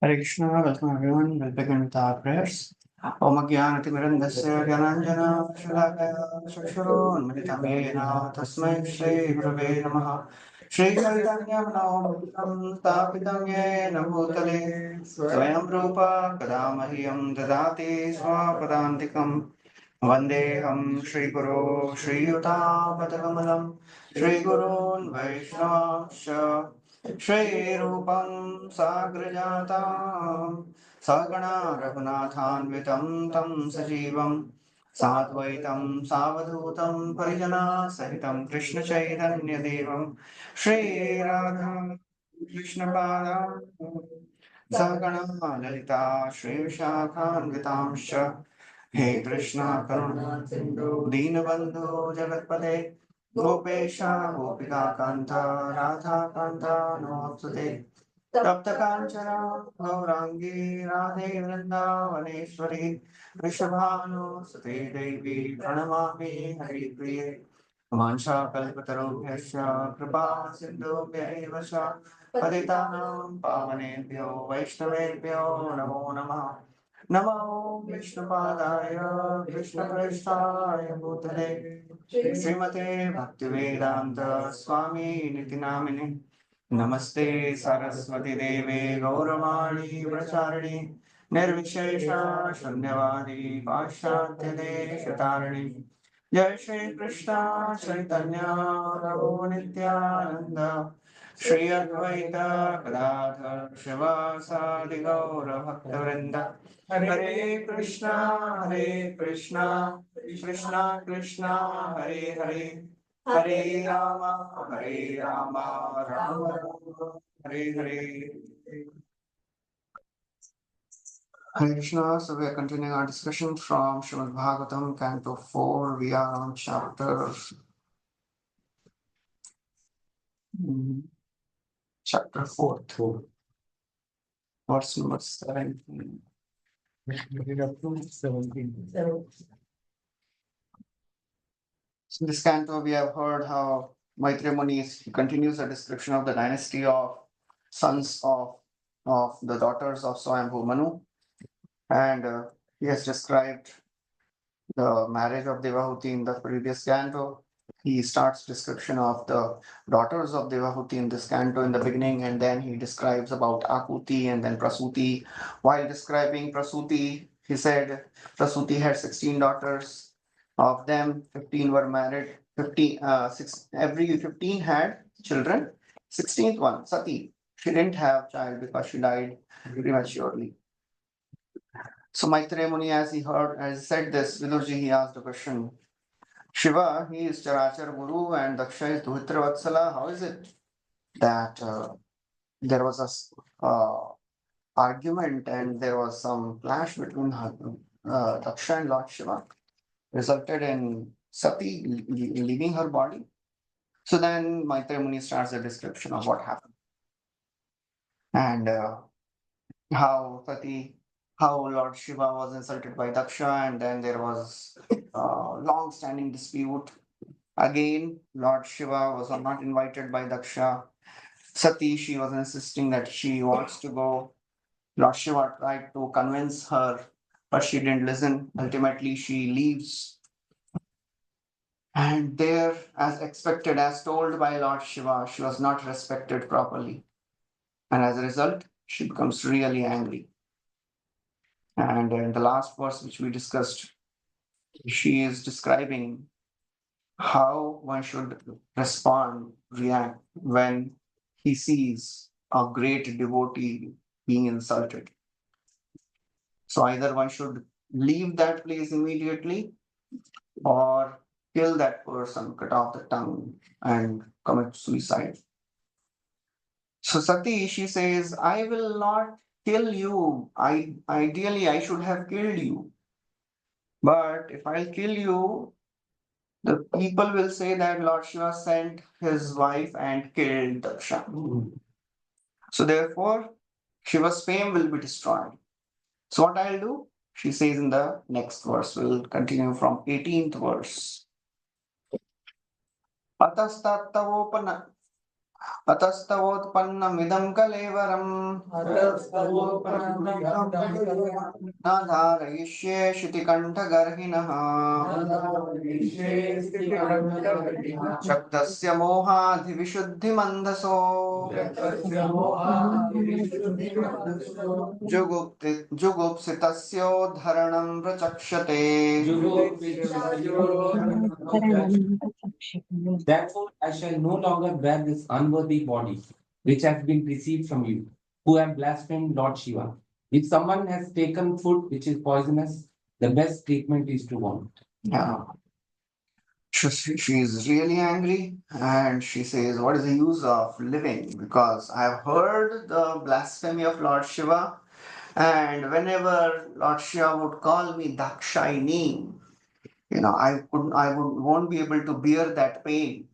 Hare Krishna, welcome everyone. We'll begin with our prayers. Om Jnanatimirandasya Gyananjana Shalakaya Chakshurunmilitamena Tasmai Shri Gurave Namaha Shri Chaitanya Manavamritam Stapitam Yena Bhutale Swayam Rupa Kadamahyam Dadati Swapadantikam Vandeham Shri Guru Shri Yuta Padakamalam Shri Gurun Vaishnavasya श्रीरूपं साग्रजातां सगणा रघुनाथान्वितं तं सजीवं साद्वैतं सावधूतं परिजनासहितं कृष्णचैतन्यदेवं श्रीराधा कृष्णपादां सगणा ललिता श्रीविशाखान्वितांश्च हे कृष्णा करुणा सिन्धु दीनबन्धो जगत्पते गोपेशा गोपिका कान्ता राधा कान्ता नमोऽस्तुते तप्त काञ्चना गौराङ्गी राधे वृन्दावनेश्वरी वृषभानुसुते देवी प्रणमामि हरिप्रिये वाञ्छाकल्पतरुभ्यश्च कृपा सिन्धुभ्यैव च पतितानां पावनेभ्यो वैष्णवेभ्यो नमो नमः नमो विष्णुपादाय कृष्णप्रेष्ठाय भूतले श्रीमते भक्तिवेदान्त स्वामी निति नामिने नमस्ते सरस्वती देवे गौरवाणी प्रचारिणे निर्विशेष शून्यवादी पाश्चात्य देशतारिणे जय श्री कृष्ण चैतन्य प्रभु नित्यानंद श्री अद्वैत गदाधर शिवासादि गौर भक्तवृंद हरे Krishna Krishna Krishna Hare Hare Hare Ram Ram Ram Hare Hare. Hare Krishna. So we are continuing our discussion from Srimad Bhagavatam, Canto 4. We are on chapter 4, verse number 17. So in this canto, we have heard how Maitreya Muni he continues the description of the dynasty of sons of the daughters of Swayambhu Manu, and he has described the marriage of Devahuti in the previous canto. He starts description of the daughters of Devahuti in this canto in the beginning, and then he describes about Akuti and then Prasuti. While describing Prasuti, he said Prasuti had 16 daughters. Of them, 15 were married. 15 had children. 16th one, Sati, she didn't have child because she died prematurely. So Maitreya Muni, as he said this, Vidurji, he asked a question. Shiva, he is Charachar Guru and Daksha is Duhitra Vatsala. How is it that there was a argument and there was some clash between Daksha and Lord Shiva, resulted in Sati leaving her body? So then Maitreya Muni starts a description of what happened and how how Lord Shiva was insulted by Daksha, and then there was a long-standing dispute. Again, Lord Shiva was not invited by Daksha. Sati, she was insisting that she wants to go. Lord Shiva tried to convince her, but she didn't listen. Ultimately, she leaves. And there, as expected, as told by Lord Shiva, she was not respected properly. And as a result, she becomes really angry. And in the last verse, which we discussed, she is describing how one should react when he sees a great devotee being insulted. So either one should leave that place immediately or kill that person, cut off the tongue, and commit suicide. So Sati, she says, I will not kill you. Ideally I should have killed you. But if I'll kill you, the people will say that Lord Shiva sent his wife and killed Daksha. So therefore, Shiva's fame will be destroyed. So what I'll do? She says in the next verse. We'll continue from 18th verse. Atastattavopana अतस्तवोत्पन्नमिदं कलेवरम् न धारयिष्ये श्रुतिकण्ठगर्हिणः शब्दस्य मोहाधिविशुद्धिमन्धसो जुगुप्सितस्योद्धरणं प्रचक्षते Therefore, I shall no longer bear this unworthy body, which has been received from you, who have blasphemed Lord Shiva. If someone has taken food which is poisonous, the best treatment is to vomit. Yeah. She is really angry and she says, what is the use of living? Because I have heard the blasphemy of Lord Shiva, and whenever Lord Shiva would call me Dakshayini, won't be able to bear that pain.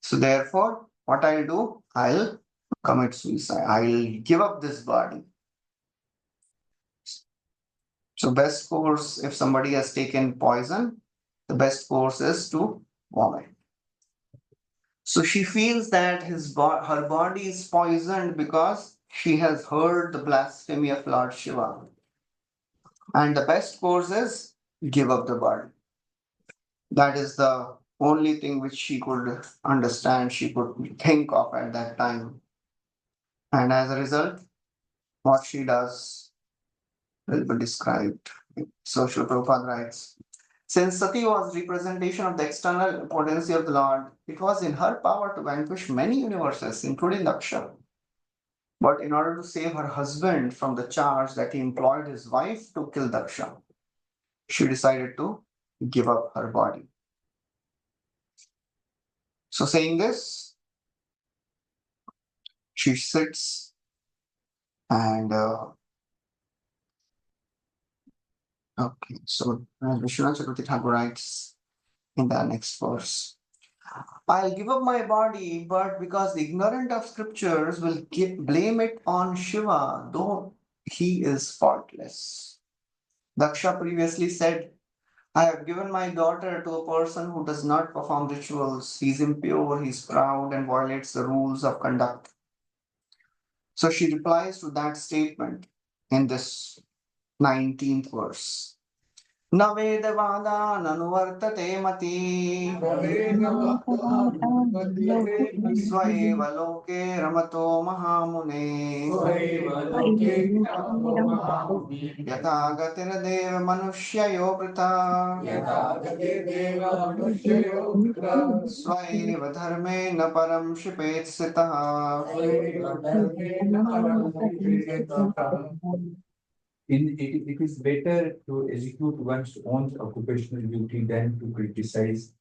So therefore, what I'll do, I'll commit suicide. I'll give up this body. So best course, if somebody has taken poison, the best course is to vomit. So she feels that her body is poisoned because she has heard the blasphemy of Lord Shiva. And the best course is give up the body. That is the only thing which she could understand, she could think of at that time. And as a result, what she does will be described. So Srila Prabhupada writes, since Sati was representation of the external potency of the Lord, it was in her power to vanquish many universes, including Daksha. But in order to save her husband from the charge that he employed his wife to kill Daksha, she decided to give up her body. So, saying this, she sits and okay. So, Vishwanath Chakravarti Thakur writes in the next verse, I'll give up my body, but because the ignorant of scriptures will blame it on Shiva, though he is faultless. Daksha previously said, I have given my daughter to a person who does not perform rituals. He is impure, he is proud, and violates the rules of conduct. So she replies to that statement in this 19th verse. न वेदवादाननुवर्तते मति स्वयेव लोके रमतो महामुने यथा गतिर्देव मनुष्ययो वृथा स्वयेव धर्मे न परम शिपेत् स्थितः It is better to execute one's own occupational duty than to criticize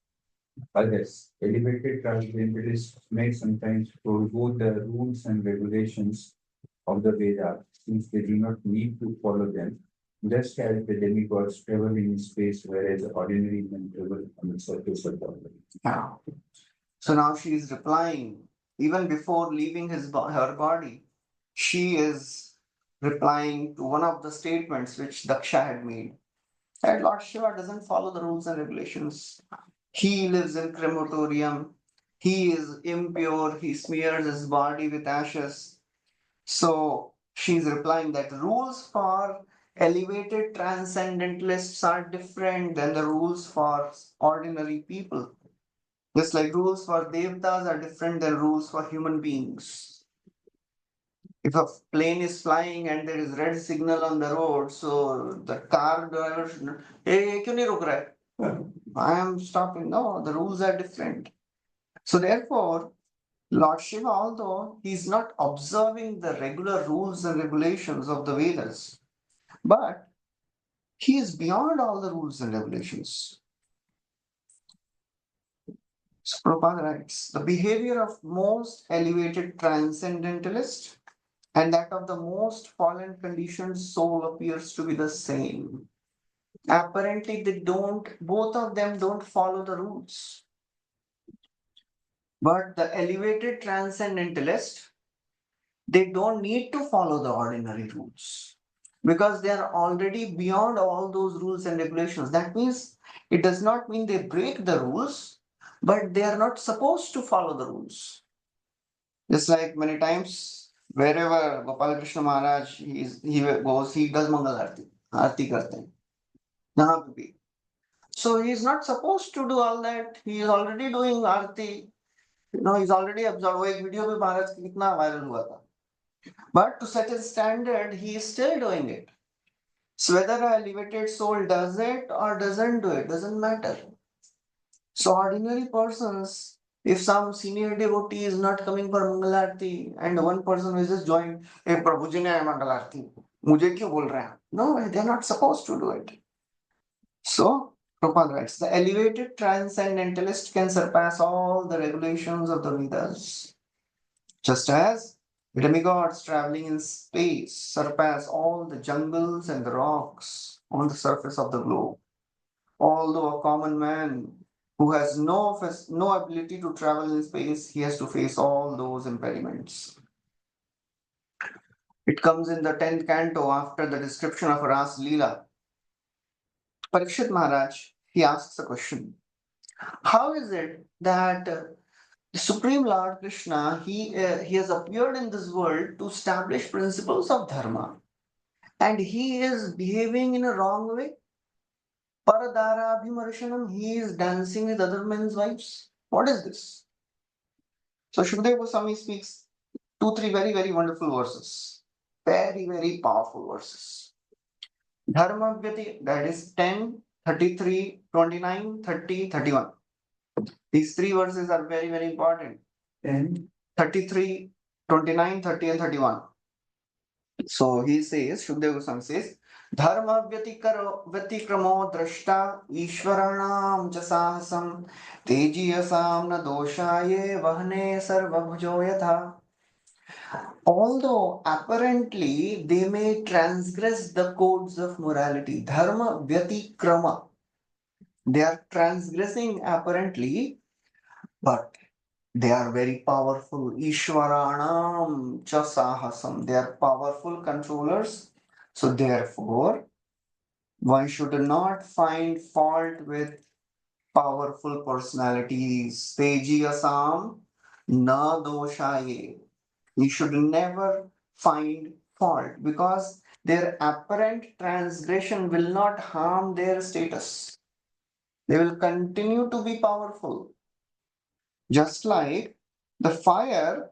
others. Elevated transcendentalists may sometimes forego the rules and regulations of the Vedas since they do not need to follow them, just as the demigods travel in space, whereas ordinary men travel on the surface of the earth. Yeah. So now she is replying, even before leaving her body, she is replying to one of the statements which Daksha had made. That Lord Shiva doesn't follow the rules and regulations. He lives in crematorium. He is impure. He smears his body with ashes. So she's replying that rules for elevated transcendentalists are different than the rules for ordinary people. Just like rules for devtas are different than rules for human beings. If a plane is flying and there is red signal on the road, so the car driver should not, hey, kyun nahi ruk raha hai? I am stopping. No, the rules are different. So therefore, Lord Shiva, although he is not observing the regular rules and regulations of the Vedas, but he is beyond all the rules and regulations. So Prabhupada writes, the behavior of most elevated transcendentalist and that of the most fallen conditioned soul appears to be the same. Apparently, both of them don't follow the rules. But the elevated transcendentalist, they don't need to follow the ordinary rules because they are already beyond all those rules and regulations. That means it does not mean they break the rules, but they are not supposed to follow the rules. Just like many times, wherever Gopal Krishna Maharaj he goes, he does Mangal Arati. Aarti karte hain. Yahan pe bhi. So he is not supposed to do all that. He is already doing Aarti. He's already absorbed. वो एक video पे महाराज की कितना viral हुआ था. But to such a standard, he is still doing it. So whether a elevated soul does it or doesn't do it, doesn't matter. So ordinary persons, if some senior devotee is not coming for Mangalarti and one person will just join, hey Prabhuji ne hai Mangalarti, मुझे क्यों बोल रहे हैं? No, they're not supposed to do it. So, Prabhupada writes, the elevated transcendentalist can surpass all the regulations of the Vedas. Just as demigods traveling in space surpass all the jungles and the rocks on the surface of the globe. Although a common man who has no ability to travel in space, he has to face all those impediments. It comes in the 10th canto after the description of Ras Leela. Parikshit Maharaj, he asks a question. How is it that the Supreme Lord Krishna, he has appeared in this world to establish principles of dharma, and he is behaving in a wrong way? Paradara Abhimarshanam, he is dancing with other men's wives. What is this? So Shukdev Goswami speaks 2, 3 very, very wonderful verses. Very, very powerful verses. Dharma Vyati, that is 10, 33, 29, 30, 31. These 3 verses are very, very important. 10, 33, 29, 30, and 31. So he says, Shukdev Goswami says, Dharma Vyatikramo Drashta Ishwaranam Jasahasam Tejiyasam Na Doshaye Vahne Sarvabhujo Yatha. Although apparently they may transgress the codes of morality, Dharma Vyatikrama, they are transgressing apparently, but they are very powerful. Ishwaranam Chasahasam. They are powerful controllers. So therefore, one should not find fault with powerful personalities. Tejiyasam na doshaye. You should never find fault because their apparent transgression will not harm their status. They will continue to be powerful. Just like the fire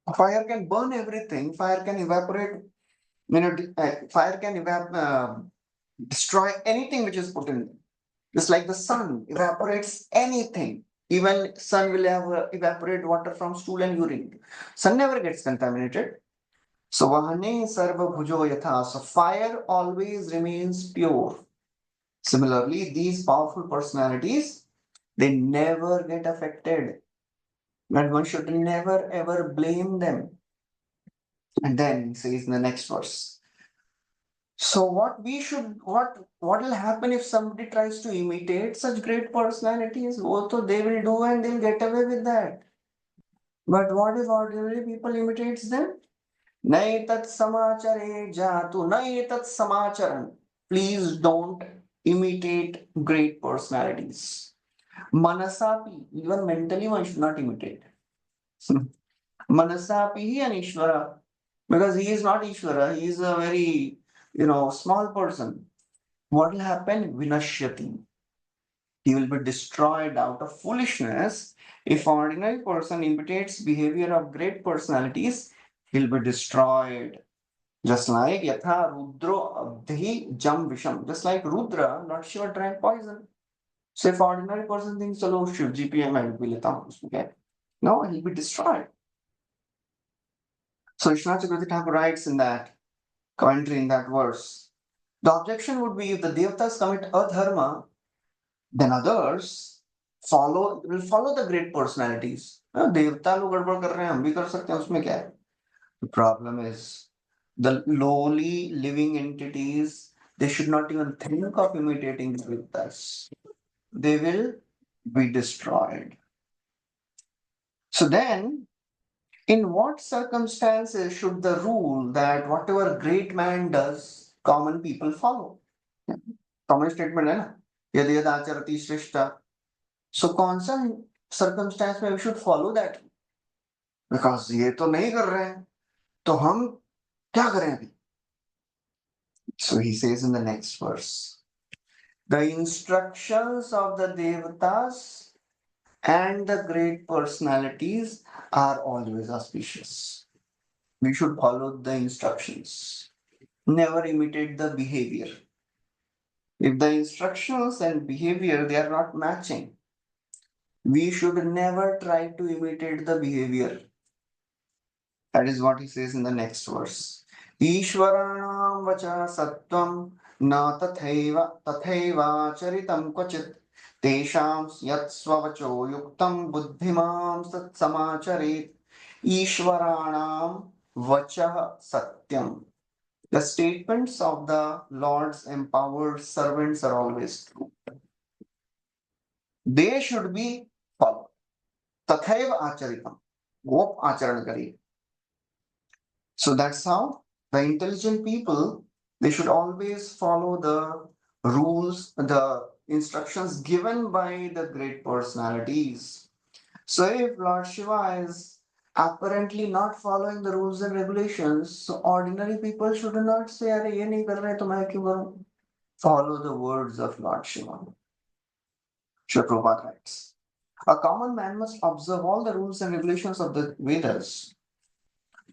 can burn everything, fire can evaporate, fire can destroy anything which is put in. Just like the sun evaporates anything. Even sun will evaporate water from stool and urine. Sun never gets contaminated. So Vahane Sarva Bhujo Yatha. So fire always remains pure. Similarly, these powerful personalities, they never get affected. And one should never ever blame them. And then he says in the next verse. So what will happen if somebody tries to imitate such great personalities? Also they will do and they'll get away with that. But what if ordinary people imitates them? Naitat samachare jatu, naitat samacharan. Please don't imitate great personalities. Manasapi, even mentally one should not imitate. Manasapi hi anishvara. Because he is not Ishvara, he is a very, small person. What will happen? Vinashyati. He will be destroyed out of foolishness. If ordinary person imitates behavior of great personalities, he'll be destroyed. Just like Yatha Rudro Abdhi Jam Visham. Just like Rudra, Lord Shiva drank poison. So if ordinary person thinks, Chalo, Shiv GPM, I will be leta hu usme. No, he'll be destroyed. So Vishwanath Chakravarti Thakur writes in that commentary in that verse. The objection would be if the Devatas commit adharma, then others will follow the great personalities. देवता लोग गड़बड़ कर रहे हैं हम भी कर सकते हैं उसमें क्या है? The problem is the lowly living entities, they should not even think of imitating the Devatas. They will be destroyed. So then, in what circumstances should the rule that whatever great man does, common people follow? Common statement है ना, यदि यद आचरति श्रेष्ठ. So कौन सा circumstance में we should follow that? Because ये तो नहीं कर रहे हैं, तो हम क्या करें अभी? So he says in the next verse, the instructions of the Devatas and the great personalities are always auspicious. We should follow the instructions, never imitate the behavior. If the instructions and behavior they are not matching, we should never try to imitate the behavior. That is what he says in the next verse. Ishvaranam vacha sattvam na tathaiva charitam kvachit tesham yat swavacho yuktam buddhimam sat samacharet. Ishvaranam vacha satyam. The statements of the Lord's empowered servants are always true. They should be followed. Tathaiva acharitam. वो आचरण करिए. So that's how the intelligent people, they should always follow the rules, the instructions given by the great personalities. So if Lord Shiva is apparently not following the rules and regulations, so ordinary people should not say, "अरे ये नहीं कर रहे तो मैं क्यों करूं?" Follow the words of Lord Shiva. Srila Prabhupada writes, a common man must observe all the rules and regulations of the Vedas,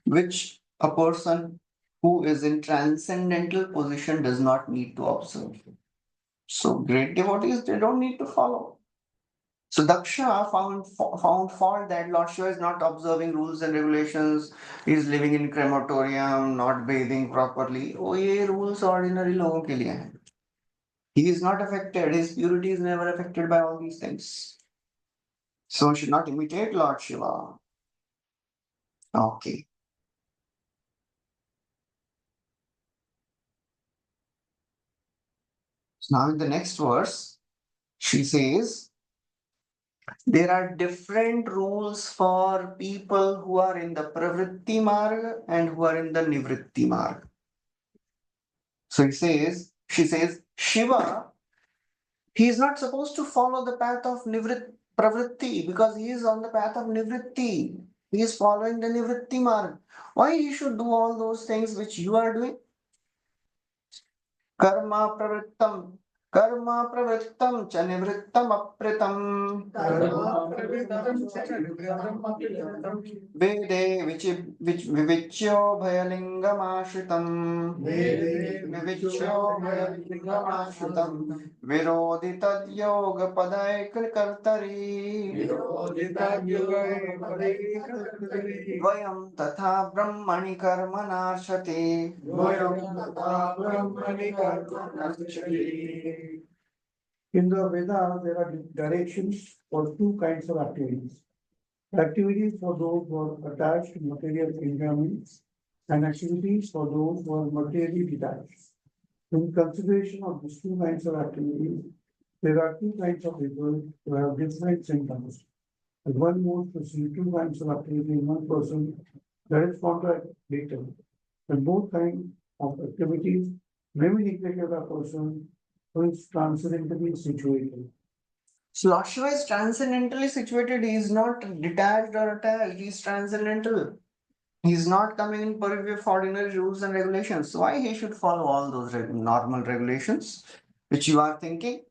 which a person who is in transcendental position does not need to observe. So great devotees, they don't need to follow. So Daksha found fault that Lord Shiva is not observing rules and regulations. He is living in crematorium, not bathing properly. Oh, ये rules ordinary लोगों के लिए हैं. He is not affected. His purity is never affected by all these things. So we should not imitate Lord Shiva. Okay. So now in the next verse, she says, there are different rules for people who are in the pravritti marg and who are in the nivritti marg. So she says, Shiva, he is not supposed to follow the path of pravritti because he is on the path of nivritti. He is following the nivritti marg. Why he should do all those things which you are doing? कर्म प्रवृत्तम च निवृत्तम अप्रितम वेदे विविच्यो भयलिंगमाश्रितम विरोधि तद्योग पदैककर्तरि वयं तथा ब्रह्मणि कर्म नाशते In the Vedas, there are directions for two kinds of activities. Activities for those who are attached to material enjoyments and activities for those who are materially detached. In consideration of these two kinds of activities, there are two kinds of people who have different symptoms. If one moves to see two kinds of activity in one person, that is contradictory. And both kinds of activities may be neglected by a person who is transcendentally situated. So Lord Shiva is transcendentally situated. He is not detached or attached. He is transcendental. He is not coming in purview of ordinary rules and regulations. So why he should follow all those normal regulations which you are thinking?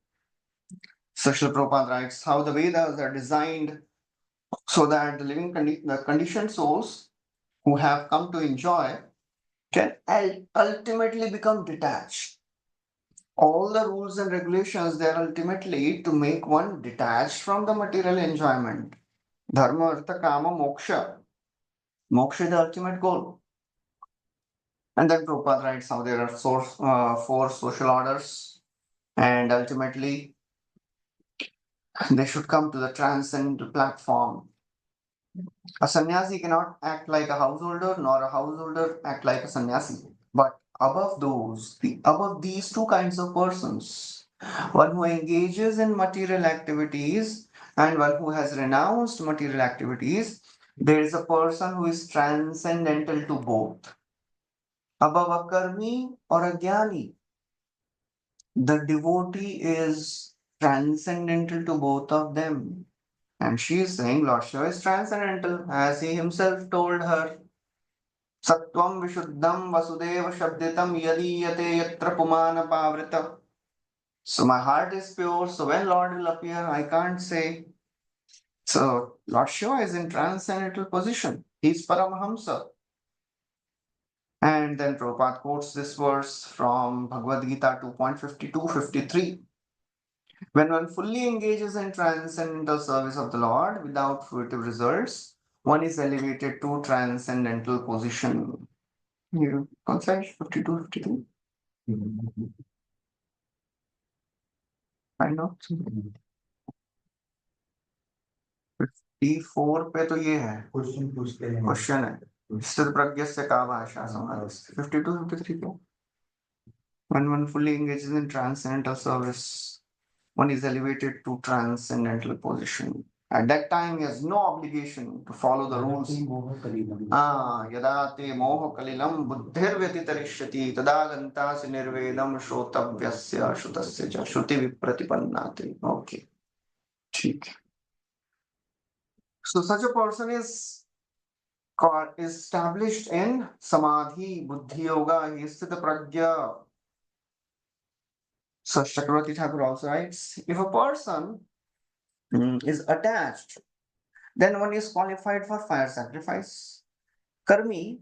So Srila Prabhupada writes how the Vedas are designed so that the conditioned souls who have come to enjoy can ultimately become detached. All the rules and regulations, they are ultimately to make one detached from the material enjoyment. Dharma, artha, kama, moksha. Moksha is the ultimate goal. And then Prabhupada writes how there are four social orders, and ultimately they should come to the transcendental platform. A sannyasi cannot act like a householder, nor a householder act like a sannyasi. But above these two kinds of persons, one who engages in material activities and one who has renounced material activities, there is a person who is transcendental to both. Above a karmi or a jnani, the devotee is transcendental to both of them. And she is saying Lord Shiva is transcendental, as he himself told her. Sattvam vishuddham vasudeva shabditam yadiyate yatra pumana pavrita. So my heart is pure, so when Lord will appear, I can't say. So Lord Shiva is in transcendental position. He's Paramahamsa. And then Prabhupada quotes this verse from Bhagavad Gita 2.52-53. When one fully engages in transcendental service of the Lord without fruitive results, one is elevated to transcendental position. Here, concise 52-53. Find out. 54 पे तो ये है question पूछते हैं question है स्थित प्रज्ञस्य का भाषा समास 52-53 क्यों when one fully engages in transcendental service one is elevated to transcendental position at that time he has no obligation to follow the rules यदा ते मोह कलिलं बुद्धिर्व्यतितरिष्यति तदा गन्तासि निर्वेदं श्रोतव्यस्य श्रुतस्य च श्रुति विप्रतिपन्नाति okay ठीक so such a person is established in samadhi, buddhi yoga, he is the pragya. So Chakravarti Thakur also writes, if a person is attached, then one is qualified for fire sacrifice. Karmis,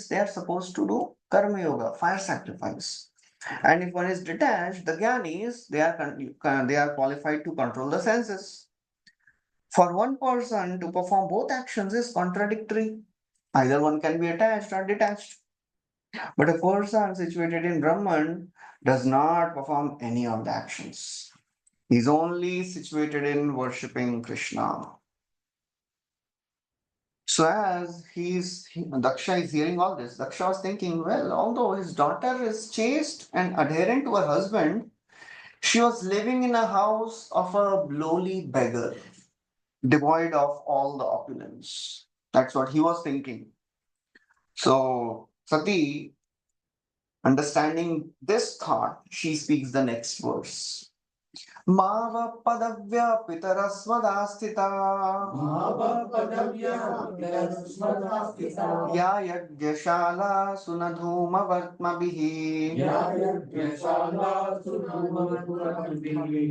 they are supposed to do karma yoga, fire sacrifice. And if one is detached, the jnanis, they are qualified to control the senses. For one person to perform both actions is contradictory. Either one can be attached or detached. But a person situated in Brahman does not perform any of the actions. He's only situated in worshipping Krishna. So as Daksha is hearing all this, Daksha was thinking, well, although his daughter is chaste and adherent to her husband, she was living in a house of a lowly beggar, devoid of all the opulence. That's what he was thinking. So Sati, understanding this thought, she speaks the next verse. माव पदव्य पितरस्वदास्थिता या यज्ञशाला सुनधूमवर्त्मभिः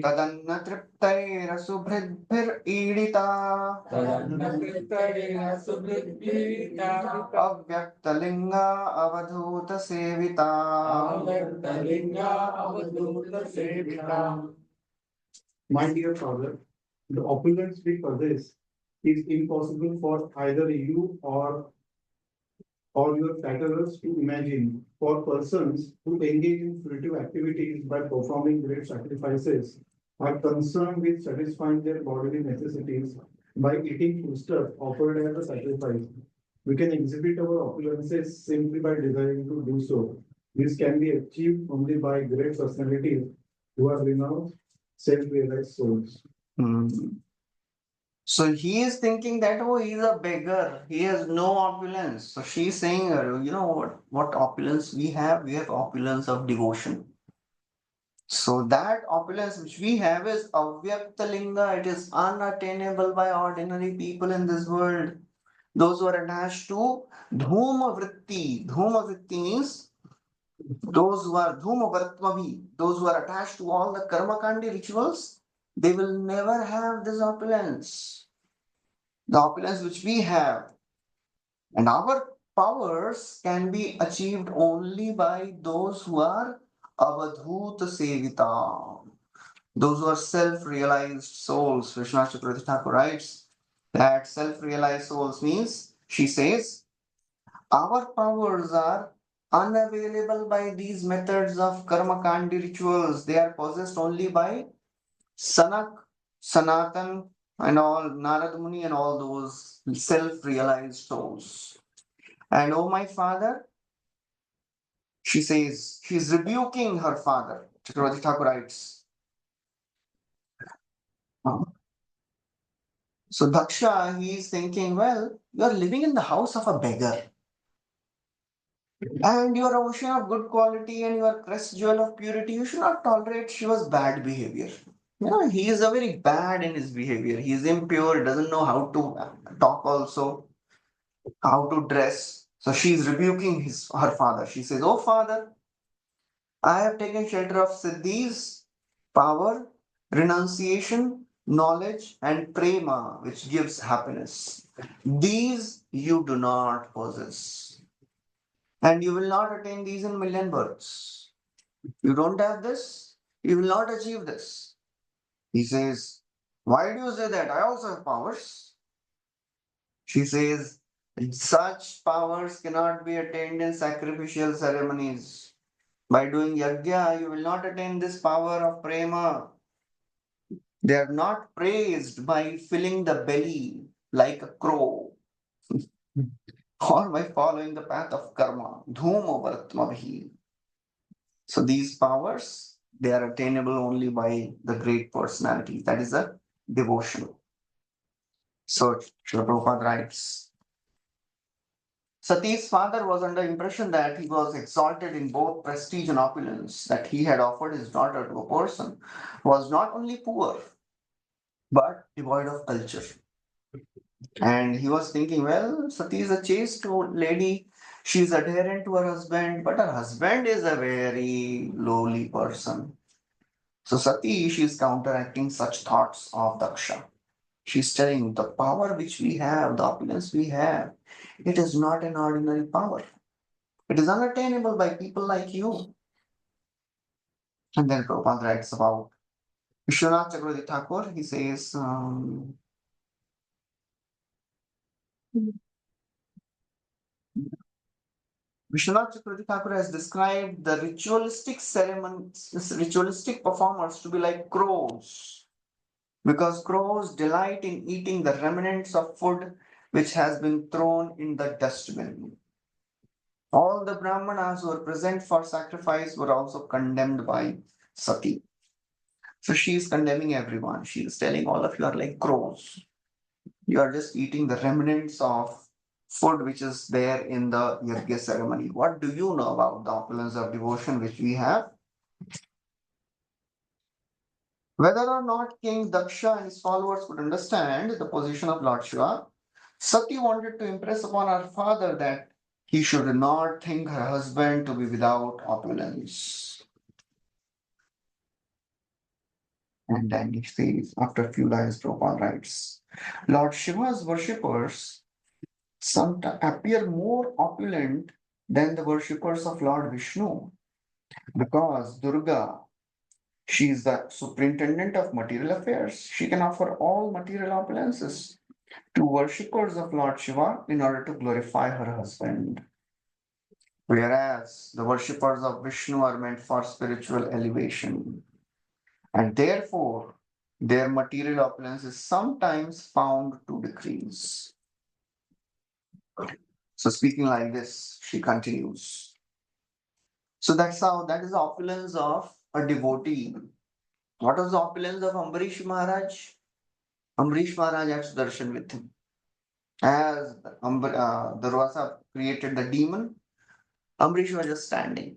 तदन्न तृप्तैरसुभृद्भिरीडिता अव्यक्तलिङ्गा अवधूत सेविता My dear father, the opulence we possess is impossible for either you or your flatterers to imagine. For persons who engage in fruitive activities by performing great sacrifices are concerned with satisfying their bodily necessities by eating foodstuff offered as a sacrifice. We can exhibit our opulences simply by desiring to do so. This can be achieved only by great personalities who are renowned self-realized souls. So he is thinking that, oh, he's a beggar. He has no opulence. So she's saying, you know what opulence we have? We have opulence of devotion. So that opulence which we have is avyaktalinga. It is unattainable by ordinary people in this world. Those who are attached to dhuma vritti. Dhuma vritti means those who are dhuma vartmavi, those who are attached to all the karma kandi rituals, they will never have this opulence. The opulence which we have. And our powers can be achieved only by those who are avadhuta sevita. Those who are self-realized souls. Vishwanath Chakravarti Thakur writes that self-realized souls means, she says, our powers are unavailable by these methods of karma kandi rituals. They are possessed only by Sanak, Sanatan, and all Narad Muni and all those self-realized souls. And oh my father, she says, she's rebuking her father. Chakravarti Thakur writes. So Daksha, he is thinking, well, you are living in the house of a beggar. And you are a ocean of good quality and you are crest jewel of purity. You should not tolerate Shiva's bad behavior. Yeah, he is a very bad in his behavior. He is impure, he doesn't know how to talk also, how to dress. So she is rebuking her father. She says, "Oh father, I have taken shelter of Siddhi's power, renunciation, knowledge, and prema, which gives happiness. These you do not possess, and you will not attain these in million births. You don't have this, you will not achieve this." He says, "Why do you say that? I also have powers." She says, "Such powers cannot be attained in sacrificial ceremonies. By doing yajna, you will not attain this power of prema. They are not praised by filling the belly like a crow or by following the path of karma. Dhooma varatmabhi." So these powers, they are attainable only by the great personality. That is a devotion. So Srila Prabhupada writes, Sati's father was under impression that he was exalted in both prestige and opulence, that he had offered his daughter to a person who was not only poor but devoid of culture. And he was thinking, well, Sati is a chaste old lady. She is adherent to her husband, but her husband is a very lowly person. So Sati, she is counteracting such thoughts of Daksha. She's telling the power which we have, the opulence we have, it is not an ordinary power. It is unattainable by people like you. And then Prabhupada writes about Vishwanath Chakravarti Thakur. He says, Vishwanath Chakravarti Thakur has described the ritualistic ceremonies, ritualistic performers to be like crows, because crows delight in eating the remnants of food which has been thrown in the dustbin. All the Brahmanas who were present for sacrifice were also condemned by Sati. So she is condemning everyone. She is telling all of you are like crows. You are just eating the remnants of food which is there in the Yajna ceremony. What do you know about the opulence of devotion which we have? Whether or not King Daksha and his followers could understand the position of Lord Shiva, Sati wanted to impress upon her father that he should not think her husband to be without opulence. And then he says, after a few lines, Prabhupada writes, Lord Shiva's worshippers sometimes appear more opulent than the worshippers of Lord Vishnu, because Durga, she is the superintendent of material affairs. She can offer all material opulences to worshippers of Lord Shiva in order to glorify her husband. Whereas the worshippers of Vishnu are meant for spiritual elevation, and therefore their material opulence is sometimes found to decrease. So, speaking like this, she continues. So, that is the opulence of a devotee. What was the opulence of Ambarish Maharaj? Ambarish Maharaj had Sudarshan with him. As Durvasa created the demon, Ambarish was just standing.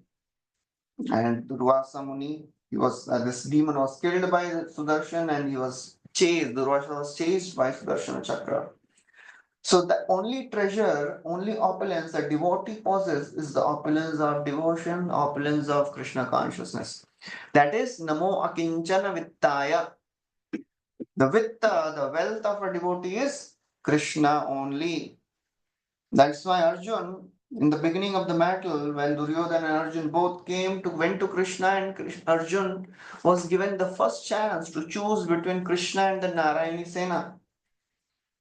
And Durvasa Muni, this demon was killed by Sudarshan and he was chased. Durvasa was chased by Sudarshana Chakra. So the only treasure, only opulence that devotee possesses is the opulence of devotion, opulence of Krishna consciousness. That is Namo Akinchana Vittaya. The Vitta, the wealth of a devotee is Krishna only. That's why Arjun, in the beginning of the battle, when Duryodhana and Arjun both went to Krishna, and Arjun was given the first chance to choose between Krishna and the Narayani Sena.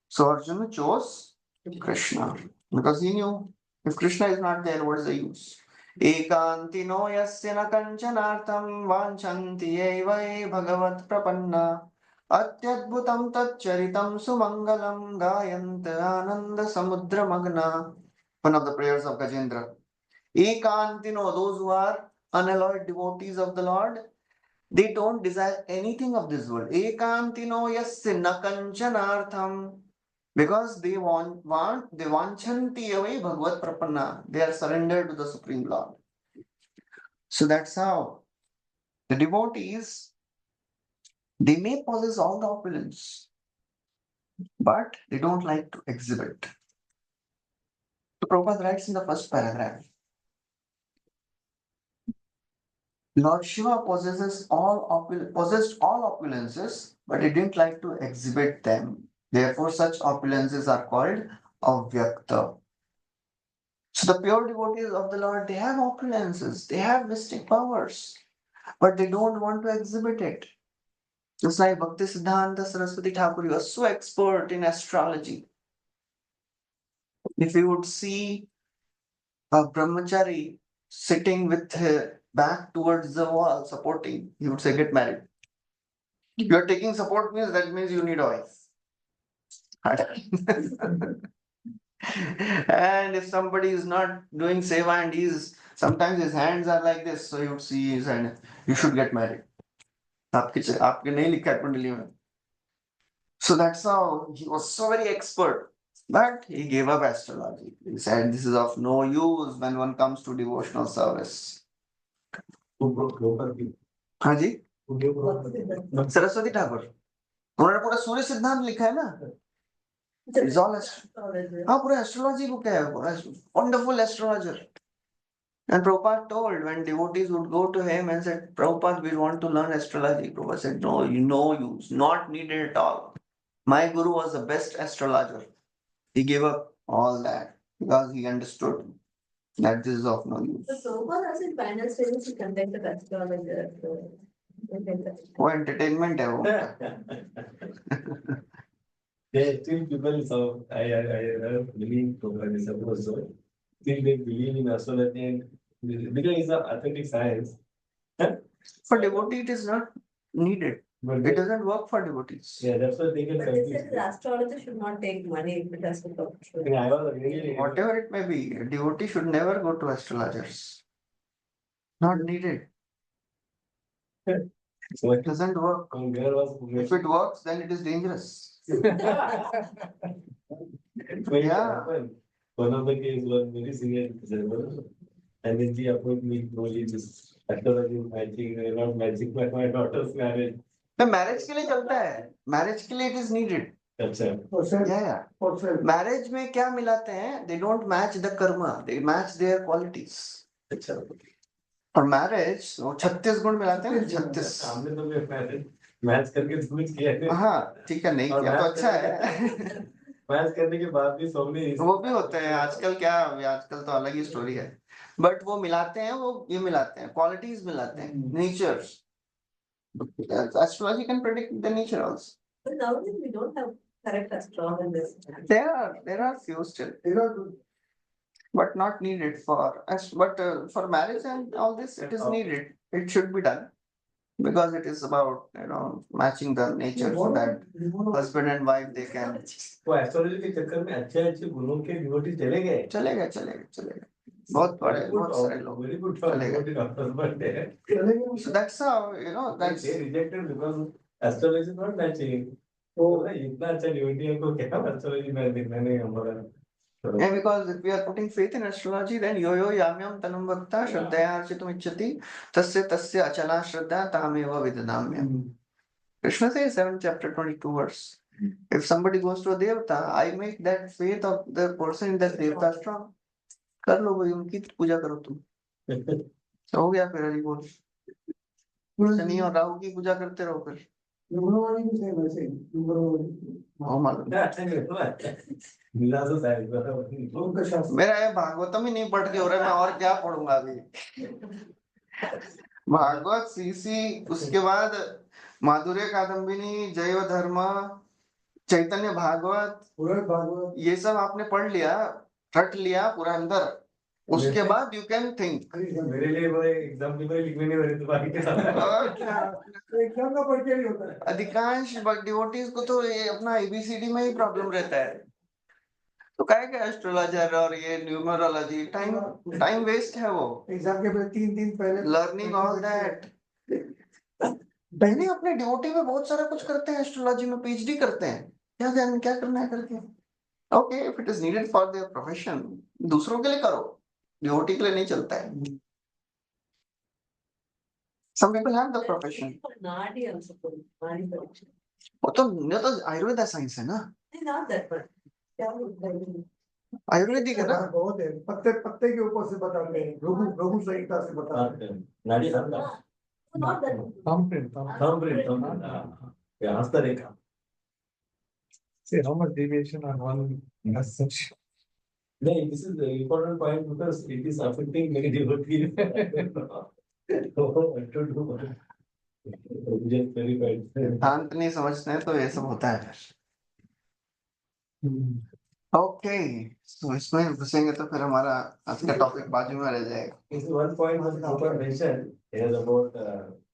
So Arjuna chose Krishna because he knew if Krishna is not there, what is the use? Ekantino yasya na kanchanartham vanchanti evai bhagavat prapanna atyadbhutam tatcharitam sumangalam gayant ananda samudra magna. One of the prayers of Gajendra. Ekantino, those who are unalloyed devotees of the Lord, they don't desire anything of this world. Ekantino yasya na kanchanartham, because they they vanchanti away bhagavat prapanna. They are surrendered to the Supreme Lord. So that's how the devotees, They may possess all the opulence, but they don't like to exhibit. So Prabhupada writes in the first paragraph, Lord Shiva possessed all opulences, but he didn't like to exhibit them. Therefore, such opulences are called avyakta. So the pure devotees of the Lord, they have opulences, they have mystic powers, but they don't want to exhibit it. Just like Bhakti Siddhanta Saraswati Thakur, he was so expert in astrology. If you would see a brahmachari sitting with her back towards the wall supporting, he would say, get married. You are taking support means that means you need oil. And if somebody is not doing seva and sometimes his hands are like this, so you would see his hand, you should get married. आपके नहीं लिखा है कुंडली में. So that's how he was so very expert. But he gave up astrology. He said this is of no use when one comes to devotional service. हाँ जी, सरस्वती ठाकुर, उन्होंने पूरा सूर्य सिद्धांत लिखा है ना. It's all हाँ पूरा एस्ट्रोलॉजी बुक है, wonderful astrologer. And Prabhupada told when devotees would go to him and said, Prabhupada, we want to learn astrology. Prabhupada said, no, no use, not needed at all. My guru was the best astrologer. He gave up all that because he understood that this is of no use. So Prabhupada has in final stages to conduct the astrologer. वो entertainment है वो. There are still people, so I believe Prabhupada is supposed to. Still they believe in astrology and because it's an authentic science. For devotee, it is not needed. But It doesn't work for devotees. yeah, that's what they get But they confused. said the astrologer should not take money if it has to come true. Yeah, I was really. Whatever it may be, a devotee should never go to astrologers. Not needed. So It doesn't work. there was. If it works, then it is dangerous. Yeah. One of the case was very serious, and then he approached me only this astrology matching, not matching, but my daughter's marriage. तो marriage के लिए चलता है, marriage के लिए it is needed. अच्छा. For self, या for self. Marriage में क्या मिलाते हैं, they don't match the Karma, they match there qualities. अच्छा. और मैरिज वो 36 गुण मिलाते हैं, 36. हमने तो मैच करके कुछ किया है. हाँ ठीक है, नहीं और किया तो मैच अच्छा करने है. मैच करने के बाद भी सबने वो भी होते हैं आजकल, क्या आजकल तो अलग ही स्टोरी है. बट वो मिलाते हैं, वो ये मिलाते हैं, क्वालिटीज मिलाते हैं, natures. Astrology can predict the nature also. But nowadays we don't have correct astrologers. There are few still, There are good. but not needed for us. But for marriage and all this, it is needed. It should be done because it is about matching the nature so that husband and wife they can. वो astrology के चक्कर में अच्छे गुणों के devotee चले गए. चलेगा. बहुत सारे लोग वेरी गुड चलेगा. Husband. So that's how that's. They rejected because astrology is not matching. तो इतना अच्छा डिवोटी है को क्या एस्ट्रोलॉजी में देखना नहीं हमारा. And because if we are putting faith in astrology, then yo yamyam tanum bhakta shraddhaya architum ichchati tasya achala shraddha tameva vidnamyam. Krishna says 7th chapter 22 verse. If somebody goes to a devata, I make that faith of the person in that devata strong. कर लो भाई, उनकी पूजा करो तुम. हो गया फिर हरि बोल. शनि और राहु की पूजा करते रहो फिर. Number भी same वैसे ही. हाँ मालूम. मिला तो साइड पर उनका शास्त्र. मेरा ये भागवतम ही नहीं पढ़ के हो रहा है, मैं और क्या पढ़ूंगा अभी. भागवत सीसी, उसके बाद माधुर्य कादम्बिनी, जैव धर्म, चैतन्य भागवत, भागवत ये सब आपने पढ़ लिया, रट लिया पूरा अंदर. उसके बाद यू कैन थिंक. मेरे लिए वो एग्जाम पेपर लिखने नहीं बने तो बाकी के साथ एग्जाम का परिचय नहीं होता है. अधिकांश डिवोटीज को तो ये अपना एबीसीडी में ही प्रॉब्लम रहता है. तो क्या है एस्ट्रोलॉजर और ये न्यूमरोलॉजी, टाइम वेस्ट है वो. एग्जाम के पहले 3 दिन पहले लर्निंग ऑल दैट. पहले अपने डिवोटी में बहुत सारा कुछ करते हैं, एस्ट्रोलॉजी में पीएचडी करते हैं, क्या करना है करके. Okay, if it is needed for their profession, दूसरों के लिए करो, डिवोटी के लिए नहीं चलता है. Some people have the profession. Nadi also, Nadi prediction. वो तो आयुर्वेद साइंस है ना, Not that one. क्या बोलते हैं? आयुर्वेदिक है ना. बहुत है, पत्ते पत्ते के ऊपर से बताते हैं, रोगु रोगु संहिता से बताते हैं। नाड़ी हस्ता Not that one. thumbprint. Yeah, hasta rekha. Say how much deviation on one message. No, this is the important point because it is affecting many devotees. What to do? Just verified. सिद्धांत नहीं समझते हैं तो ये सब होता है. Okay, तो इसमें घुसेंगे तो फिर हमारा आज का टॉपिक बाजू में रह जाएगा. This is one point was Prabhupada mentioned here about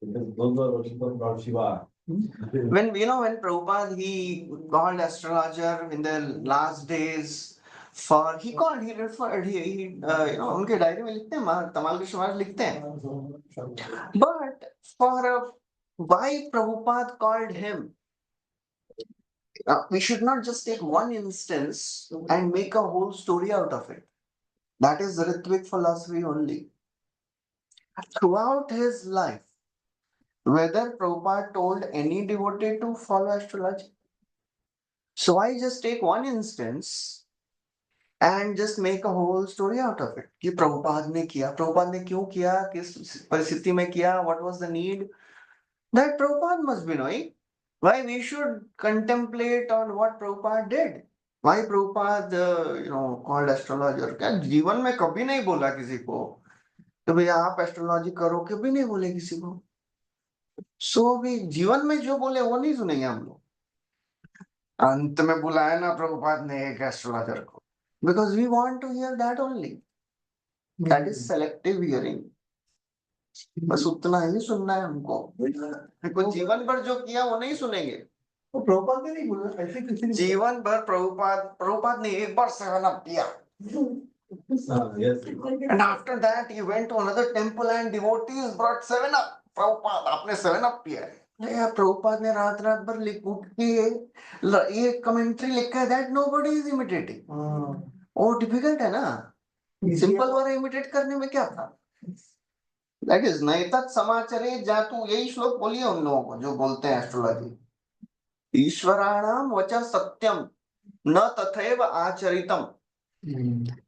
because those who are working for Lord Shiva. When Prabhupada, he called astrologer in the last days for he referred उनके डायरी में लिखते हैं, तमाल के शुमार लिखते हैं. But for why Prabhupada called him, we should not just take one instance and make a whole story out of it. That is Ritvik philosophy only. Throughout his life, whether Prabhupada told any devotee to follow astrology. So why just take one instance and just make a whole story out of it? कि प्रभुपाद ने क्यों किया, किस परिस्थिति में किया, what was the need? That Prabhupada must be knowing. Why we should contemplate on what Prabhupada did. Why Prabhupada called astrologer? क्या जीवन में कभी नहीं बोला किसी को कि भैया आप एस्ट्रोलॉजी करो, कभी नहीं बोले किसी को. सो भी जीवन में जो बोले वो नहीं सुनेंगे हम लोग. अंत में बुलाया ना प्रभुपाद ने एक एस्ट्रोलॉजर को, because we want to hear that only. That is selective hearing. बस उतना ही सुनना है हमको. कुछ जीवन भर जो किया वो नहीं सुनेंगे. तो प्रभुपाद ने नहीं बोला, ऐसे किसी ने जीवन भर प्रभुपाद ने एक बार 7 अप पिया. Yes. And after that he went to another temple and devotees brought 7 up. Prabhupada आपने 7 अप पिया है. यार प्रभुपाद ने रात भर उठ के ये कमेंट्री लिखा है that nobody is imitating. वो डिफिकल्ट है ना, सिंपल वाला इमिटेट करने में क्या था. दैट इज नैतत् समाचरे जातु. यही श्लोक बोलिए उन लोगों को जो बोलते हैं एस्ट्रोलॉजी. ईश्वराणाम वचः सत्यम न तथैव आचरितम.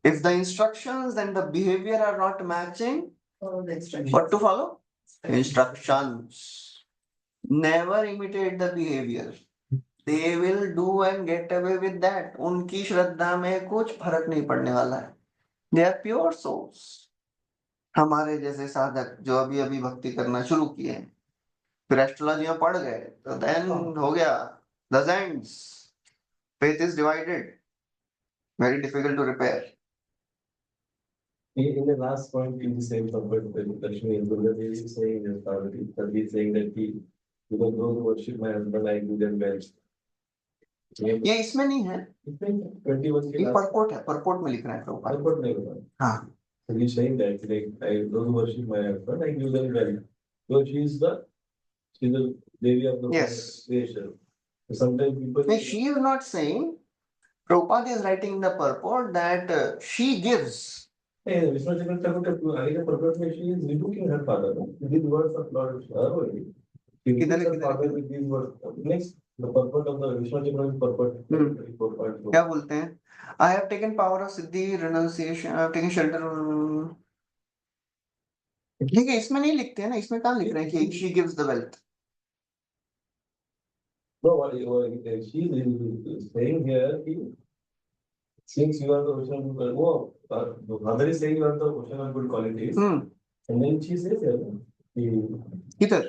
If the instructions and the behavior are not matching, what to follow? Instructions. Never imitate the behavior. They will do and get away with that. उनकी श्रद्धा में कुछ फर्क नहीं पड़ने वाला है. They are pure souls. हमारे जैसे साधक जो अभी अभी भक्ति करना शुरू किए हैं, फिर एस्ट्रोलॉजी में पढ़ गए तो then हो गया the ends. Faith is divided. Very difficult to repair. In the last point, in the same topic, Lakshmi and Durga Devi is saying this, Parvati is saying that because those who worship my husband, I do them well. ये इसमें नहीं है, इसमें 21 के ये last purport है, purport में लिख रहा है प्रभुपाद. report नहीं होगा. हाँ. So he's saying that those who worship my husband, I do them well. So she's the Devi of the Yes. creation. So sometimes people. No, she is not saying. Prabhupada is writing in the purport that she gives. Hey, Vishnu Chakravarti, I the purport में she is rebuking her father. These words of Lord Shiva only. She rebukes her father with these words. Next, the purport of the Vishnu Chakravarti purport. 34.4. क्या बोलते हैं? I have taken power of siddhi, renunciation, I have taken shelter. ठीक है, इसमें नहीं लिखते हैं ना, इसमें कहाँ लिख रहे हैं कि she gives the wealth. No, what she is saying here, since you are the ocean of good, the mother is saying you are the ocean of good qualities, and then she says किधर?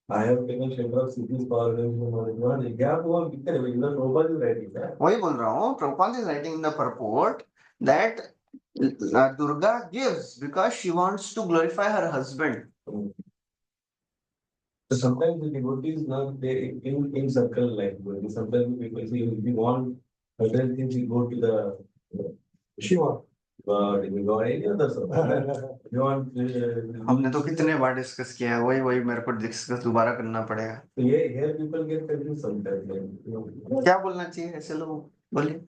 I have taken shelter of cities, power, and gap हुआ किधर है? इधर Prabhupada is writing है. वही बोल रहा हूँ, Prabhupada is writing in the purport that Durga gives because she wants to glorify her husband. So sometimes the devotees not they in circle like sometimes people say if you want certain things you go to the Shiva. God, if you go any other something. You want हमने तो कितने बार discuss किया है, वही मेरे को discuss दोबारा करना पड़ेगा. so here people get confused sometimes. Like, क्या बोलना चाहिए ऐसे लोगों को? बोलिए,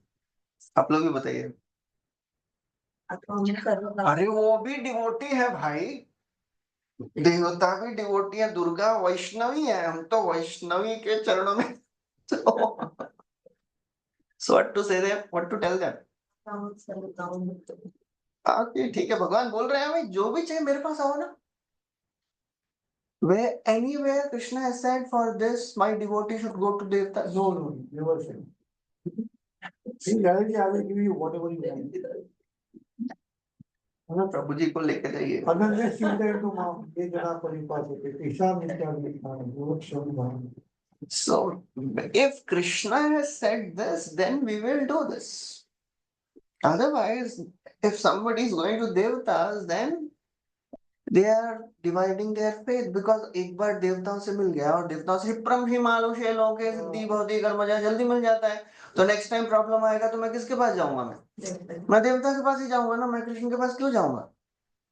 आप लोग भी बताइए. अरे वो भी डिवोटी है भाई. देवता भी डिवोटी है, दुर्गा वैष्णवी है, हम तो वैष्णवी के चरणों में so what to say them, what to tell them? Okay ठीक है, भगवान बोल रहे हैं भाई जो भी चाहिए मेरे पास आओ ना. Where anywhere Krishna has said for this my devotee should go to devta. No, no, never say. In reality, I will give you whatever you want. प्रभु जी को लेके जाइए. Unless you dare to mom, ये जना परिपाटी, ईशा मित्या मित्या, योगक्षम भाव. So if Krishna has said this, then we will do this. Otherwise, if somebody is going to devatas, then they are dividing their faith, because एक बार देवताओं से मिल गया और देवताओं से प्रम हिमालय लोके सिद्धि भौतिक कर्म जल्दी मिल जाता है, तो नेक्स्ट टाइम प्रॉब्लम आएगा तो मैं किसके पास जाऊंगा? मैं देवता के पास ही जाऊंगा ना, मैं कृष्ण के पास क्यों जाऊंगा?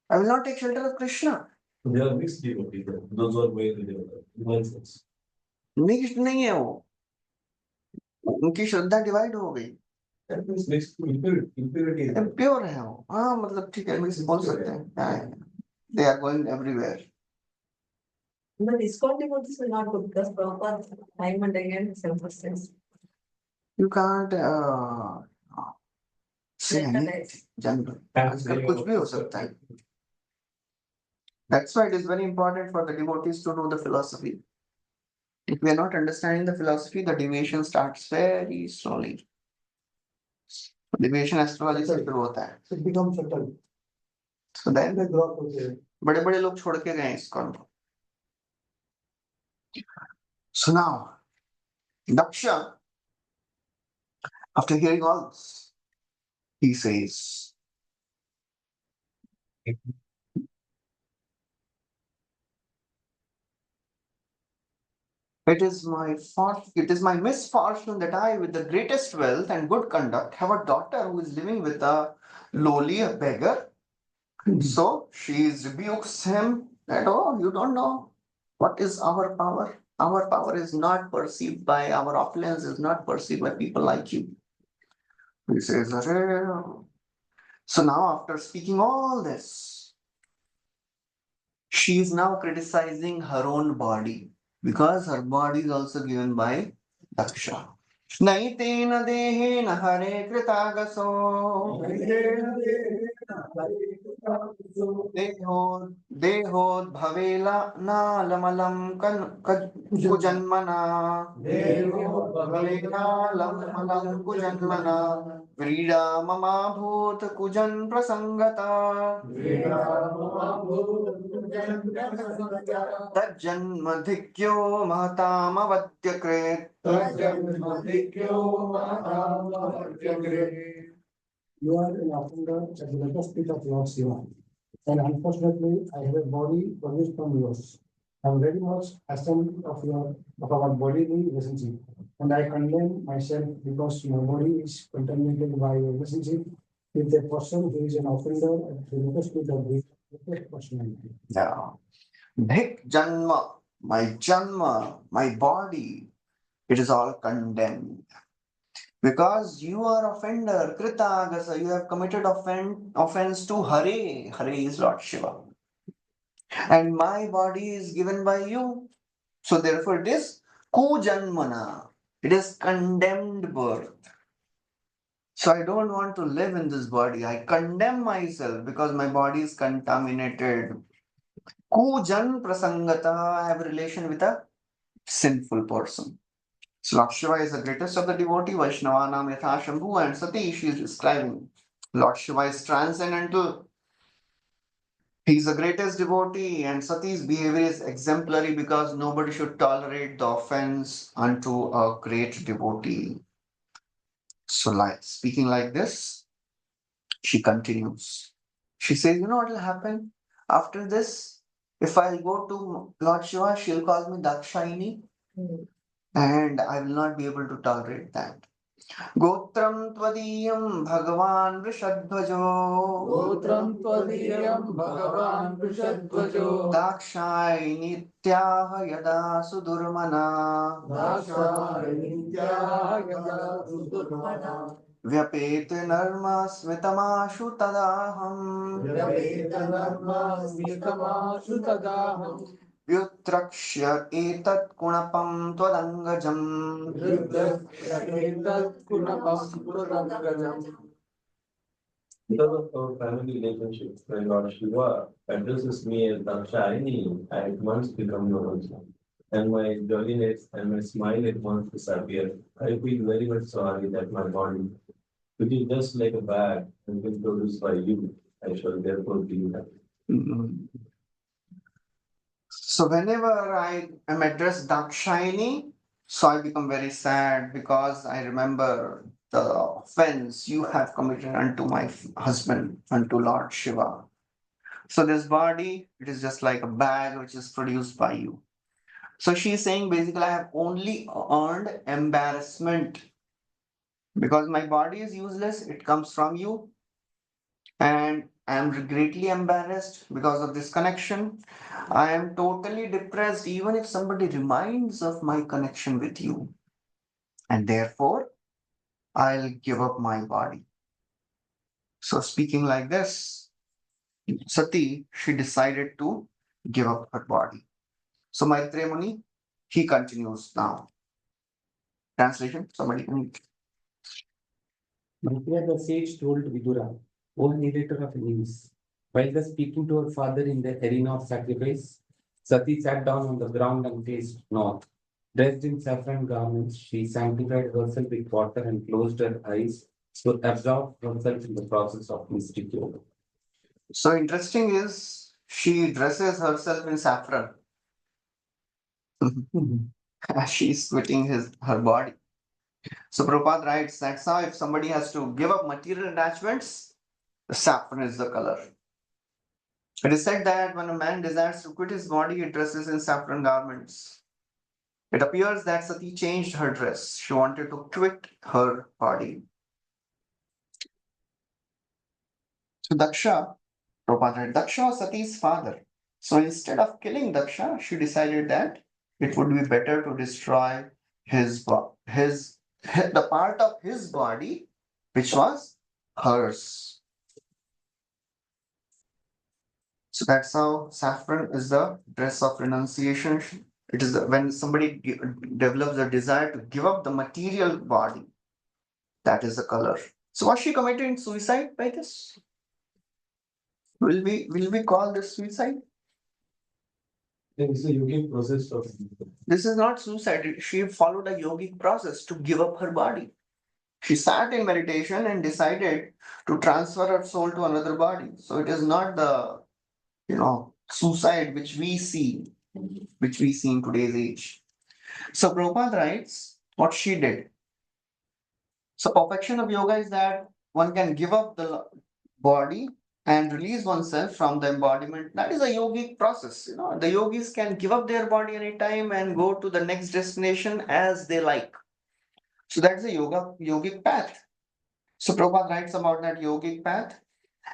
I will not take shelter of Krishna. They are mixed devotees, those who are going to the nonsense. Mixed नहीं है वो, उनकी श्रद्धा डिवाइड हो गई. That means mixed impurity. Pure है वो, हाँ मतलब ठीक है, मिक्स बोल सकते हैं. They are going everywhere. But ISKCON devotees will not go because Prabhupada time and again has emphasized. You can't say anything. Generalize. General. आजकल कुछ भी हो सकता है. That's why it is very important for the devotees to know the philosophy. If we are not understanding the philosophy, the deviation starts very slowly. Deviation astrology से शुरू होता है. It becomes subtle. So then They drop होते हैं. बड़े बड़े लोग छोड़ के गए ISKCON को. So now, Daksha, after hearing all this, he says, it is my misfortune that I, with the greatest wealth and good conduct, have a daughter who is living with a lowly beggar. So she rebukes him that, oh, you don't know what is our power. Our power is not perceived by, our opulence is not perceived by people like you. He says, "Arey." So now after speaking all this, she is now criticizing her own body, because her body is also given by Daksha. Naitena dehena hare kritagaso देहोद भवेला नालमलं कुजन्मना भवेलालमलं कुजन्मना व्रीडा ममाभूत कुजन् प्रसंगता तज्जन्मधिक्यो महतामवत्यकृत्. You are an offender at the lotus feet of Lord Shiva. And unfortunately, I have a body produced from yours. I am very much ashamed of our bodily relationship. And I condemn myself because my body is contaminated by a relationship with a person who is an offender at the lotus feet of the personality. Yeah. Bhik janma, my body, it is all condemned. Because you are offender, Kritagasa, you have committed offense to Hare. Hare is Lord Shiva. And my body is given by you. So therefore it is Kujanmana. It is condemned birth. So I don't want to live in this body. I condemn myself because my body is contaminated. Kujan Prasangata, I have a relation with a sinful person. So Lord Shiva is the greatest of the devotee. Vaishnavanam Yatha Shambhu and Sati, she is describing. Lord Shiva is transcendental. He is the greatest devotee, and Sati's behavior is exemplary because nobody should tolerate the offense unto a great devotee. So, speaking like this, she continues. She says, you know what will happen after this? If I'll go to Lord Shiva, she'll call me Dakshayini. And I will not be able to tolerate that. Gotram Twadiyam Bhagavan Vrishadvajo Dakshai Nityaha Yada Sudurmana व्यपेत नर्म स्मितमाशु तदाहम् व्यपेतनर्मास्मितमाशु तदाहम् व्युत्रक्ष्य एतत् कुणपं त्वदङ्गजम् हृदयेतत्कुणपस्फुरङ्गजम्. Because of our family relationship, when Lord Shiva addresses me as Dakshayani, I at once become yours. And my jolliness and my smile at once disappear. I feel very much sorry that my body, which is just like a bag and been produced by you, I shall therefore be happy. So whenever I am addressed Dakshayani, so I become very sad because I remember the offense you have committed unto my husband, unto Lord Shiva. So this body, it is just like a bag which is produced by you. So she is saying basically I have only earned embarrassment because my body is useless, it comes from you, and I am greatly embarrassed because of this connection. I am totally depressed even if somebody reminds of my connection with you, and therefore I'll give up my body. So, speaking like this, Sati, she decided to give up her body. So, Maitreya Muni, he continues now. Translation, somebody can. Maitreya the sage told Vidura, O narrator of news, while thus speaking to her father in the arena of sacrifice, Sati sat down on the ground and faced north. Dressed in saffron garments, she sanctified herself with water and closed her eyes to absorb herself in the process of mystic yoga. So, interesting is she dresses herself in saffron as she's quitting her body. So Prabhupada writes that's how if somebody has to give up material attachments, the saffron is the color. It is said that when a man desires to quit his body, he dresses in saffron garments. It appears that Sati changed her dress. She wanted to quit her body. So Daksha, Prabhupada writes, Daksha was Sati's father. So instead of killing Daksha, she decided that it would be better to destroy the part of his body which was hers. So that's how saffron is the dress of renunciation. It is when somebody develops a desire to give up the material body, that is the color. So was she committing suicide by this? Will we call this suicide? It's a yogic process of This is not suicide. She followed a yogic process to give up her body. She sat in meditation and decided to transfer her soul to another body. So it is not the suicide which we see in today's age. So Prabhupada writes what she did. So perfection of yoga is that one can give up the body and release oneself from the embodiment. That is a yogic process. The yogis can give up their body anytime and go to the next destination as they like. So that's a yogic path. So Prabhupada writes about that yogic path,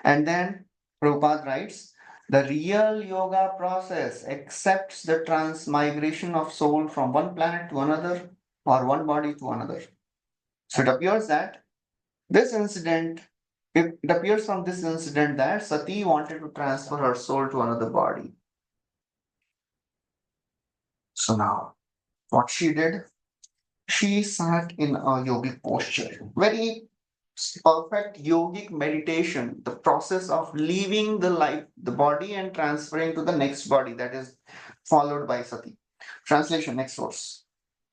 and then Prabhupada writes the real yoga process accepts the transmigration of soul from one planet to another or one body to another. So it appears that it appears from this incident that Sati wanted to transfer her soul to another body. So now, what she did, she sat in a yogic posture, very perfect yogic meditation, the process of leaving the body and transferring to the next body, that is followed by Sati. Translation, next source.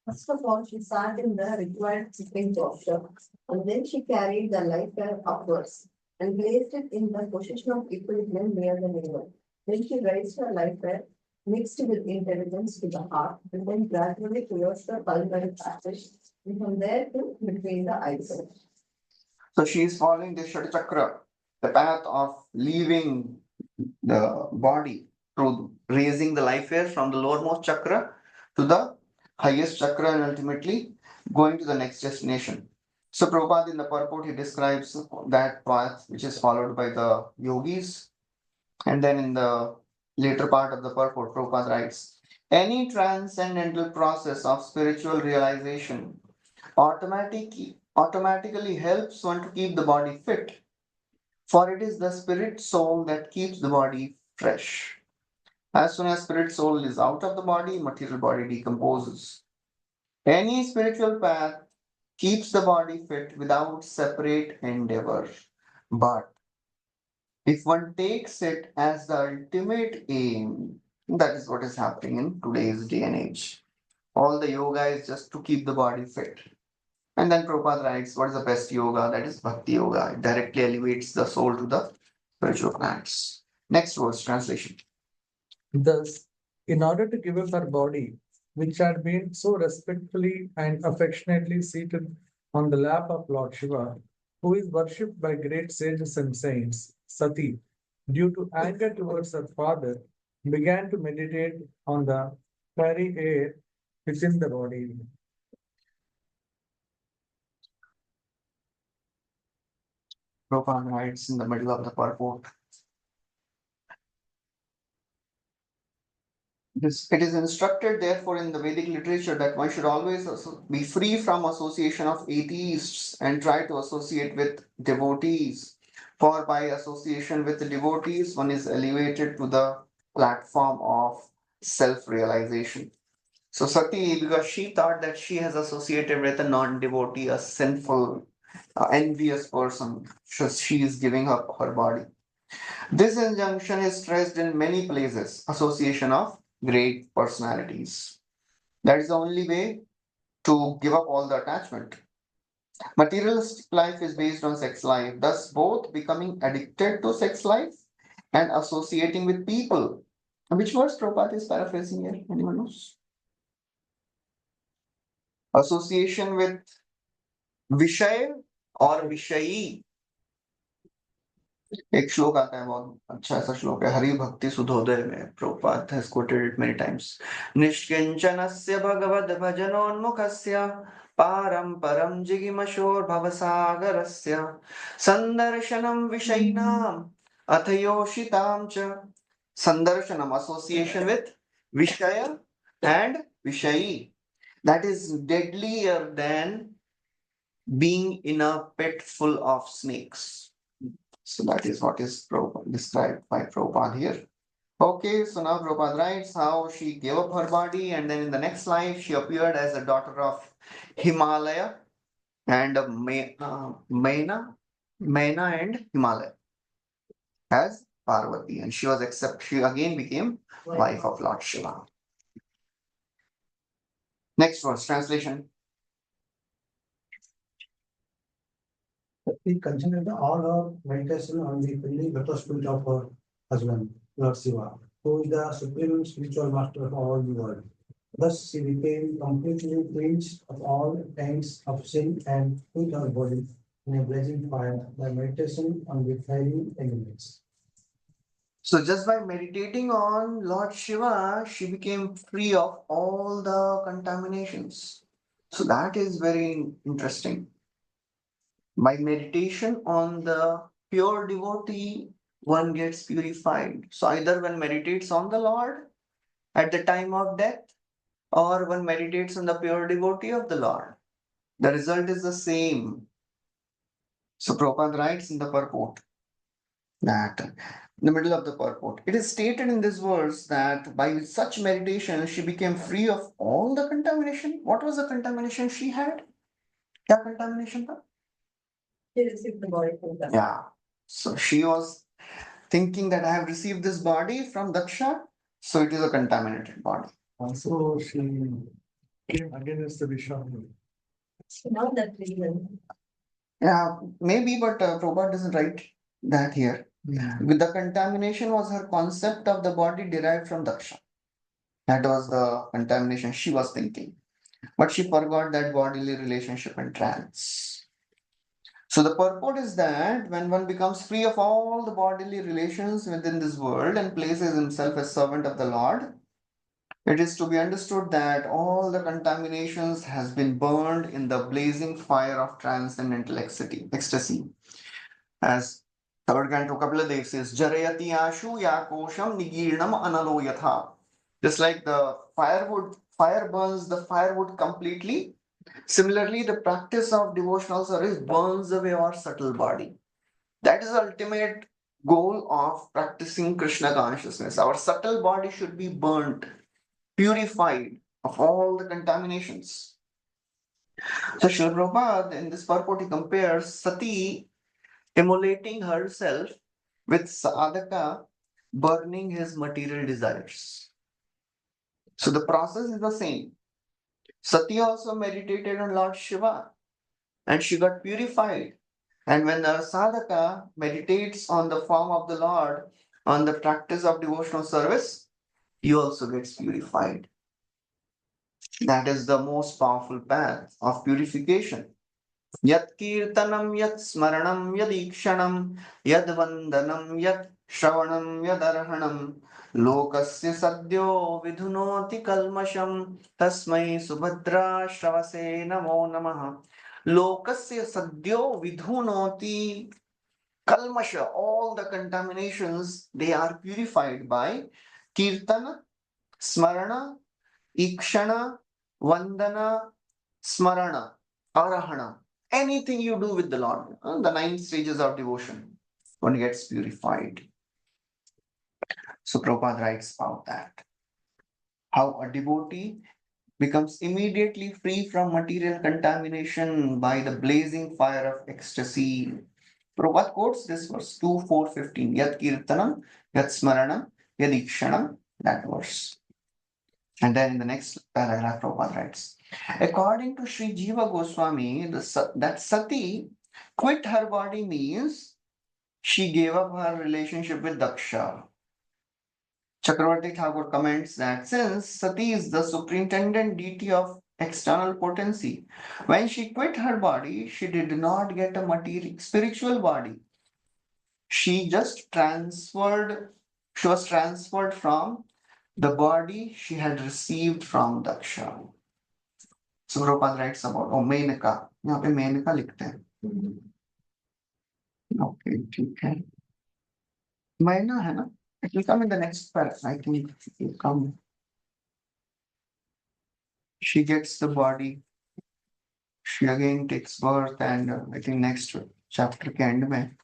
First of all, she sat in the required sitting posture, and then she carried the life well upwards and placed it in the position of equilibrium near the navel. Then she raised her life well, mixed with intelligence to the heart, and then gradually towards the pulmonary passage, and from there to between the eyes. So she is following the Shad Chakra, the path of leaving the body through raising the life air from the lowermost chakra to the highest chakra and ultimately going to the next destination. So Prabhupada in the purport, he describes that path which is followed by the yogis. And then in the later part of the purport, Prabhupada writes, any transcendental process of spiritual realization automatically automatically helps one to keep the body fit, for it is the spirit soul that keeps the body fresh. As soon as spirit soul is out of the body, material body decomposes. Any spiritual path keeps the body fit without separate endeavor. But if one takes it as the ultimate aim, that is what is happening in today's day and age. All the yoga is just to keep the body fit. And then Prabhupada writes, what is the best yoga? That is Bhakti yoga. It directly elevates the soul to the spiritual planets. Next verse, translation. Thus, in order to give up her body, which had been so respectfully and affectionately seated on the lap of Lord Shiva, who is worshipped by great sages and saints, Sati, due to anger towards her father, began to meditate on the fairy air within the body. Prabhupada writes in the middle of the purport. It is instructed, therefore, in the Vedic literature that one should always be free from association of atheists and try to associate with devotees. For by association with the devotees, one is elevated to the platform of self realization. So, Sati, because she thought that she has associated with a non devotee, a sinful, envious person, so she is giving up her body. This injunction is stressed in many places, association of great personalities. That is the only way to give up all the attachment. Materialistic life is based on sex life, thus both becoming addicted to sex life and associating with people. Which verse Prabhupada is paraphrasing here? Anyone knows? Association with Vishay or Vishayi. एक श्लोक आता है, बहुत अच्छा ऐसा श्लोक है, हरि भक्ति सुधोदय में Prabhupada has quoted it many times. निष्किंचनस्य Bhagavad भजनोन्मुखस्य पारं परं जिगिमशोर्भवसागरस्य संदर्शनं विषयिणाम् अथ योषितां च. Sandarshanam, association with Vishaya and Vishayi. That is deadlier than being in a pit full of snakes. So that is what is described by Prabhupada here. Okay, so now Prabhupada writes how she gave up her body and then in the next life she appeared as a daughter of Himalaya and Maina and Himalaya as Parvati, and she again became wife of Lord Shiva. Next verse, translation. He continued all her meditation on the filling lotus feet of her husband, Lord Shiva, who is the supreme spiritual master of all the world. Thus she became completely cleansed of all kinds of sin and put her body in a blazing fire by meditation on the fiery elements. So just by meditating on Lord Shiva, she became free of all the contaminations. So that is very interesting. By meditation on the pure devotee, one gets purified. So either one meditates on the Lord at the time of death, or one meditates on the pure devotee of the Lord. The result is the same. So Prabhupada writes in the purport that in the middle of the purport, it is stated in this verse that by such meditation she became free of all the contamination. What was the contamination she had? क्या contamination था? She received the body from them. Yeah. So she was thinking that I have received this body from Daksha, so it is a contaminated body. Also, she came against the Vishnu. Not that reason. Yeah, maybe, but Prabhupada doesn't write that here. With the contamination was her concept of the body derived from Daksha. That was the contamination she was thinking. But she forgot that bodily relationship and trance. So the purport is that when one becomes free of all the bodily relations within this world and places himself as servant of the Lord, it is to be understood that all the contaminations has been burned in the blazing fire of transcendental ecstasy. As third canto Kapila says, Jarayati Ashu Yakosham Nigirnam Analo Yatha. Just like the fire burns the firewood completely, Similarly, the practice of devotional service burns away our subtle body. That is the ultimate goal of practicing Krishna consciousness. Our subtle body should be burnt, purified of all the contaminations. So Srila Prabhupada in this purport he compares Sati immolating herself with sadhaka burning his material desires. So the process is the same. Sati also meditated on Lord Shiva and she got purified. And when the sadhaka meditates on the form of the Lord, on the practice of devotional service, he also gets purified. That is the most powerful path of purification. Yat kirtanam, yat smaranam, yad ikshanam, yad vandanam, yat shravanam, yad arhanam, lokasya sadyo vidhunoti kalmasham, tasmai subhadra shravase namo namaha. Lokasya sadyo vidhunoti kalmasha, all the contaminations, they are purified by kirtana, smarana, ikshana, vandana, smarana, arahana. Anything you do with the Lord, the 9 stages of devotion, one gets purified. So Prabhupada writes about that. How a devotee becomes immediately free from material contamination by the blazing fire of ecstasy. Prabhupada quotes this verse 2:4:15. Yat kirtanam, yat smaranam, yad ikshanam, that verse. And then in the next paragraph, Prabhupada writes, according to Sri Jiva Goswami, that Sati quit her body means she gave up her relationship with Daksha. Chakravarti Thakur comments that since Sati is the superintendent deity of external potency, when she quit her body, she did not get a material spiritual body. She just she was transferred from the body she had received from Daksha. So Prabhupada writes about Menaka. यहाँ पे मेनका लिखते हैं. Okay, ठीक है. मैना है ना? It will come in the next paragraph. I think it will come. She gets the body. She again takes birth, and I think next chapter के end में.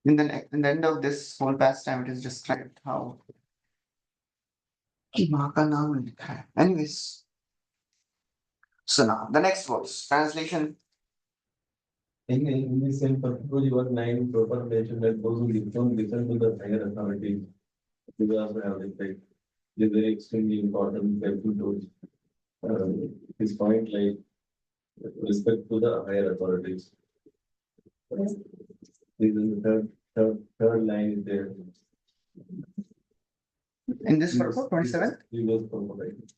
In the end of this whole pastime, it is described how माँ का नाम लिखा है. Anyways, so now the next verse translation. In the same particular verse 9, proper mention that those who don't listen to the higher authority, they will also have like the very extremely important careful to his point like respect to the higher authorities. This is the third line is there. In this purport, 27?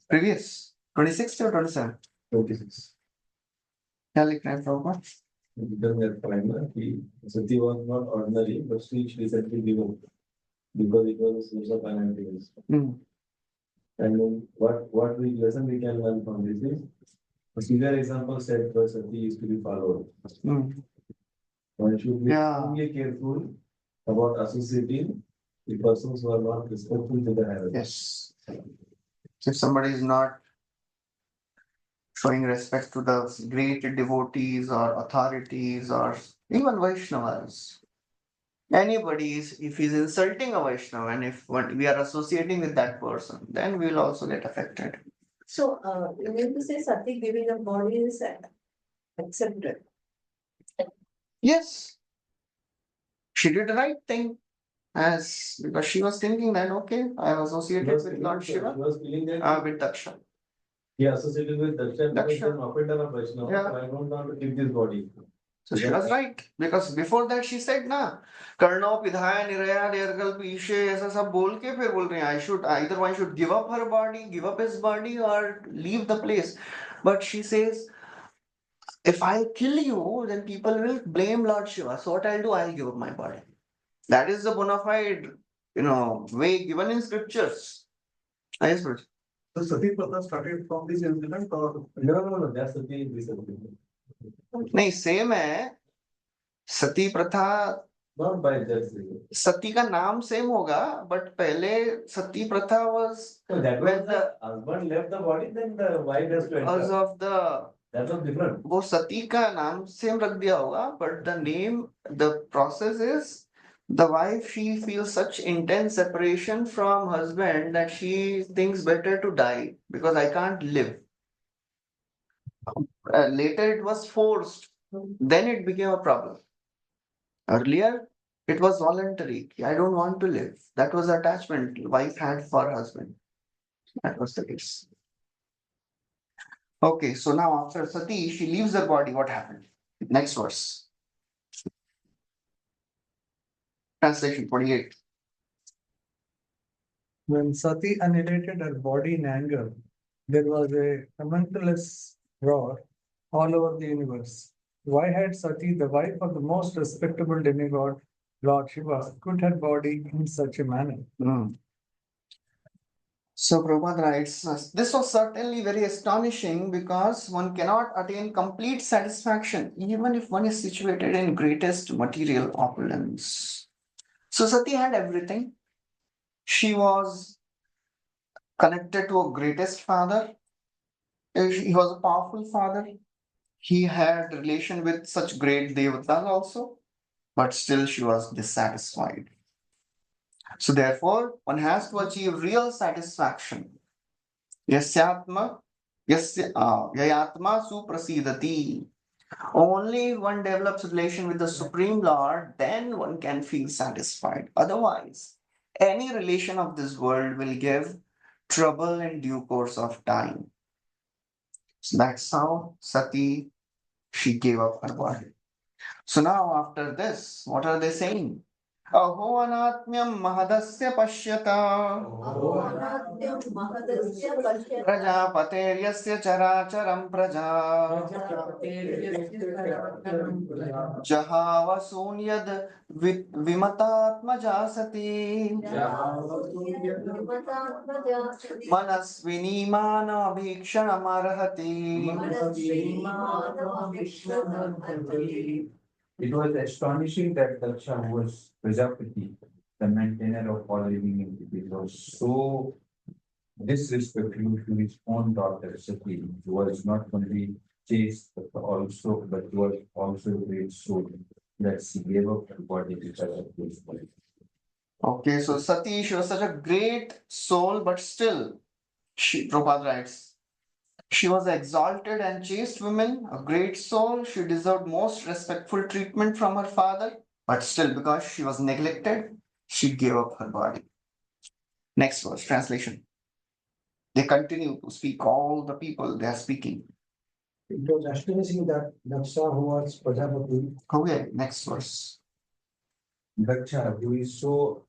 Previous, 26 or 27? 26. क्या लिख रहे हैं Prabhupada? Because that time, Sati was not ordinary, but she recently given because it was a source of unhappiness. And what lesson we can learn from this is a severe example set by Sati is to be followed. One should be extremely careful about associating the persons who are not respectful to the hierarchy. Yes. If somebody is not showing respect to the great devotees or authorities or even Vaishnavas, anybody is, if he's insulting a Vaishnava and if we are associating with that person, then we will also get affected. So, you mean to say Sati giving a body is accepted? Yes. She did the right thing. Because she was thinking that okay, I am associated with Lord Shiva, She was feeling that with Daksha. he associated with Daksha because Daksha. he is an offender of Vaishnava, Yeah. so I don't want to keep this body. So she was right because before that she said ना कर्णो पिधाय निरया निर्कल्प ईशे ऐसा सब बोल के फिर बोल रहे हैं I should either one should give up her body, give up his body or leave the place. But she says if I kill you, then people will blame Lord Shiva. So what I'll do, I'll give up my body. That is the bona fide, way given in scriptures. Yes, Bruce. The Sati Pratha started from this incident or? No, that's the thing. नहीं same है सती प्रथा Not by just. सती का नाम same होगा, but पहले सती प्रथा was So that when was the husband left the body, then the wife has to because enter. of the That was different. वो सती का नाम सेम रख दिया होगा, but the name, the process is the wife, she feels such intense separation from husband that she thinks better to die because I can't live. Later it was forced, then it became a problem. Earlier it was voluntary. I don't want to live. That was attachment wife had for husband. That was the case. Okay, so now after Sati, she leaves her body. What happened? Next verse. Translation 28. When Sati annihilated her body in anger, there was a tumultuous roar all over the universe. Why had Sati, the wife of the most respectable demigod, Lord Shiva, put her body in such a manner? So Prabhupada writes, this was certainly very astonishing because one cannot attain complete satisfaction even if one is situated in greatest material opulence. So Sati had everything. She was connected to a greatest father. He was a powerful father. He had relation with such great devatas also, but still she was dissatisfied. So therefore, one has to achieve real satisfaction. Yasyatma, yayatma suprasidati. Only if one develops relation with the Supreme Lord, then one can feel satisfied. Otherwise, any relation of this world will give trouble in due course of time. So that's how Sati, she gave up her body. So now after this, what are they saying? Aho anatmyam mahadasya pashyata अहोराज्ञं महदस्य पश्यता prajapateryasya characharam praja जहावसून यद विमतात्मजा सती Manaswini मानवीक्षणमर्हति. It was astonishing that Daksha, who was Prajapati, the maintainer of all living entities, was so disrespectful to his own daughter Sati, who was not only chaste but was also a great soul, that she gave up her body because of this body. Okay, so Sati, she was such a great soul, but still, Prabhupada writes, she was an exalted and chaste woman, a great soul. She deserved most respectful treatment from her father, but still, because she was neglected, she gave up her body. Next verse, translation. They continue to speak, all the people they are speaking. It was astonishing that Daksha, who was Prajapati, Okay, next verse. Daksha, who is so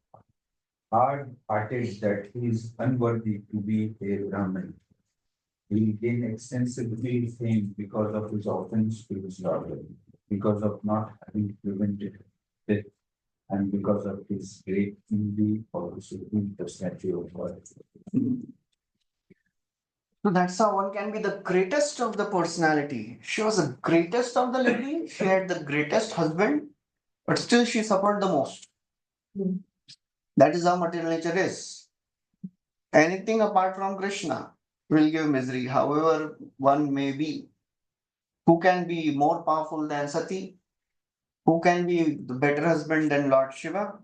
hard-hearted that he is unworthy to be a Brahmin, he gained extensively fame because of his offense to his daughter, because of not having prevented death, and because of his great envy for the supreme personality of God. So that's how one can be the greatest of the personality. She was the greatest of the lady. She had the greatest husband, but still she suffered the most. That is how material nature is. Anything apart from Krishna will give misery, however one may be. Who can be more powerful than Sati? Who can be the better husband than Lord Shiva?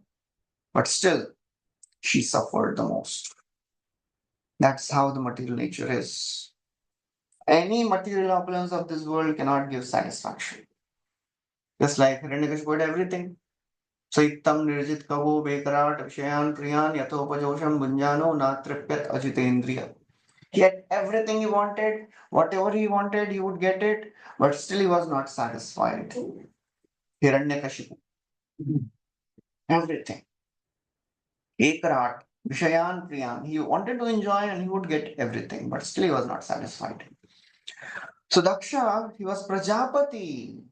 But still, she suffered the most. That's how the material nature is. Any material opulence of this world cannot give satisfaction. Just like Hiranyakashipu had everything. Saitam nirjit kavo bekarat vishayan priyan yathopajosham bunjano natripyat ajitendriya. He had everything he wanted, whatever he wanted, he would get it, but still he was not satisfied. Hiranyakashipu. Everything. Ekrat, Vishayan Priyan. He wanted to enjoy and he would get everything, but still he was not satisfied. So Daksha, he was Prajapati.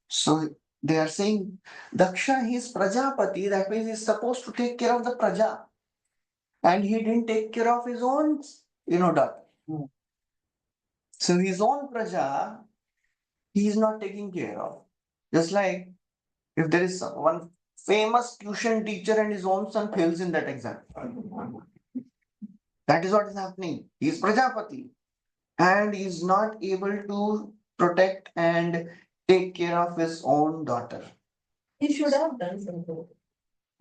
So they are saying, Daksha, he is Prajapati, that means he is supposed to take care of the Praja. And he didn't take care of his own, daughter. So his own Praja, he is not taking care of. Just like If there is one famous tuition teacher and his own son fails in that exam, that is what is happening. He is Prajapati and he is not able to protect and take care of his own daughter. He should have done something.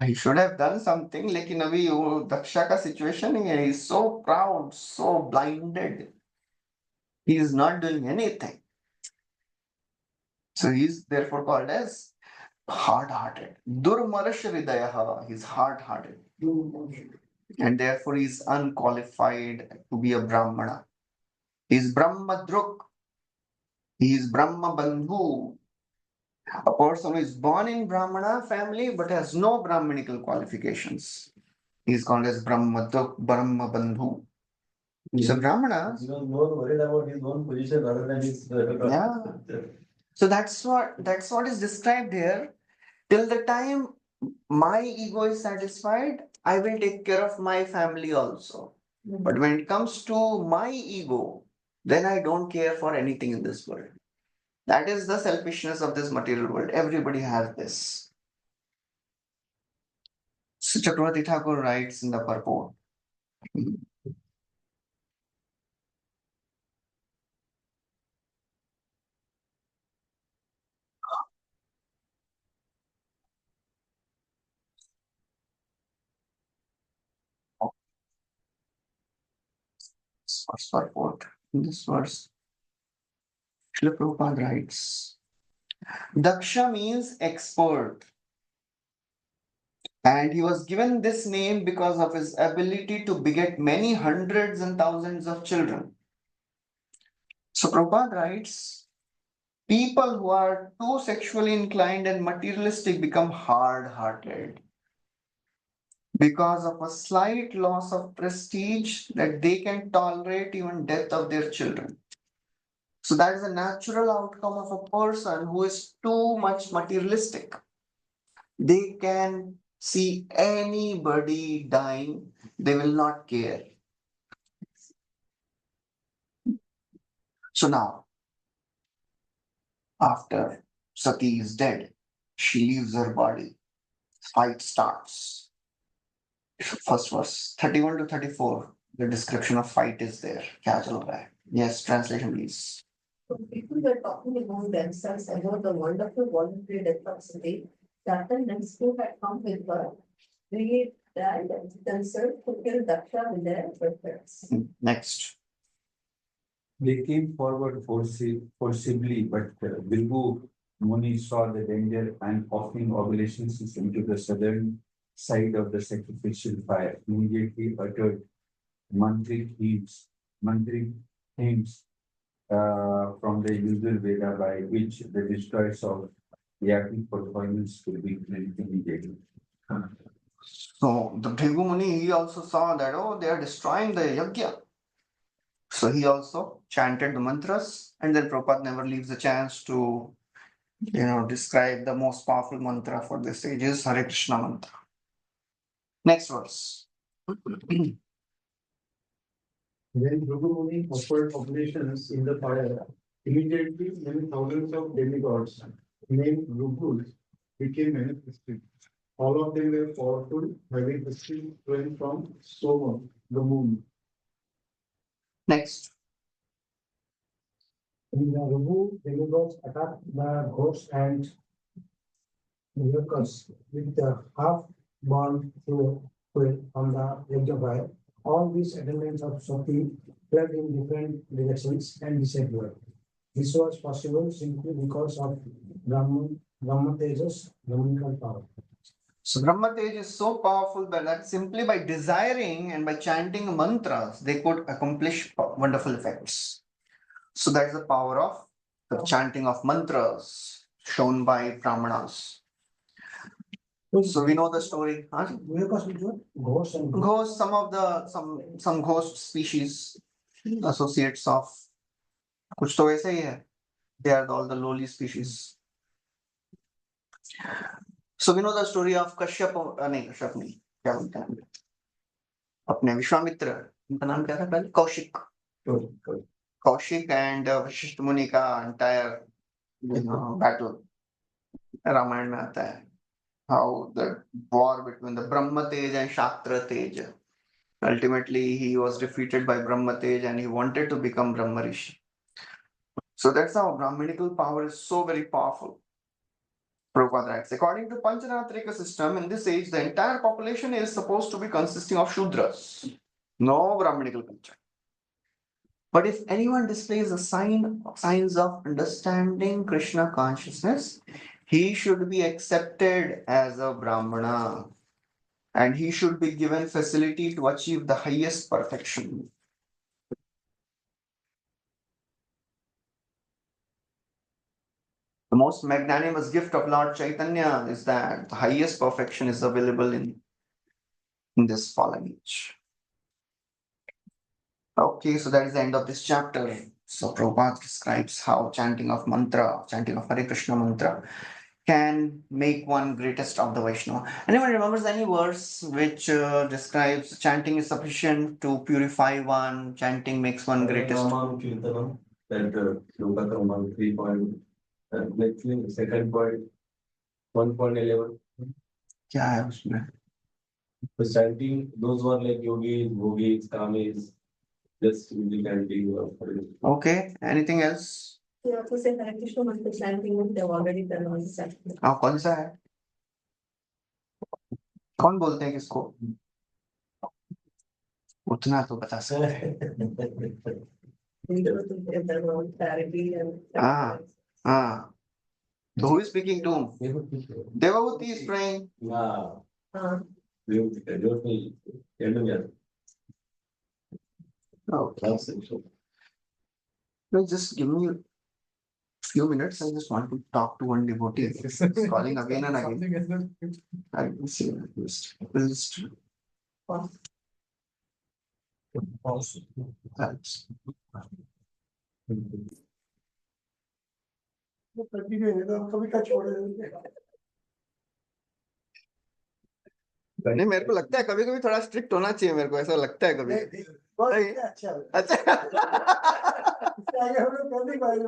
He should have done something. लेकिन अभी वो दक्षा का situation ही है. He is so proud, so blinded. He is not doing anything. So he is therefore called as hard-hearted. Durmarash Hridayaha. He is hard-hearted. And therefore he is unqualified to be a Brahmana. He is Brahmadruk. He is Brahma Bandhu. A person who is born in Brahmana family but has no Brahmanical qualifications. He is called as Brahmadruk, Brahma Bandhu. So Brahmanas, He was more worried about his own position rather than his. Yeah. So that's what is described here. Till the time my ego is satisfied, I will take care of my family also. But when it comes to my ego, then I don't care for anything in this world. That is the selfishness of this material world. Everybody has this. So Chakravarti Thakur writes in the purport. First purport. In this verse, Srila Prabhupada writes, Daksha means expert. And he was given this name because of his ability to beget many hundreds and thousands of children. So Prabhupada writes, people who are too sexually inclined and materialistic become hard-hearted because of a slight loss of prestige that they can tolerate even death of their children. So that is a natural outcome of a person who is too much materialistic. They can see anybody dying, they will not care. So now, after Sati is dead, she leaves her body. Fight starts. First verse, 31 to 34. The description of fight is there. क्या चल रहा है? Yes, translation please. So people were talking among themselves about the wonderful voluntary death of Sati. The attendants who had come with her, they died themselves to kill Daksha with their weapons. Next. They came forward forcibly, but Bilbu Muni saw the danger and offering oblations into the southern side of the sacrificial fire, immediately uttered mantric hymns from the usual Veda by which the destroyers of yajnic performance will be immediately. So the Bhrigu Muni, he also saw that, oh, they are destroying the yajna. So he also chanted the mantras, and then Prabhupada never leaves a chance to, describe the most powerful mantra for this age is Hare Krishna mantra. Next verse. When Bhrigu Muni offered oblations in the fire, immediately many thousands of demigods named Bhrigus became manifested. All of them were powerful, having history flowing from Soma, the moon. Next. In the Raghu, demigods attacked the ghosts and workers with the half-born fuel on the edge of fire. All these attendants of Sati fled in different directions and disappeared. This was possible simply because of Brahma Tejas, Brahmanical power. So Brahma Tej is so powerful that simply by desiring and by chanting mantras, they could accomplish wonderful effects. So that is the power of the chanting of mantras shown by Brahmanas. So we know the story. Huh? Ghosts and Ghosts, some ghost species, associates of कुछ तो वैसे ही है. They are all the lowly species. So we know the story of Kashyap नहीं, क्या बोलते हैं अपने विश्वामित्र, उनका नाम क्या था पहले? Kaushik and Vashishta Muni का entire battle. रामायण में आता है how the war between the Brahma Tej and Shastra Tej. Ultimately, he was defeated by Brahma Tej and he wanted to become Brahma Rishi. So that's how Brahminical power is so very powerful. Prabhupada writes, according to Pancharatrika system, in this age, the entire population is supposed to be consisting of Shudras. No Brahminical culture. But if anyone displays signs of understanding Krishna consciousness, he should be accepted as a Brahmana and he should be given facility to achieve the highest perfection. The most magnanimous gift of Lord Chaitanya is that the highest perfection is available in this fallen age. Okay, so that is the end of this chapter. So Prabhupada describes how chanting of Hare Krishna mantra, can make one greatest of the Vaishnava. Anyone remembers any verse which describes chanting is sufficient to purify one, chanting makes one greatest? Namam Kirtanam, that Bhagavatam 1, 3 point, next thing, second point, 1.11. क्या है उसमें? The chanting, those who are like yogis, bhogis, kamis, just really chanting. Okay, anything else? You have to say Hare Krishna mantra chanting, they have already done all this chanting. हाँ, कौन सा है? कौन बोलते हैं किसको? उतना तो बता सकते। We go to give them all clarity and. Ah. हाँ, so who is speaking to whom? Devavati is praying. Nah, Uh, Devavati, Okay, no, just give me a few minutes. I just want to talk to one devotee. He's calling again and again. I will see. We'll just helps. कभी का छोड़े नहीं, मेरे को लगता है कभी कभी थोड़ा स्ट्रिक्ट होना चाहिए, मेरे को ऐसा लगता है कभी। नहीं, अच्छा अच्छा आगे हम लोग कर नहीं पाएंगे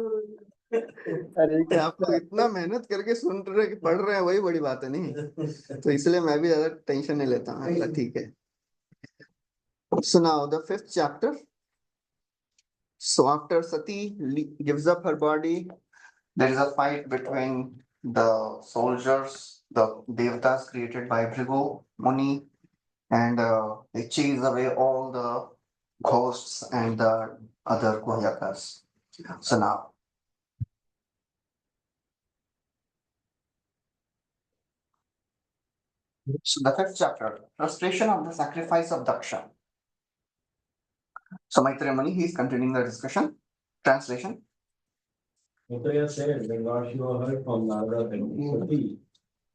अरे कि आप लोग इतना मेहनत करके सुन रहे पढ़ रहे हैं, वही बड़ी बात है। नहीं तो इसलिए मैं भी ज्यादा टेंशन नहीं लेता हूँ। ठीक है। So now the fifth chapter. So after Sati gives up her body, there is a fight between the soldiers, the devatas created by Bhrigu Muni, and they chase away all the ghosts and the other Guhyakas. So now, so the fifth chapter, frustration of the sacrifice of Daksha. So Maitreya Muni, he is continuing the discussion. Translation. Maitreya said when Lord Shiva heard from Narada and Sati,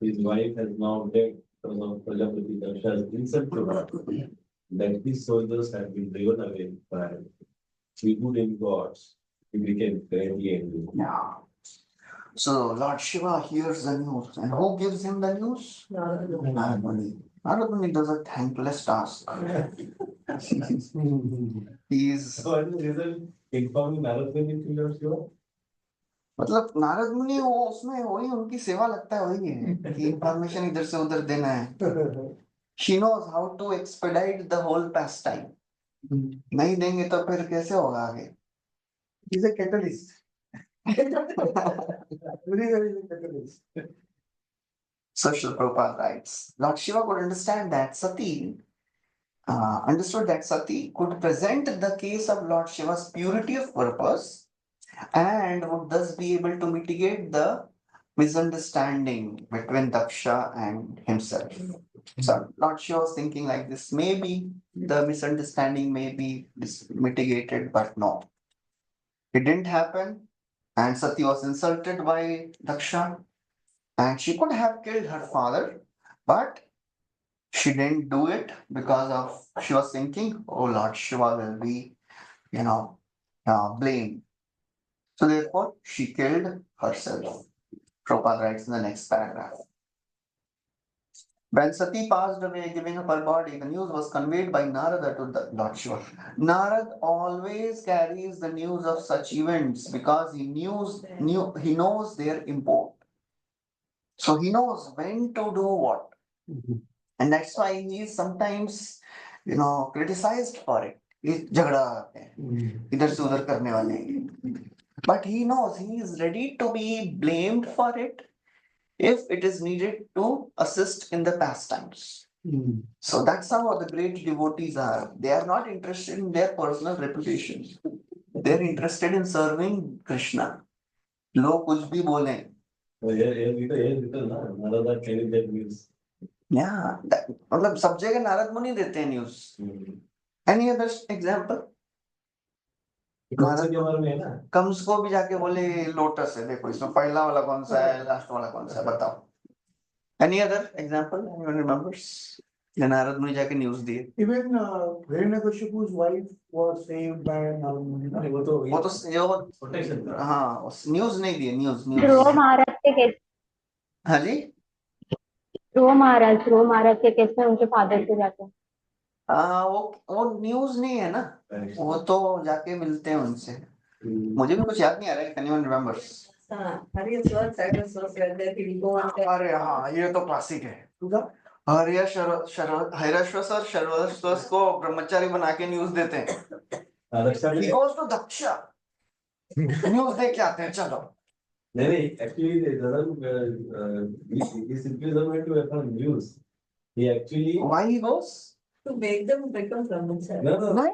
his wife has now dead because of Prajapati Daksha's insult to her, that these soldiers have been driven away by three good gods. He became very angry. Yeah. So Lord Shiva hears the news, and who gives him the news? Narad Muni. Narad Muni does a thankless task. He is. So what is the result? Informing Narada Muni to Lord Shiva? मतलब नारद मुनि वो उसमें वही उनकी सेवा लगता है, वही है कि इंफॉर्मेशन इधर से उधर देना है। She knows how to expedite the whole pastime. नहीं देंगे तो फिर कैसे होगा आगे? He's a catalyst. Very catalyst. So Srila Prabhupada writes, Lord Shiva could understand that Sati understood that Sati could present the case of Lord Shiva's purity of purpose and would thus be able to mitigate the misunderstanding between Daksha and himself. So Lord Shiva was thinking like this, maybe the misunderstanding may be mitigated, but no. It didn't happen, and Sati was insulted by Daksha, and she could have killed her father, but she didn't do it because of she was thinking, oh Lord Shiva will be, blamed. So therefore, she killed herself. Prabhupada writes in the next paragraph. When Sati passed away, giving up her body, the news was conveyed by Narada to the Lord Shiva. Narad always carries the news of such events because he knows their import. So he knows when to do what. And that's why he is sometimes, criticized for it. ये झगड़ा आते हैं, इधर से उधर करने वाले हैं. But he knows he is ready to be blamed for it if it is needed to assist in the pastimes. So that's how the great devotees are. They are not interested in their personal reputation. They are interested in serving Krishna. लोग कुछ भी बोलें. Yeah, मतलब सब जगह नारद मुनि देते हैं news. Any other example? Comes को भी जाके बोले लोटस है, देखो इसमें पहला वाला कौन सा है, लास्ट वाला कौन सा है, बताओ. Any other example? Anyone remembers? Narad मुनि जाके न्यूज दिए. Even Hiranyakashipu's wife was saved by Narad. वो तो प्रोटेक्शन था. हाँ, न्यूज नहीं दिए, न्यूज ध्रुव महाराज के केस हाँ जी. ध्रुव महाराज के केस में उनके फादर से जाके वो न्यूज नहीं है ना, वो तो जाके मिलते हैं उनसे. मुझे भी कुछ याद नहीं आ रहा है. Can anyone remembers? अरे हाँ, ये तो क्लासिक है. हरिश्वर शर्वस्वस को ब्रह्मचारी बना के न्यूज देते हैं. He goes to Daksha. News दे के आते हैं, चलो. नहीं, actually they doesn't, he simply doesn't want to have news. He actually. Why he goes? To make them become brahmachari. No. No.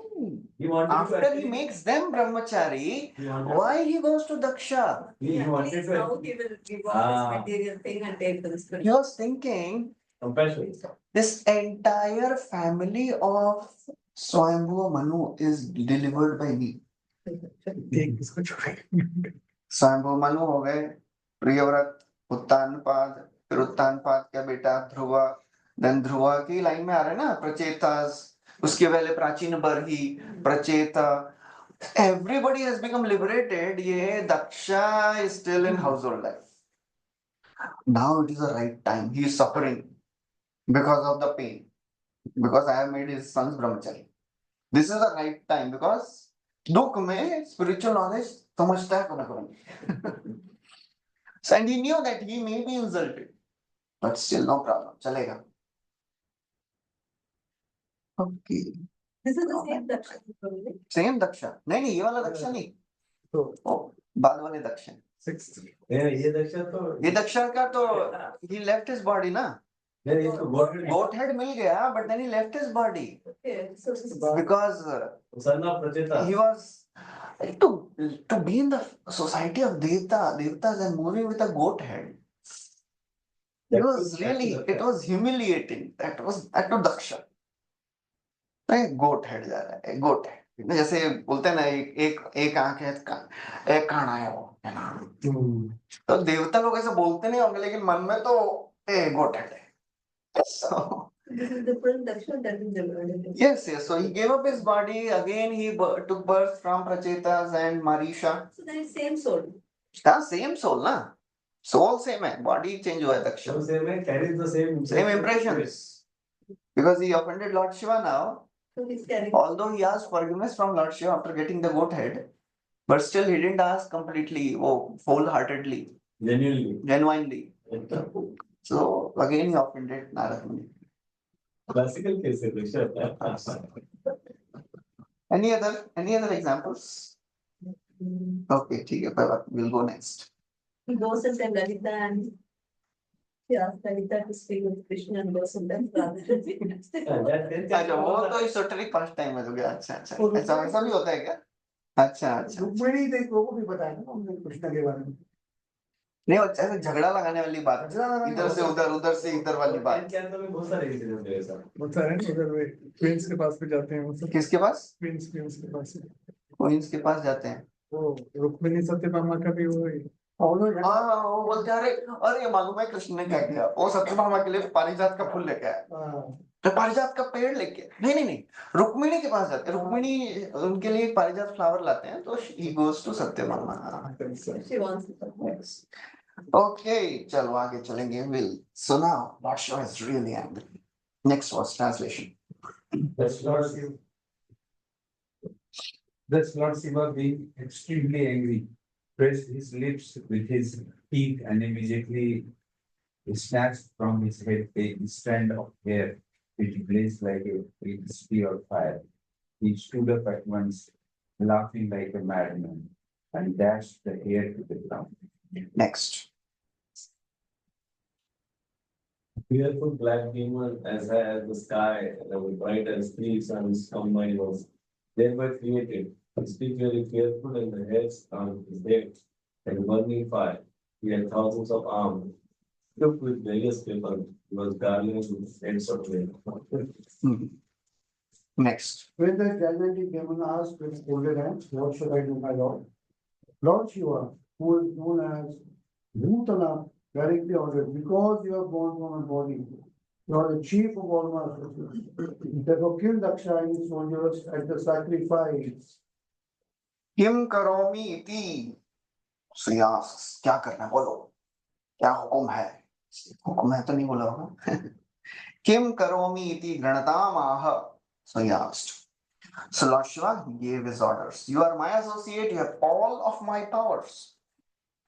He wanted After to he makes them brahmachari, why he goes to Daksha? He wanted to. Now he will give all this material thing and take to the He spiritual. was thinking Compassion. this entire family of Swayambhu Manu is delivered by me. स्वयंभू मनु हो गए, प्रियव्रत, उत्तानपाद, फिर उत्तानपाद का बेटा Dhruva, then Dhruva की line में आ रहे हैं ना प्रचेतास, उसके पहले प्राचीन बरही, प्रचेता. Everybody has become liberated. ये Daksha is still in household life. Now it is the right time. He is suffering because of the pain, because I have made his sons brahmachari. This is the right time because दुख में spiritual knowledge समझता है कौन. So and he knew that he may be insulted, but still no problem, चलेगा. Okay. This is the same Daksha. probably. Same Daksha. नहीं, ये वाला Daksha नहीं. तो बाद वाले Daksha. ये दक्षा तो. ये Daksha का तो he left his body ना. नहीं, इसको Goat head मिल गया, but then he left his body Okay, so this is. because son of Pracheta. he was to be in the society of devatas and moving with a goat head. It was humiliating. That was to Daksha. Goat head जा रहा है, गोट head. जैसे बोलते हैं ना, एक आंख है, एक कान है वो, है ना. तो देवता लोग ऐसे बोलते नहीं होंगे, लेकिन मन में तो गोट हेड है. So This is different Daksha that is delivered. yes. So he gave up his body again. He took birth from Prachetas and Marisha. So that is same soul. हाँ, same soul ना, soul same है, body change हुआ है Daksha. So same carries the same Impressions, because he offended Lord Shiva now. So he's carrying. Although he asked forgiveness from Lord Shiva after getting the goat head, but still he didn't ask completely, wholeheartedly, genuinely. So again he offended Narad Muni. Classical case है Daksha. Any other examples? Okay, ठीक है, we'll go next. He goes and tells Lalita and he asks Lalita to speak with Krishna and goes and then Radha. अच्छा, वो तो esoteric pastime में हो गया. अच्छा, ऐसा भी होता है क्या? अच्छा. रुक्मिणी देखो को भी बताया ना हमने कृष्ण के बारे में. नहीं, ऐसे झगड़ा लगाने वाली बात, इधर से उधर से इधर वाली बात. कैंटो में बहुत सारे इंसिडेंट है ऐसा. बता रहे हैं उधर वे प्रिंस के पास भी जाते हैं वो सब. किसके पास? प्रिंस के पास. क्वींस के पास जाते हैं. वो रुक्मिणी सत्यभामा का भी वो है. हाँ, वो बोलते हैं, अरे मालूम है कृष्ण ने क्या किया, वो सत्यभामा के लिए पारिजात का फूल लेके आया, तो पारिजात का पेड़ लेके. नहीं, रुक्मिणी के पास जाते हैं. रुक्मिणी उनके लिए पारिजात फ्लावर लाते हैं, तो he goes to Satyabhama. She wants it. Okay, चलो आगे चलेंगे. So now Lord Shiva is really angry. Next was translation. That's Lord Shiva being extremely angry, pressed his lips with his teeth and immediately snatched from his head a strand of hair which blazed like a spear of fire. He stood up at once, laughing like a madman, and dashed the hair to the ground. Next. Fearful black demon as high as the sky, and as bright as three suns combined was thereby created. Speak very fearful, and the heads on his head, and burning fire. He had thousands of arms, equipped with various weapons. He was garlanded with heads of men. Hmm. Next. When the gigantic demon asked with folded hands, what should I do, my lord? Lord Shiva, who is known as Bhutana, directly ordered, because you are born from a body, you are the chief of all masters. Therefore, kill Daksha and his soldiers at the sacrifice. किम करोमि इति. So he asks, क्या करना है बोलो, क्या हुक्म है. हुक्म है तो नहीं बोला होगा. किम करोमि इति गणतामाह. So he asked. So Lord Shiva gave his orders. You are my associate, you have all of my powers.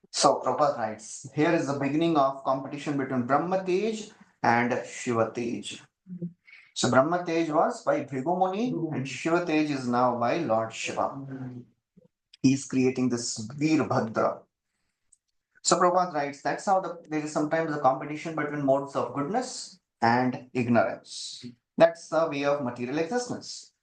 So Prabhupada writes, here is the beginning of competition between Brahma Tej and Shiva Tej. So Brahma Tej was by Bhrigu Muni and Shiva Tej is now by Lord Shiva. He is creating this Veerbhadra. So Prabhupada writes, that's how there is sometimes a competition between modes of goodness and ignorance. That's the way of material existence.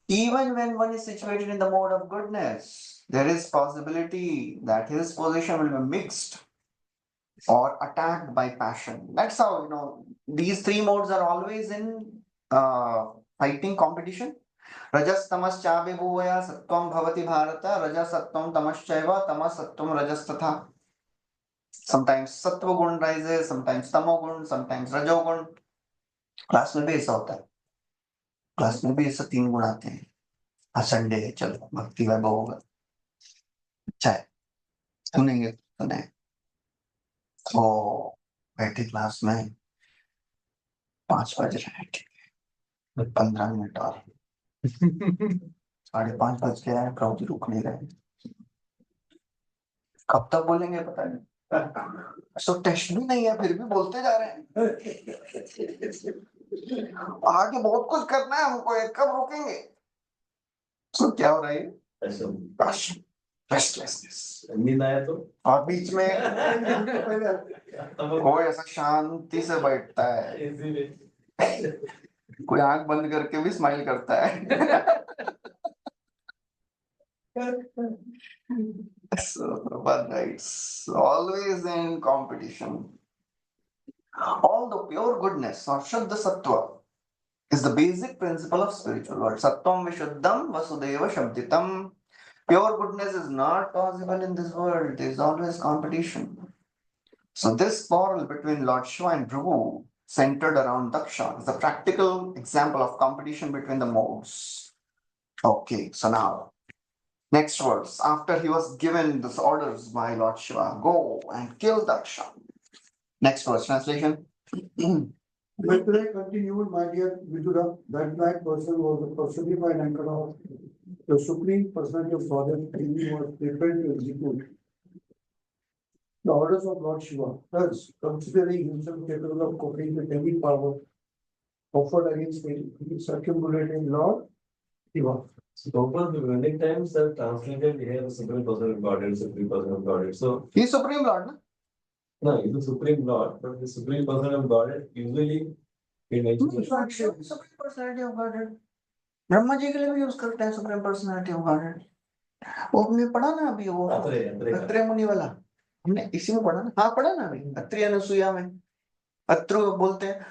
Even when one is situated in the mode of goodness, there is possibility that his position will be mixed or attacked by passion. That's how, these three modes are always in fighting competition. Rajas tamas chabhibhuvaya sattvam bhavati bharata, rajas sattvam tamaschaiva, tamas sattvam rajas tatha. Sometimes sattva gun rises, sometimes tamo gun, sometimes rajo gun. Class में भी ऐसा होता है. Class में भी ऐसा 3 गुण आते हैं. आज संडे है, चलो भक्ति वैभव होगा. अच्छा है, सुनेंगे सुने. ओ बैठे क्लास में 5 बज रहे हैं, ठीक है, 15 मिनट और. 5:30 बज गया है, प्रभु जी रुक नहीं रहे. कब तक बोलेंगे पता नहीं. तो टेस्ट भी नहीं है, फिर भी बोलते जा रहे हैं. आगे बहुत कुछ करना है हमको, कब रुकेंगे. तो क्या हो रहा है, रेस्टलेसनेस. नींद आया तो और बीच में कोई ऐसा शांति से बैठता है, कोई आंख बंद करके भी स्माइल करता है. So Prabhupada writes, always in competition. All the pure goodness or Shuddha Sattva is the basic principle of spiritual world. Sattvam Vishuddham Vasudeva Shabditam. Pure goodness is not possible in this world. There is always competition. So this quarrel between Lord Shiva and Bhrigu, centered around Daksha, is a practical example of competition between the modes. Okay, so now, next verse. After he was given these orders by Lord Shiva, go and kill Daksha. Next verse, translation. Maitre continued, my dear Vidura, that black person was the personified anchor of the Supreme Personality of Godhead, and he was prepared to execute the orders of Lord Shiva. Thus, considering himself capable of coping with any power offered against him, he circumambulated Lord Shiva. So Prabhupada, many times are translated here the Supreme Person of Godhead, Supreme Person of Godhead. So He's Supreme Lord, no? no, he's the Supreme Lord, but the Supreme Person of Godhead usually he mentions Supreme Personality of Godhead. Brahma ji के लिए भी use करते हैं supreme personality of God. वो हमने पढ़ा ना अभी, वो अत्रेय मुनि वाला हमने इसी में पढ़ा ना. हाँ पढ़ा ना अभी, अत्रि अनुसुईया में. अत्रु बोलते हैं,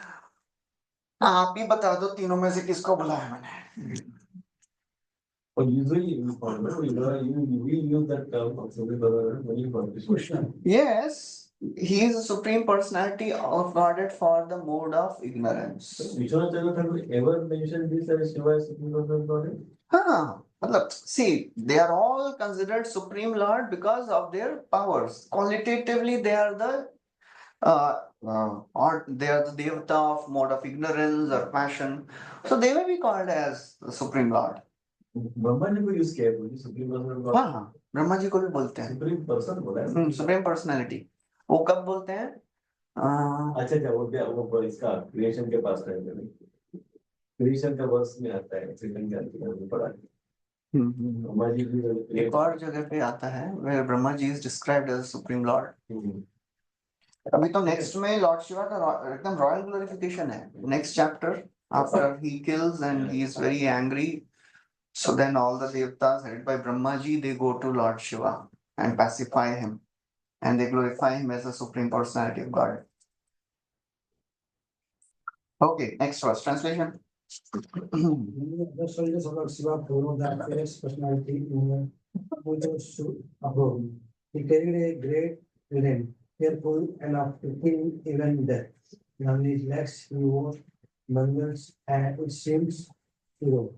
आप ही बता दो तीनों में से किसको बुलाया मैंने. But usually we use that term of Supreme Person when you competition. Yes, he is a supreme personality of Godhead for the mode of ignorance. Vishwanath Thakur ever mentioned this as Shiva as Supreme Person of Godhead? हाँ, मतलब see, they are all considered supreme lord because of their powers. Qualitatively, they are the or they are the devata of mode of ignorance or passion. So they may be called as the supreme lord. Brahma ji को use किया है supreme person of God. हाँ, ब्रह्मा जी को भी बोलते हैं supreme person बोला है. Supreme personality. वो कब बोलते हैं, अच्छा अच्छा, वो इसका क्रिएशन के पास है, क्रिएशन का वर्ष में आता है, सेकंड कैंटो में पढ़ा है। ब्रह्मा जी भी एक और जगह पे आता है where Brahma ji is described as supreme lord. अभी तो नेक्स्ट में लॉर्ड शिवा का एकदम रॉयल ग्लोरिफिकेशन है. Next chapter after he kills and he is very angry, so then all the devtas headed by Brahma ji they go to Lord Shiva and pacify him and they glorify him as a supreme personality of God. Okay, next verse translation. The soldiers of Lord Shiva follow the fierce personality in Buddha's above. He carried a great linen, careful enough to kill even death. And on his legs he wore bangles, and it seems hero.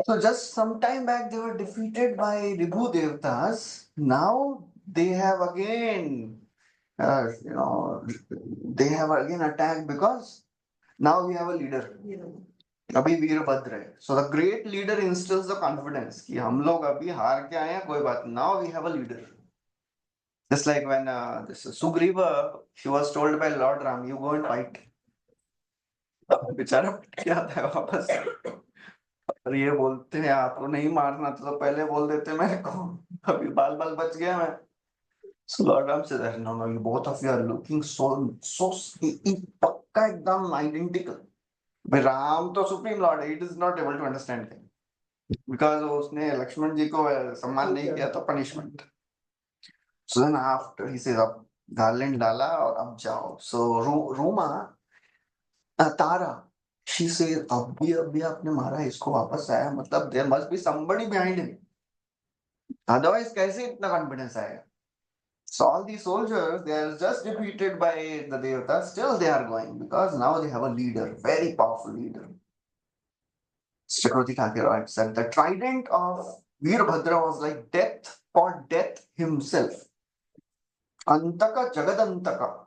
So just some time back they were defeated by Ribhu Devtas. Now they have again, they have again attacked because now we have a leader. अभी वीरभद्र है. So the great leader instills the confidence कि हम लोग अभी हार के आए हैं, कोई बात नहीं. Now we have a leader. Just like when this Sugriva, he was told by Lord Ram, you go and fight. बेचारा क्या था वापस. और ये बोलते हैं आपको नहीं मारना तो पहले बोल देते मेरे को, अभी बाल बाल बच गया मैं. So Lord Ram said that no, you both of you are looking so पक्का एकदम identical. राम तो सुप्रीम लॉर्ड है, it is not able to understand because उसने लक्ष्मण जी को सम्मान नहीं किया तो punishment. So then after he says अब गार्लैंड डाला और अब जाओ. सो रूमा तारा शी से अभी आपने मारा इसको वापस आया, मतलब there must be somebody behind him, otherwise कैसे इतना कॉन्फिडेंस आएगा. So all these soldiers, they are just defeated by the devatas, still they are going because now they have a leader, very powerful leader. Chakravarti Thakur writes that the trident of Veerbhadra was like death for death himself. Antaka Jagadantaka.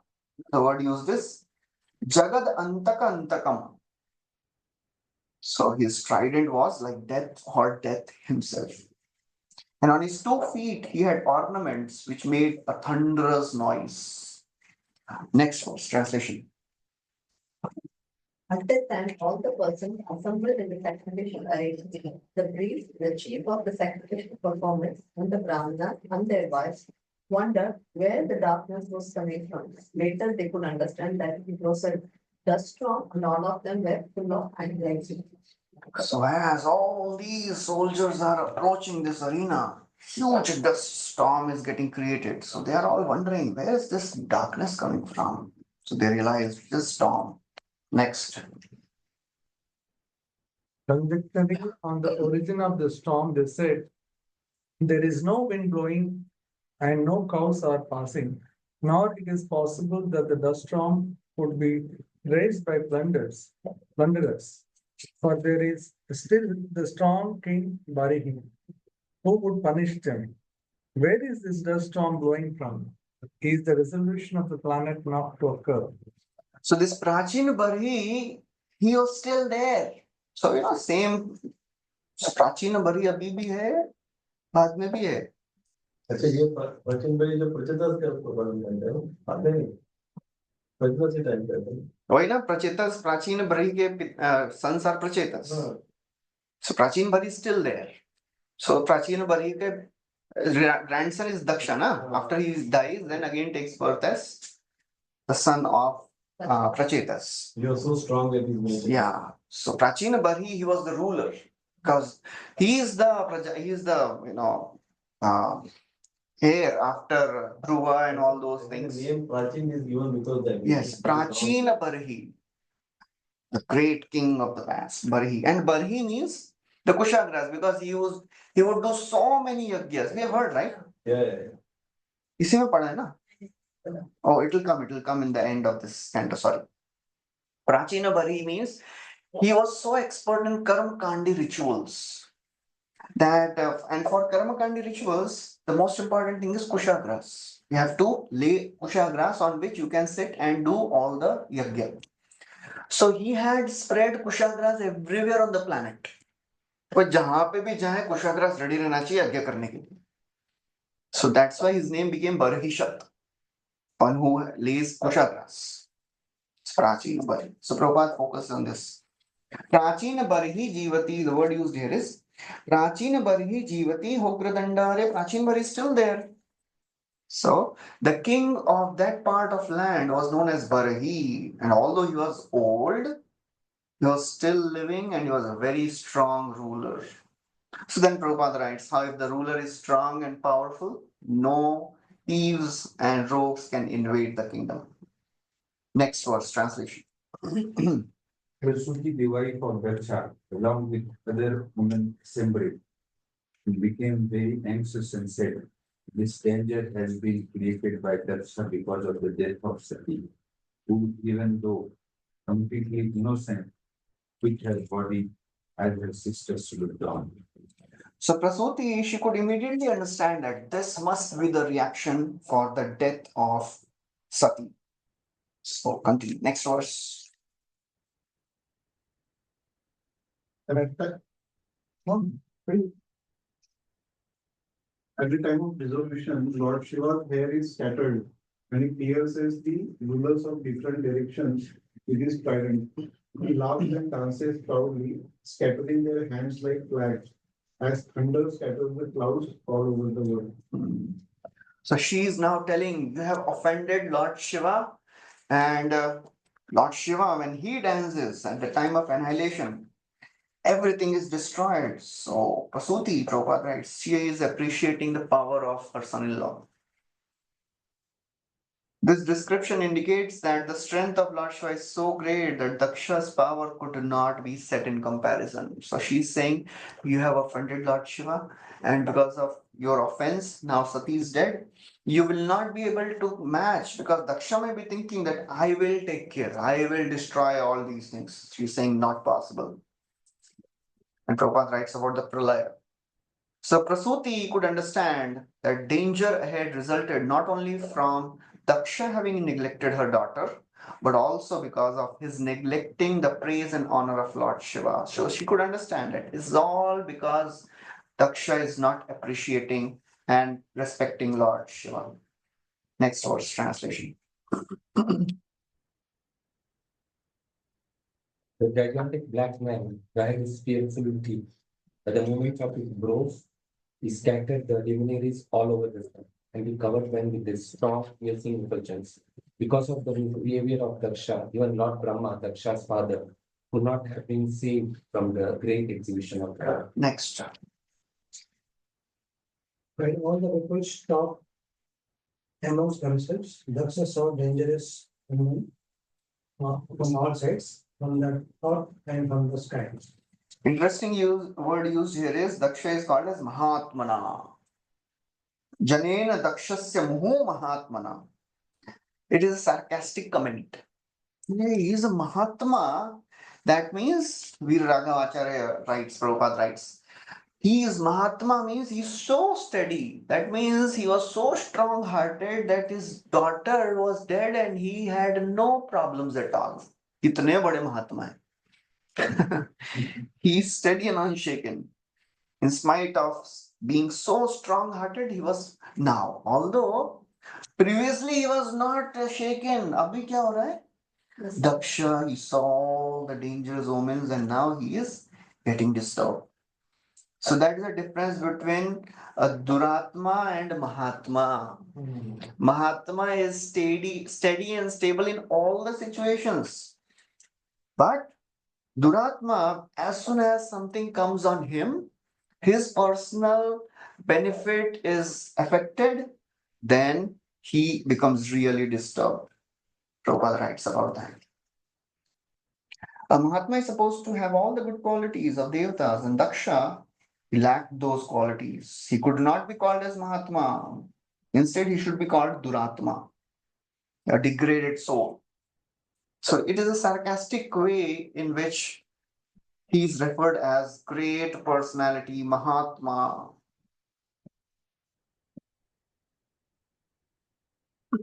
The word used is Jagad Antaka Antakam. So his trident was like death or death himself. And on his 2 feet he had ornaments which made a thunderous noise. Next verse, translation. At that time, all the persons assembled in the sacrificial arrangement, the priest, the chief of the sacrificial performance, and the brahmanas and their wives, wondered where the darkness was coming from. Later, they could understand that it was a dust storm, and all of them were full of anxiety. So as all these soldiers are approaching this arena, huge dust storm is getting created. So they are all wondering, where is this darkness coming from? So they realize this storm. Next. Conjecturing on the origin of the storm, they said, there is no wind blowing and no cows are passing, nor it is possible that the dust storm could be raised by plunderers. For there is still the strong king Barihi, who would punish them. Where is this dust storm blowing from? Is the resolution of the planet not to occur? So this Prachin Barhi, he was still there. So same. So Prachin Barhi अभी भी है, बाद में भी है. अच्छा, ये प्राचीन भाई जो प्रचेता के वर्णन करते हैं आते नहीं, प्रचेता से टाइम करते हैं वही ना, प्रचेतस प्राचीन बरी के संसार प्रचेतस. So Prachin Bari is still there. So Prachin Bari के grandson is Daksha na. After he dies, then again takes birth as the son of Prachetas. You are so strong that he's made. Yeah. So Prachina Bari, he was the ruler because he is the heir after Dhruva and all those things. The name Prachin is given because that. Yes, Prachina Barhi, the great king of the past, Barhi. And Barhi means the Kushagras because he would do so many yagyas. We have heard, right? Yeah. इसी में पढ़ा है ना? Oh, it will come in the end of this canto, sorry. Prachina Bari means he was so expert in Karma Kandi rituals that, and for Karma Kandi rituals, the most important thing is Kushagras. You have to lay Kushagras on which you can sit and do all the yagya. So he had spread Kushagras everywhere on the planet. तो जहां पे भी जाए Kushagras ready रहना चाहिए यज्ञ करने के लिए. So that's why his name became Barhishat. one who lays kushatras. It's Prachina Bari. So Prabhupada focused on this. Prachina Barihi Jivati, the word used here is Prachina Barihi Jivati Hogradandare. Prachina Bari is still there. So the king of that part of land was known as Barahi, and although he was old, he was still living and he was a very strong ruler. So then Prabhupada writes, how if the ruler is strong and powerful, no thieves and rogues can invade the kingdom. Next verse, translation. Prasuti, the wife of Daksha, along with other women assembled, became very anxious and said, this danger has been created by Daksha because of the death of Sati, who, even though completely innocent, quit her body as her sisters looked on. So Prasuti, she could immediately understand that this must be the reaction for the death of Sati. So continue. Next verse. At the time of dissolution, Lord Shiva's hair is scattered and he pierces the rulers of different directions with his trident. He laughs and dances proudly, scattering their hands like flags, as thunder scatters the clouds all over the world. So she is now telling, you have offended Lord Shiva, and Lord Shiva, when he dances at the time of annihilation, everything is destroyed. So Prasuti, Prabhupada writes, she is appreciating the power of her son-in-law. This description indicates that the strength of Lord Shiva is so great that Daksha's power could not be set in comparison. So she's saying, you have offended Lord Shiva, and because of your offense, now Sati is dead. You will not be able to match, because Daksha may be thinking that I will take care, I will destroy all these things. She's saying not possible. And Prabhupada writes about the pralaya. So Prasuti could understand that danger ahead resulted not only from Daksha having neglected her daughter, but also because of his neglecting the praise and honor of Lord Shiva. So she could understand it. It's all because Daksha is not appreciating and respecting Lord Shiva. Next verse translation. The gigantic black man tried his fearful teeth. At the moment of his blows, he scattered the luminaries all over the sun, and he covered them with his strong, piercing effulgence. Because of the behavior of Daksha, even Lord Brahma, Daksha's father, could not have been saved from the great exhibition of power. Next. When all the people stopped amongst themselves, Daksha saw dangerous enemy from all sides, from the earth and from the sky. Interesting word used here is Daksha is called as Mahatmana. Janena Dakshasya Muhu Mahatmana. It is a sarcastic comment. He is a Mahatma. That means Veer Raghavacharya writes, Prabhupada writes. He is Mahatma means he's so steady. That means he was so strong hearted that his daughter was dead and he had no problems at all. Kitne bade Mahatma hai. He is steady and unshaken. In spite of being so strong hearted, he was now. Although previously he was not shaken. Abhi kya ho raha hai? Daksha, he saw the dangerous omens and now he is getting disturbed. So that is the difference between a Duratma and Mahatma. Mahatma is steady and stable in all the situations. But Duratma, as soon as something comes on him, his personal benefit is affected, then he becomes really disturbed. Prabhupada writes about that. A Mahatma is supposed to have all the good qualities of Devatas, and Daksha, he lacked those qualities. He could not be called as Mahatma. Instead, he should be called Duratma, a degraded soul. So it is a sarcastic way in which he is referred as great personality, Mahatma.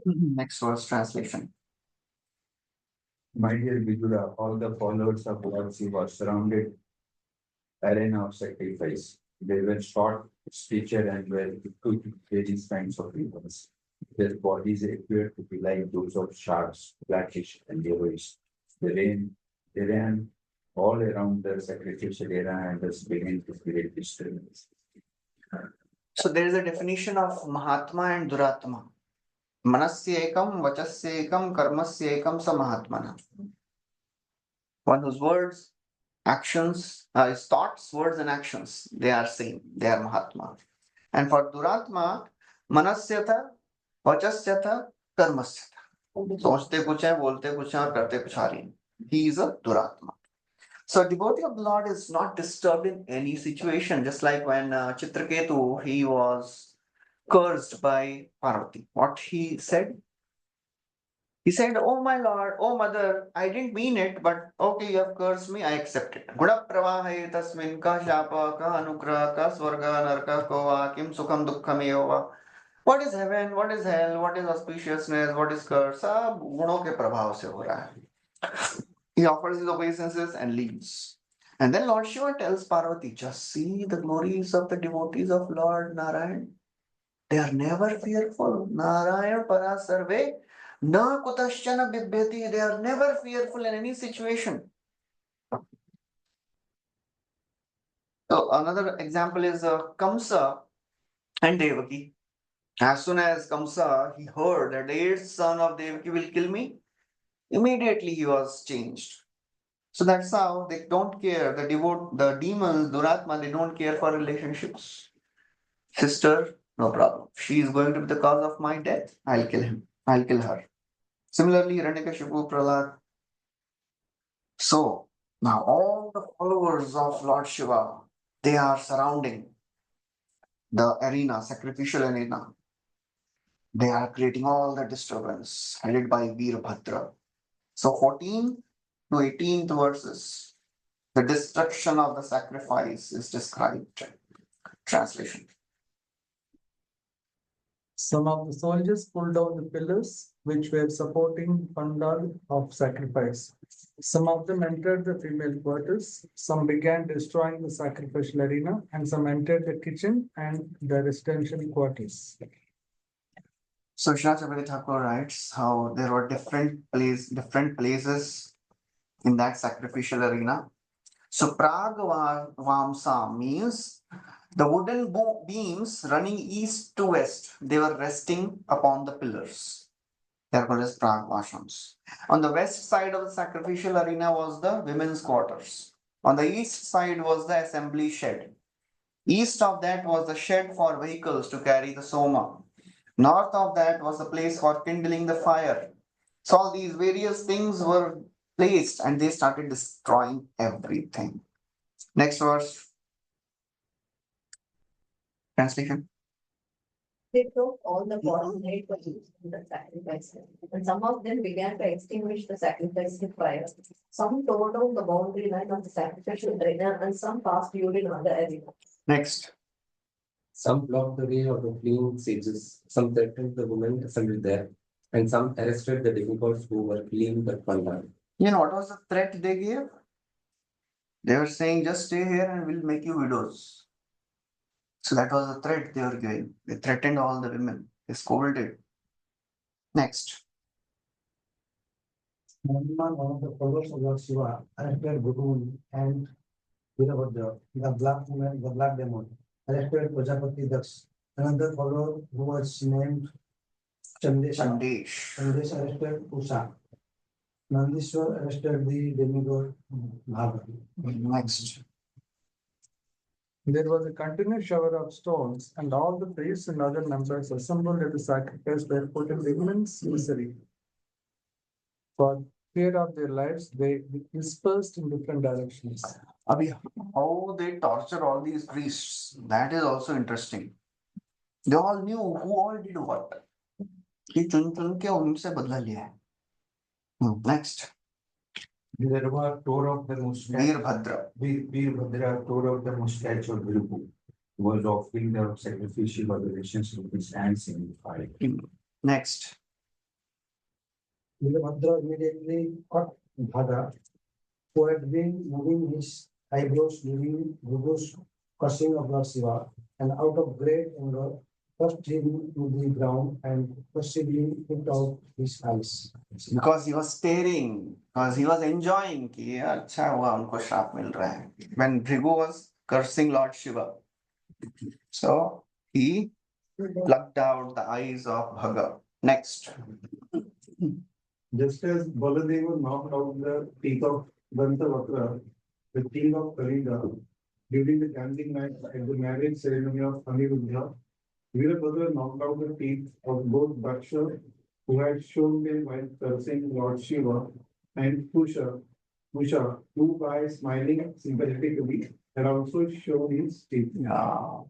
Next verse translation. My dear Vidura, all the followers of Lord Shiva surrounded arena of sacrifice. They were short, stature, and were equipped with various kinds of weapons. Their bodies appear to be like those of sharks, blackish and yellowish. They ran all around the sacrificial area and thus began to create disturbance. So there is a definition of Mahatma and Duratma. Manasya ekam, vachasya ekam, karmasya ekam sa Mahatmana. One whose words, actions, his thoughts, words and actions, they are same. They are Mahatma. And for Duratma, manasyata, vachasyata, karmasyata. सोचते कुछ है, बोलते कुछ है और करते कुछ आ रही हैं. He is a Duratma. So a devotee of the Lord is not disturbed in any situation, just like when Chitraketu, he was cursed by Parvati. What he said? He said, "Oh my Lord, oh Mother, I didn't mean it, but okay, you have cursed me, I accept it. Guda pravahe tasmin ka shapa ka anugraha ka swarga narka ko va kim sukham dukkham eva." What is heaven? What is hell? What is auspiciousness? What is curse? सब गुणों के प्रभाव से हो रहा है. He offers his obeisances and leaves. And then Lord Shiva tells Parvati, just see the glories of the devotees of Lord Narayan. They are never fearful. Narayan Parasarve na kutaschana bibyati. They are never fearful in any situation. So another example is Kamsa and Devaki. As soon as Kamsa he heard that the eighth son of Devaki will kill me, immediately he was changed. So that's how they don't care. The demons, Duratma, they don't care for relationships. Sister, no problem. She is going to be the cause of my death. I'll kill him. I'll kill her. Similarly, Hiranyakashipu, Prahlad. So now all the followers of Lord Shiva, they are surrounding the arena, sacrificial arena. They are creating all the disturbance headed by Veerbhadra. So 14 to 18th verses, the destruction of the sacrifice is described. Translation. Some of the soldiers pulled down the pillars which were supporting pandal of sacrifice. Some of them entered the female quarters, some began destroying the sacrificial arena, and some entered the kitchen and the residential quarters. So Srila Chabari Thakur writes how there were different places in that sacrificial arena. So Pragvamsa means the wooden beams running east to west, they were resting upon the pillars. They are called as Pragvashams. On the west side of the sacrificial arena was the women's quarters. On the east side was the assembly shed. East of that was the shed for vehicles to carry the soma. North of that was the place for kindling the fire. So all these various things were placed and they started destroying everything. Next verse. Translation. They broke all the pots made for use in the sacrifice, and some of them began to extinguish the sacrifice with fire. Some tore down the boundary line of the sacrificial arena, and some passed during other arena. Next. Some blocked the way of the fleeing sages, some threatened the women assembled there, and some arrested the demigods who were fleeing the pandal. You know what was the threat they gave? They were saying, just stay here and we'll make you widows. So that was the threat they were giving. They threatened all the women. They scolded. Next. One of the followers of Lord Shiva arrested Guru and Veerbhadra, the black demon, arrested Prajapati Daksh. Another follower who was named Chandesha arrested Usha. Nandishwar arrested the demigod Bhava. Next. There was a continuous shower of stones, and all the priests and other members assembled at the sacrifice were put in immense misery. For fear of their lives, they dispersed in different directions. Abhi, how they torture all these priests, that is also interesting. They all knew who all did what. कि चुन चुन के उनसे बदला लिया है. Next. Vidarbha tore off the mustache. Veerbhadra tore off the mustache of Virupu, who was offering the sacrificial oblations with his hands in the fire. Next. Veerbhadra immediately caught Bhadra, who had been moving his eyebrows during Guru's cursing of Lord Shiva, and out of great anger, pushed him to the ground and forcibly put out his eyes. Because he was staring, because he was enjoying कि ये अच्छा हुआ उनको श्राप मिल रहा है. When Bhrigu was cursing Lord Shiva, so he plucked out the eyes of Bhaga. Next. Just as Baladeva knocked out the teeth of Dantavakra, the king of Kalinga, during the gambling match at the marriage ceremony of Aniruddha, Veerabhadra knocked out the teeth of both Daksha, who had shown them while cursing Lord Shiva, and Pusha, who by smiling sympathetically had also shown his teeth. Yeah,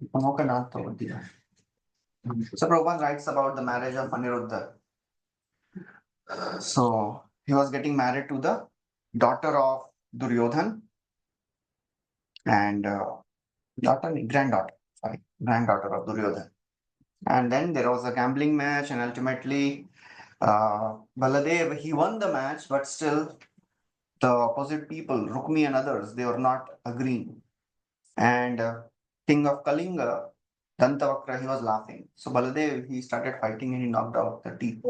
so Prabhupada writes about the marriage of Aniruddha. So he was getting married to the daughter of Duryodhan and granddaughter of Duryodhan. And then there was a gambling match, and ultimately Baladev, he won the match, but still the opposite people, Rukmi and others, they were not agreeing. And king of Kalinga, Dantavakra, he was laughing. So Baladev, he started fighting and he knocked out the teeth.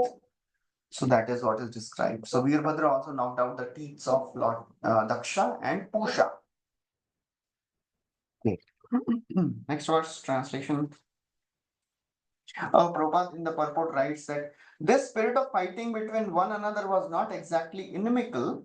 So that is what is described. So Veerbhadra also knocked out the teeth of Lord Daksha and Pusha. Okay. Next verse, translation. Prabhupada in the purport writes that this spirit of fighting between one another was not exactly inimical,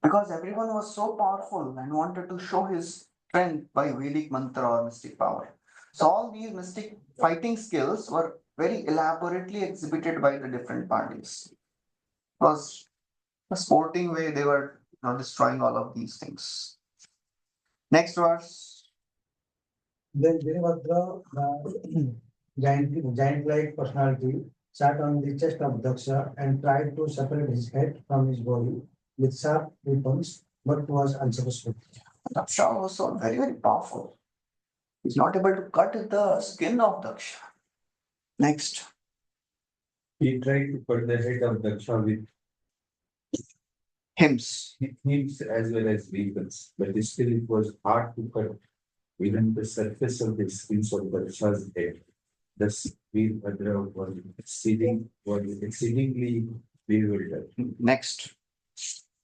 because everyone was so powerful and wanted to show his strength by Vedic mantra or mystic power. So all these mystic fighting skills were very elaborately exhibited by the different parties. It was a sporting way they were destroying all of these things. Next verse. Then Veerabhadra, the giant-like personality, sat on the chest of Daksha and tried to separate his head from his body with sharp weapons, but was unsuccessful. Daksha was so very, very powerful. He's not able to cut the skin of Daksha. Next. He tried to cut the head of Daksha with Hymns. hymns as well as weapons, but still it was hard to cut even the surface of the skins of Daksha's head. Thus, Veerbhadra was exceedingly bewildered. Next.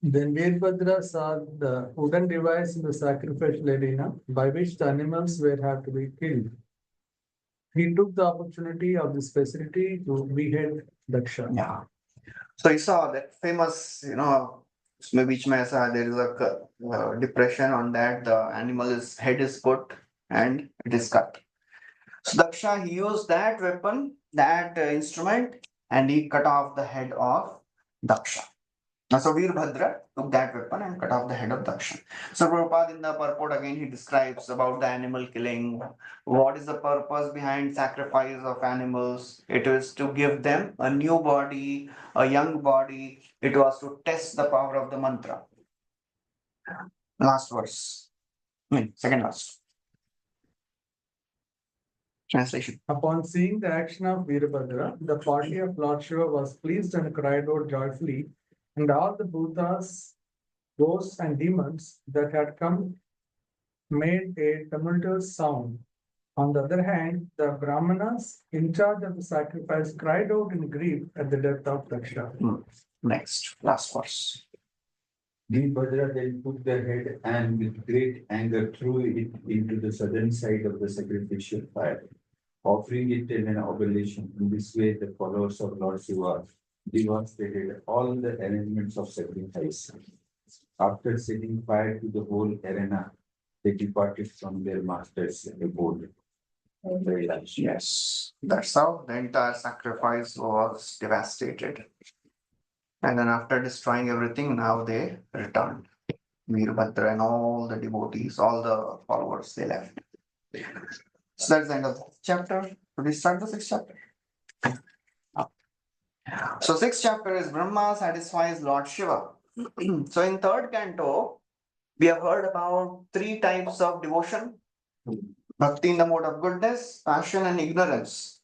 Then Veerbhadra saw the wooden device in the sacrificial arena by which the animals were have to be killed. He took the opportunity of this facility to behead Daksha. Yeah. So you saw that famous, उसमें बीच में ऐसा there is a depression on that, the animal's head is put and it is cut. So Daksha, he used that weapon, that instrument, and he cut off the head of Daksha. So Veerbhadra took that weapon and cut off the head of Daksha. So Prabhupada in the purport again he describes about the animal killing. What is the purpose behind sacrifice of animals? It is to give them a new body, a young body. It was to test the power of the mantra. Last verse. Second verse. Translation. Upon seeing the action of Veerabhadra, the party of Lord Shiva was pleased and cried out joyfully, and all the Bhutas, ghosts, and demons that had come made a tumultuous sound. On the other hand, the Brahmanas in charge of the sacrifice cried out in grief at the death of Daksha. Next, last verse. Veerbhadra then took the head and with great anger threw it into the southern side of the sacrificial fire, offering it in an oblation. In this way, the followers of Lord Shiva devastated all the arrangements of sacrifice. After setting fire to the whole arena, they departed from their master's abode. Very nice. Yes, that's how the entire sacrifice was devastated. And then after destroying everything, now they returned. Veerbhadra and all the devotees, all the followers, they left. So that's the end of the chapter. Should we start the sixth chapter? So sixth chapter is Brahma satisfies Lord Shiva. So in third canto, we have heard about three types of devotion. Bhakti in the mode of goodness, passion and ignorance.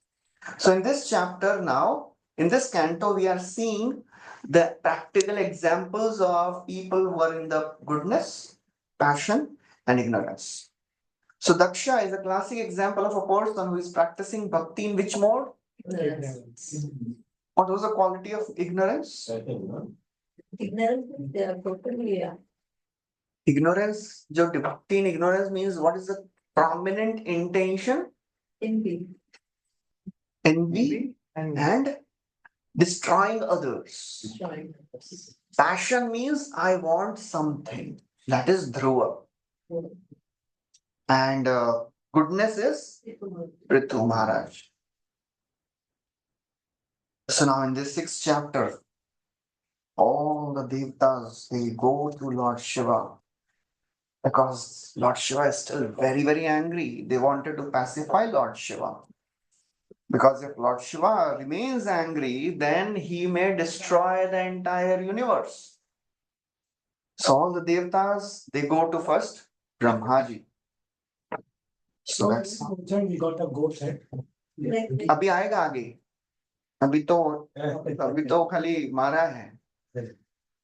So in this chapter now, in this canto, we are seeing the practical examples of people who are in the goodness, passion and ignorance. So Daksha is a classic example of a person who is practicing bhakti in which mode? What was the quality of ignorance? Ignorance, they are totally Ignorance, jo bhakti in ignorance means what is the prominent intention? envy. Envy and destroying others. Destroying. Passion means I want something. That is Dhruva. And goodness is Ritu Maharaj. So now in this 6th chapter, all the Devtas, they go to Lord Shiva because Lord Shiva is still very, very angry. They wanted to pacify Lord Shiva. Because if Lord Shiva remains angry, then he may destroy the entire universe. So all the Devtas, they go to first Brahmaji. So that's We got a goat head. अभी आएगा आगे अभी तो खाली मारा है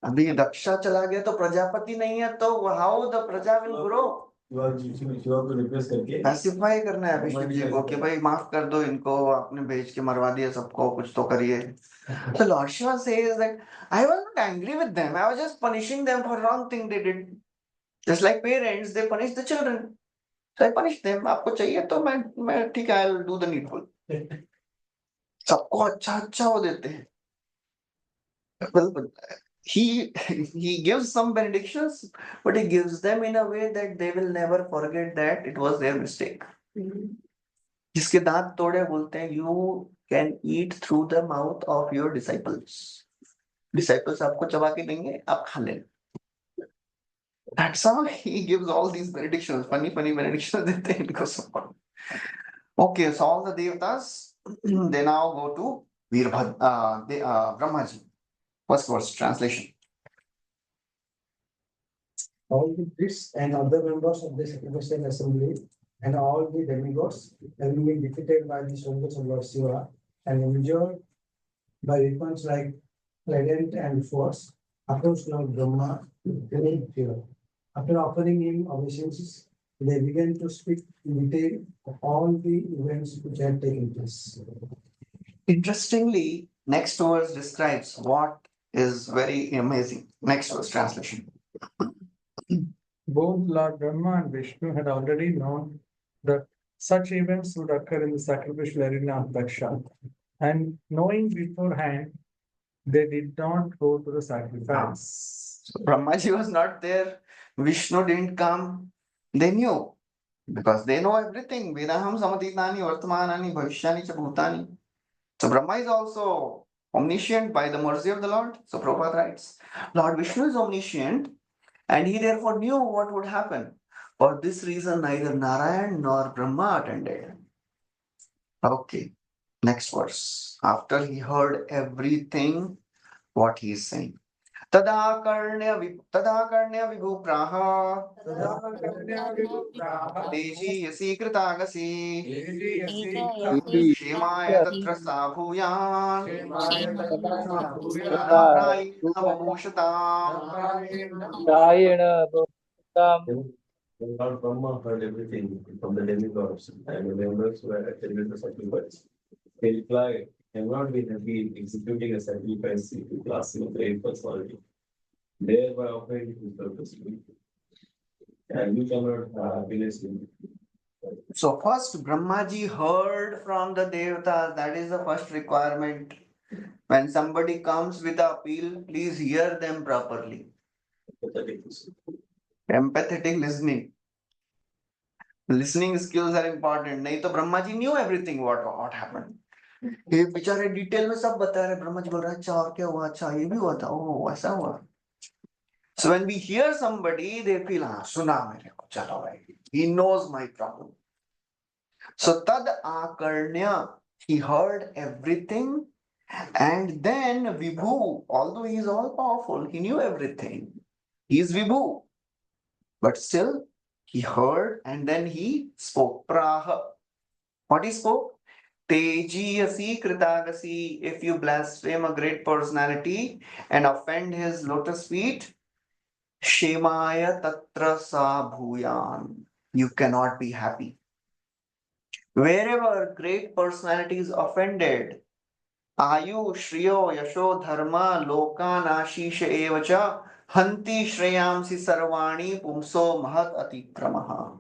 अभी दक्षा चला गया तो प्रजापति नहीं है तो हाउ द प्रजा विल ग्रो शिवा को रिक्वेस्ट करके पैसिफाई करना है विष्णु जी को कि भाई माफ कर दो इनको आपने भेज के मरवा दिया सबको कुछ तो करिए So Lord Shiva says that I was not angry with them. I was just punishing them for wrong thing they did. Just like parents, they punish the children. So I punish them. आपको चाहिए तो मैं ठीक है I'll do the needful. सबको अच्छा अच्छा वो देते हैं. Well, he gives some benedictions, but he gives them in a way that they will never forget that it was their mistake. जिसके दांत तोड़े बोलते हैं you can eat through the mouth of your disciples. Disciples आपको चबा के देंगे आप खा लेना. That's how he gives all these benedictions. Funny benedictions देते हैं इनको सब. Okay, so all the devtas they now go to Brahmaji. First verse translation. All the priests and other members of the sacrificial assembly and all the demigods having been defeated by the soldiers of Lord Shiva and injured by weapons like trident and swords, approached Lord Brahma in fear. After offering him obeisances, they began to speak in detail of all the events which had taken place. Interestingly, next verse describes what is very amazing. Next verse translation. Both Lord Brahma and Vishnu had already known that such events would occur in the sacrificial arena of Daksha. And knowing beforehand, they did not go to the sacrifice. So Brahmaji was not there. Vishnu didn't come. They knew because they know everything. Vedaham samatitani vartamanani bhavishyani cha bhutani. So Brahma is also omniscient by the mercy of the Lord. So Prabhupada writes, Lord Vishnu is omniscient and he therefore knew what would happen. For this reason, neither Narayan nor Brahma attended. Okay, next verse. After he heard everything, what he is saying. तदाकर्ण्य विभुप्राह तेजीयसी कृतागसी क्षेमाय तत्र सा भूयान् When Lord Brahma heard everything from the demigods and the members who had attended the sacrifice, he replied, I have not been happy executing a sacrifice to classing of great personality, thereby offering his purpose to me. And you cannot have happiness in So first Brahmaji heard from the Devatas. That is the first requirement. When somebody comes with an appeal, please hear them properly. pathetic. Empathetic listening. Listening skills are important. नहीं तो Brahma ji knew everything what happened. ये बेचारे detail में सब बता रहे. ब्रह्मा जी बोल रहे अच्छा और क्या हुआ अच्छा ये भी हुआ था ओह ऐसा हुआ. So when we hear somebody, they feel हाँ सुना मेरे को चलो भाई. He knows my problem. So tad akarnya, he heard everything, and then Vibhu, although he is all powerful, he knew everything. He is Vibhu, but still he heard and then he spoke. Praha. What he spoke? Tejiyasi kritagasi. If you blaspheme a great personality and offend his lotus feet, Shemaya tatra sa bhuyan. you cannot be happy. Wherever great personality is offended, Ayu, Shriyo, Yasho, Dharma, Lokan, Ashish, Evacha, Hanti, Shreyamsi, Sarvani, Pumso, Mahat, Atikramaha.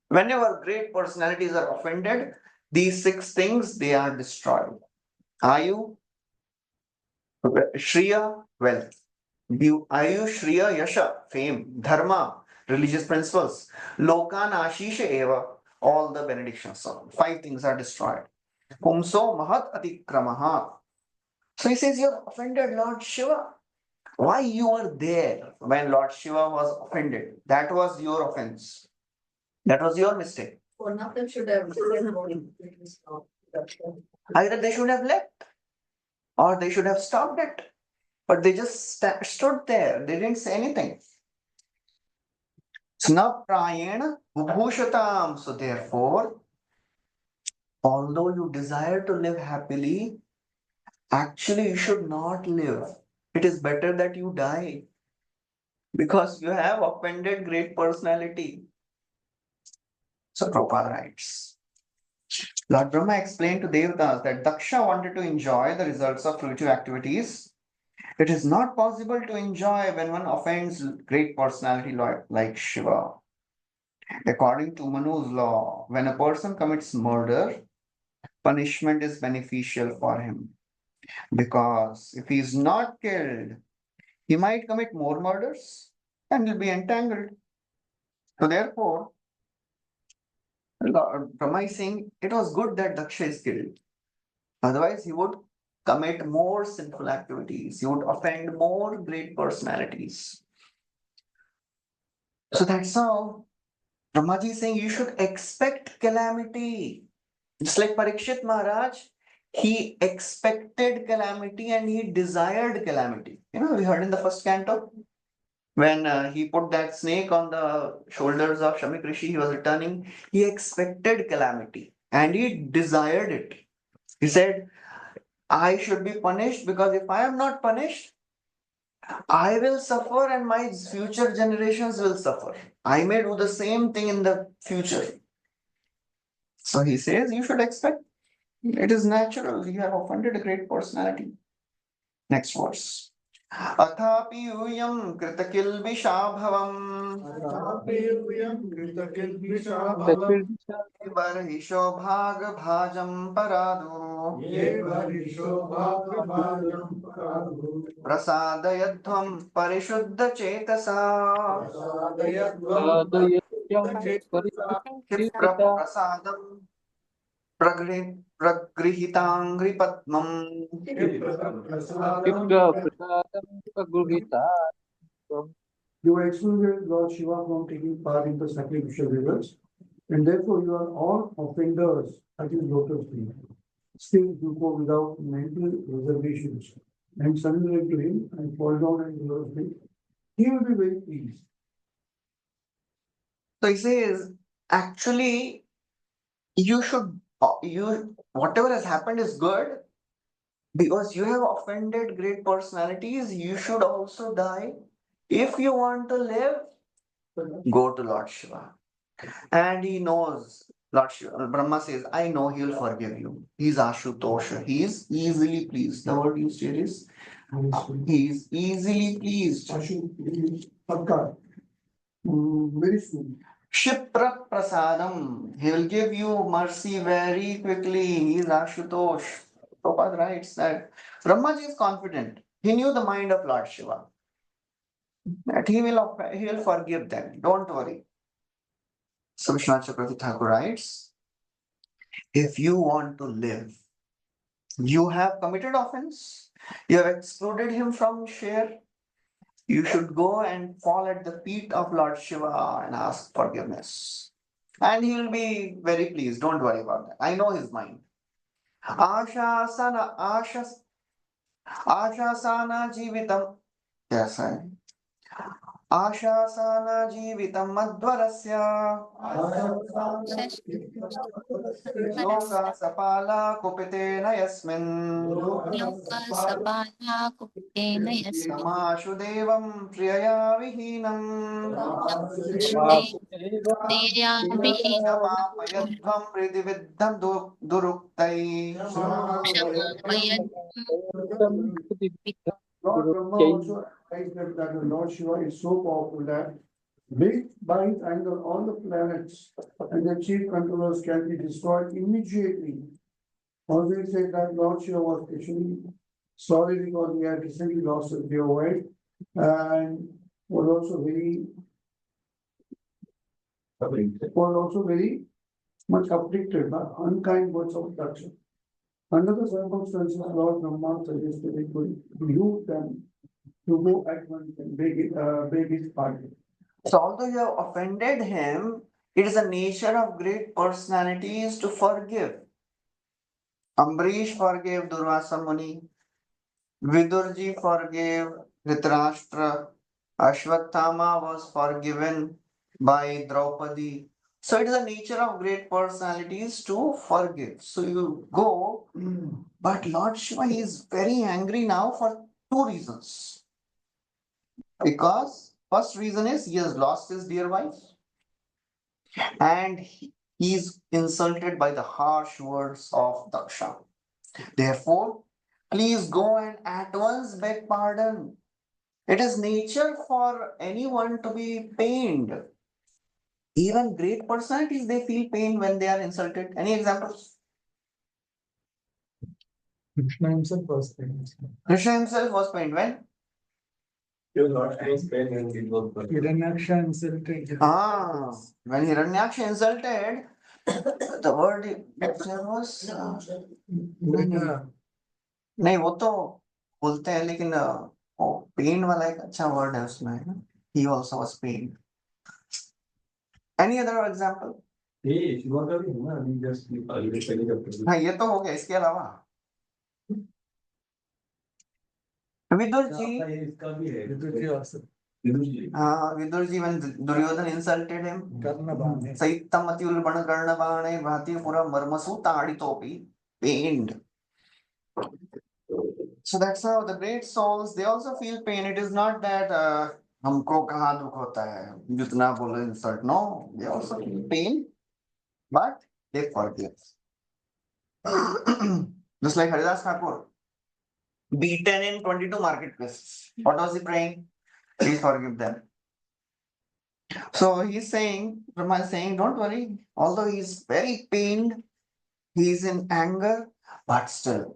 Whenever great personalities are offended, these 6 things, they are destroyed. Ayu, Shriya, wealth. Ayu, Shriya, Yasha, fame. Dharma, religious principles. Lokan, Ashish, Eva, all the benedictions. So 5 things are destroyed. Pumso, Mahat, Atikramaha. So he says, you have offended Lord Shiva. Why you were there when Lord Shiva was offended? That was your offense. That was your mistake. One of them should have. Either they should have left or they should have stopped it. But they just stood there. They didn't say anything. Snaprayena bhushatam. So therefore, although you desire to live happily, actually you should not live. It is better that you die because you have offended great personality. So Prabhupada writes, Lord Brahma explained to Devatas that Daksha wanted to enjoy the results of fruitive activities. It is not possible to enjoy when one offends great personality like Shiva. According to Manu's law, when a person commits murder, punishment is beneficial for him. Because if he is not killed, he might commit more murders and will be entangled. So therefore, Lord Brahma is saying it was good that Daksha is killed. Otherwise, he would commit more sinful activities. He would offend more great personalities. So that's how Brahmaji is saying you should expect calamity. Just like Parikshit Maharaj, he expected calamity and he desired calamity. We heard in the first canto when he put that snake on the shoulders of Shamik Rishi, he was returning. He expected calamity and he desired it. He said, I should be punished because if I am not punished, I will suffer and my future generations will suffer. I may do the same thing in the future. So he says you should expect. It is natural. You have offended a great personality. Next verse. Athapi uyam kritakilvishabhavam Varhisho bhag bhajam parado Prasadayadhvam parishuddha chetasa Kipra prasadam Pragrihitangripadmam You excluded Lord Shiva from taking part in the sacrificial rituals, and therefore you are all offenders at his lotus feet. Still, you go without mental reservations and surrender to him and fall down at his lotus feet. He will be very pleased. So he says, actually, you should, whatever has happened is good because you have offended great personalities. You should also die. If you want to live, go to Lord Shiva. And he knows, Lord Shiva, Brahma says, I know he will forgive you. He's Ashutosha. He is easily pleased. The word used here is, he is easily pleased. Very soon. Shipra Prasadam. He will give you mercy very quickly. He is Ashutosh. Prabhupada writes that Brahmaji is confident. He knew the mind of Lord Shiva. That he will forgive them. Don't worry. So Vishwanath Chakravarti Thakur writes, if you want to live, you have committed offense, you have excluded him from share, you should go and fall at the feet of Lord Shiva and ask forgiveness. And he will be very pleased. Don't worry about that. I know his mind. Ashasana Ashasana Jivitam. Yes, आशासन जीवितं मध्वरस्य लोका सपाला कुपितेन यस्मिन् लोकसपालाकुपितेन यस्मिन् समाशु देवं प्रियया विहीनम् तेयाभिः क्षमापयध्वं हृदि विद्धं दुरुक्तैः Lord Brahma also advised them that the Lord Shiva is so powerful that by his anger, all the planets and their chief controllers can be destroyed immediately. Also, he said that Lord Shiva was actually sorry because he had recently lost his dear wife and was also very much afflicted by unkind words of touch. Under the circumstances, Lord Brahma suggested he could use them to go at once and beg his pardon. So although you have offended him, it is the nature of great personalities to forgive. Ambrish forgave Durvasa Muni, Vidurji forgave Dhritarashtra, Ashwatthama was forgiven by Draupadi. So it is the nature of great personalities to forgive. So you go, but Lord Shiva is very angry now for two reasons. Because first reason is he has lost his dear wife and he is insulted by the harsh words of Daksha. Therefore, please go and at once beg pardon. It is nature for anyone to be pained. Even great personalities, they feel pain when they are insulted. Any examples? Krishna himself was famous. Krishna himself was pained when? He was not against pain and it was. Hiranyaksha insulted. When Hiranyaksha insulted, the word there was. नहीं वो तो बोलते हैं लेकिन pen वाला एक अच्छा word है उसमें he also was pained. Any other example? Shiva का भी है ना अभी जस्ट पहले जब हाँ ये तो हो गया इसके अलावा विदुर जी इसका भी है हाँ Vidur ji when Duryodhan insulted him सैत्तमत्युल्बण कर्णबाणे भाति पुरा मर्मसु ताडितोपि pained. So that's how the great souls, they also feel pain. It is not that हमको कहाँ दुख होता है जितना बोलो insult. No, they also feel pain, but they forgive. Just like Haridas Thakur, beaten in 22 marketplaces. What was he praying? Please forgive them. So he's saying, Brahma is saying, don't worry. Although he's very pained, he is in anger, but still,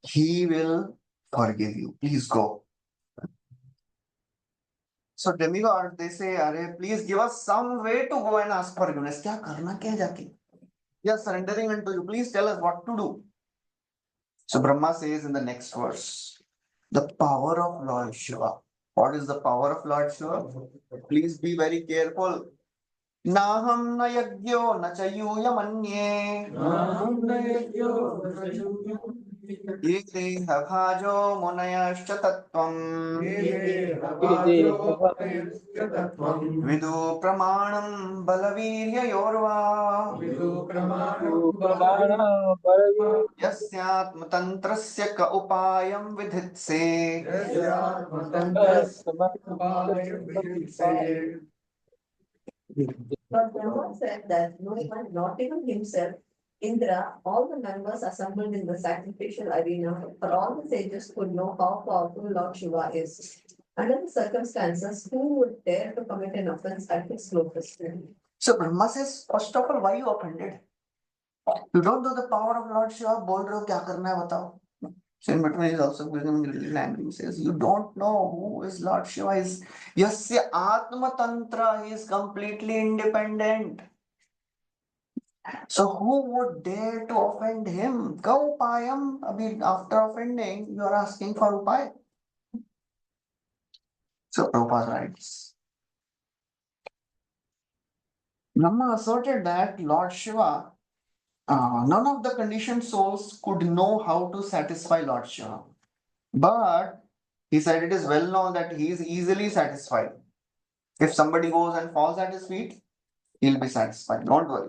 he will forgive you. Please go. So demigod, they say, Arey, please give us some way to go and ask forgiveness. क्या करना क्या है जाके? We are surrendering unto you. Please tell us what to do. So Brahma says in the next verse, the power of Lord Shiva. What is the power of Lord Shiva? Please be very careful. Naham na yagyo na chayuya manye. Ite bhajo munayascha tattvam. Vidu pramanam balavirya yorva. यस्यात्म तंत्रस्य क उपायं विधित्से But Brahma said that no one, not even himself, Indra, all the members assembled in the sacrificial arena, for all the sages could know how powerful Lord Shiva is. Under the circumstances, who would dare to commit an offense at his lowest? So Brahma says, first of all, why you offended? You don't know the power of Lord Shiva. बोल रहे हो क्या करना है बताओ. So in between is also becoming a little angry. He says, you don't know who is Lord Shiva is. Yasya Atma Tantra, he is completely independent. So who would dare to offend him? Ka upayam. Abhi, after offending, you are asking for upay. So Prabhupada writes, Brahma asserted that Lord Shiva, none of the conditioned souls could know how to satisfy Lord Shiva. But he said it is well known that he is easily satisfied. If somebody goes and falls at his feet, he'll be satisfied. Don't worry.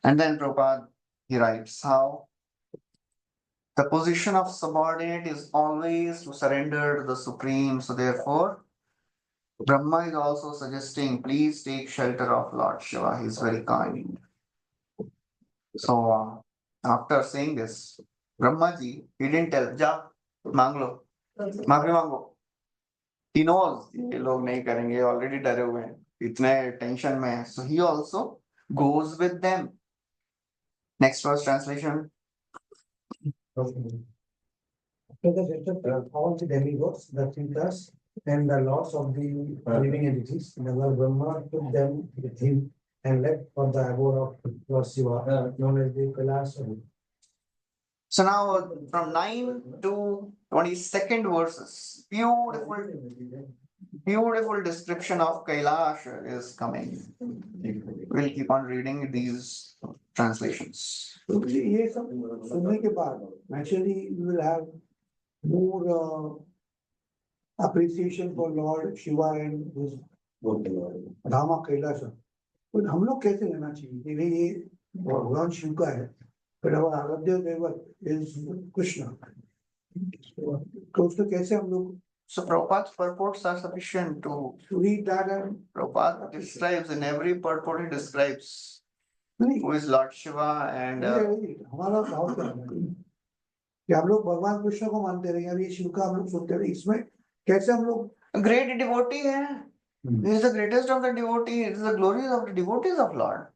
And then Prabhupada, he writes how the position of subordinate is always to surrender to the Supreme. So therefore, Brahma is also suggesting, please take shelter of Lord Shiva. He is very kind. So after saying this, Brahmaji, he didn't tell, Ja, manglo, माफी मांगो. He knows ये लोग नहीं करेंगे, already डरे हुए हैं, इतने टेंशन में है. So he also goes with them. Next verse translation. After the death of all the demigods, the Chitas, and the lords of the living entities, the Lord Brahma took them with him and left for the abode of Lord Shiva, known as the Kailash. So now from 9 to 22nd verses, beautiful description of Kailash is coming. We'll keep on reading these translations. So ये सब सुनने के बाद naturally you will have more appreciation for Lord Shiva and his Dhama Kailasha. But हम लोग कैसे लेना चाहिए कि नहीं ये भगवान शिव का है, but our आराध्य देवत is Krishna. तो उसको कैसे हम लोग So Prabhupada's purports are sufficient to read that and Prabhupada describes in every purport he describes नहीं who is Lord Shiva and हमारा भाव क्या है कि हम लोग भगवान कृष्ण को मानते रहे अभी शिव का हम लोग सुनते रहे इसमें कैसे हम लोग a great devotee hai. He is the greatest of the devotees. It is the glories of the devotees of Lord.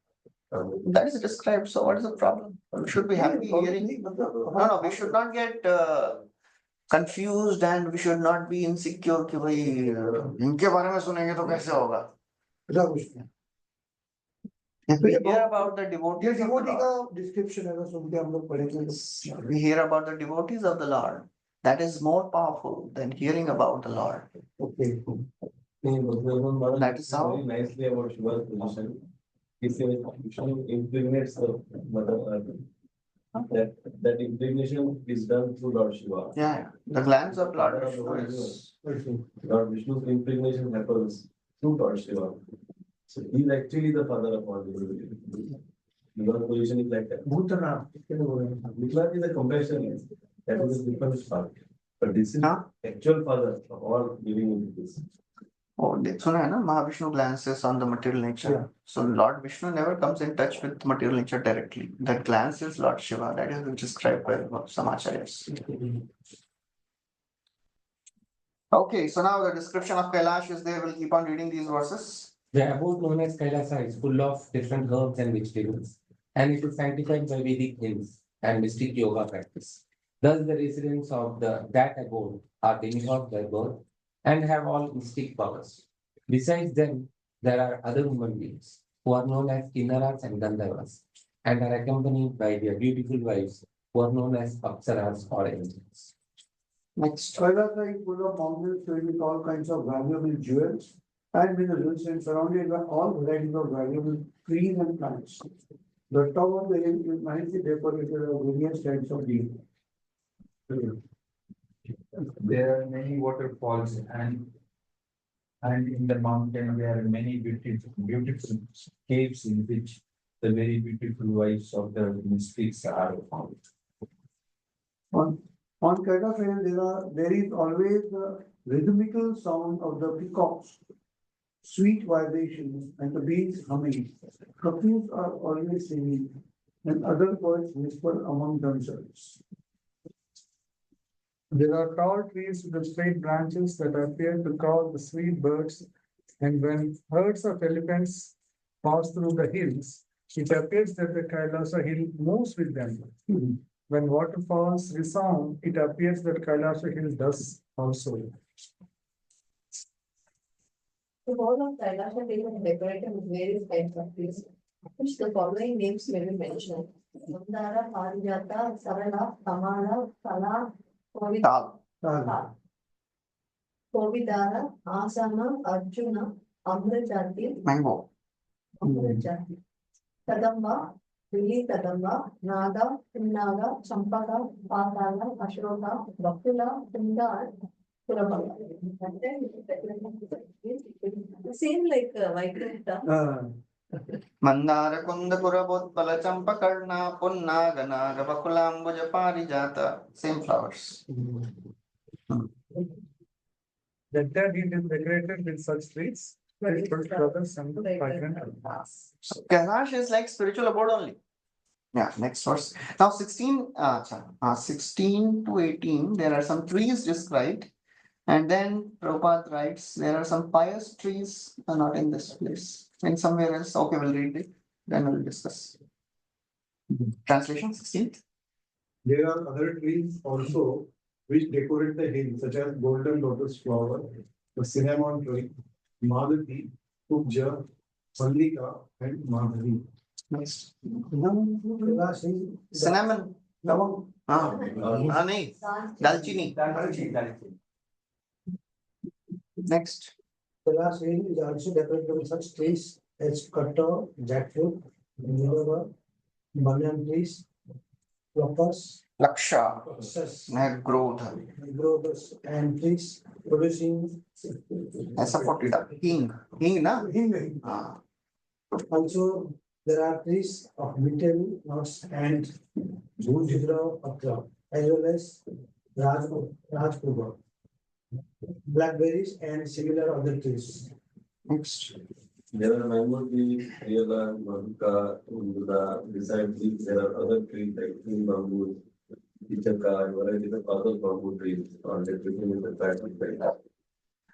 That is described. So what is the problem? We should be happy hearing. No, we should not get confused and we should not be insecure कि भाई इनके बारे में सुनेंगे तो कैसे होगा? ऐसा कुछ नहीं If we hear about the devotees ये of the डिवोटी का Lord, डिस्क्रिप्शन है सुन के हम लोग पढ़ेंगे we hear about the devotees of the Lord. That is more powerful than hearing about the Lord. Okay That is how. Very nicely about Shiva's position. He says Vishnu impregnates the mother earth. That impregnation is done through Lord Shiva. Yeah, the glands of Lord Vishnu is. Lord Vishnu's impregnation happens through Lord Shiva. So he is actually the father of all divinity. Shiva's position is like that. Bhutanath Bhutanath is a compassion. That is a different part. But this is Huh? actual father of all living entities. Oh, सुना है ना Mahavishnu glances on the material nature. Yeah. So Lord Vishnu never comes in touch with material nature directly. That glance is Lord Shiva. That is described by some acharyas. Okay, so now the description of Kailash is there. We'll keep on reading these verses. The abode known as Kailasa is full of different herbs and vegetables, and it is sanctified by Vedic hymns and mystic yoga practice. Thus, the residents of that abode are demigods by birth and have all mystic powers. Besides them, there are other human beings who are known as Kinnaras and Gandharvas and are accompanied by their beautiful wives who are known as Apsaras or angels. Next. Kailasa is full of mountains filled with all kinds of valuable jewels and minerals and surrounded by all varieties of valuable trees and plants. The top of the hill is nicely decorated with various types of deer. There are many waterfalls and in the mountain there are many beautiful caves in which the very beautiful wives of the mystics are found. On Kailasa there is always the rhythmical sound of the peacocks, sweet vibrations, and the bees humming. Cuckoos are always singing, and other birds whisper among themselves. There are tall trees with straight branches that appear to call the sweet birds, and when herds of elephants pass through the hills, it appears that the Kailasa hill moves with them. When waterfalls resound, it appears that Kailasa hill does also. The whole of Kailasha hill is decorated with various types of trees, which the following names may be mentioned. Mandara, Parijata, Sarala, Kamala, Kala, Tal. Kovidara, Asana, Arjuna, Amrajati, Mango. Amrajati, Kadamba, Vili Kadamba, Naga, Pinnaga, Champaka, Patala, Ashoka, Bakula, Pindar, Purabala. And then it is decorated with Same like Vaikuntha. Mandara Kunda Kurabotpala Champakarna Punna Gana Gavakulambuja Parijata. Same flowers. The entire hill is decorated with such trees. Spiritual brothers and the fragrant aromas. So Kailash is like spiritual abode only. Yeah, next verse. Now 16 to 18, there are some trees described. And then Prabhupada writes, there are some pious trees, not in this place, in somewhere else. Okay, we'll read it, then we'll discuss. Translation 16th. There are other trees also which decorate the hill, such as golden lotus flower, the cinnamon tree, Madhati, Kubja, Mallika, and Madhavi. Next. Cinnamon. Nahi. Dalchini. Next. Kailash hill is also decorated with such trees as katta, jackfruit, nilava, banyan trees, locusts, Laksha. success, Growth. and trees producing. As a 40. Hing na? Hing. Ah. Also, there are trees of betel nuts and Bhujidra Patra, as well as Rajpura, blackberries, and similar other trees. Next. There are mango trees, Riyala, Mahuka, Undura. Besides these, there are other trees like green bamboo, Ichaka, and varieties of other bamboo trees on decorating with the fact of Kailash.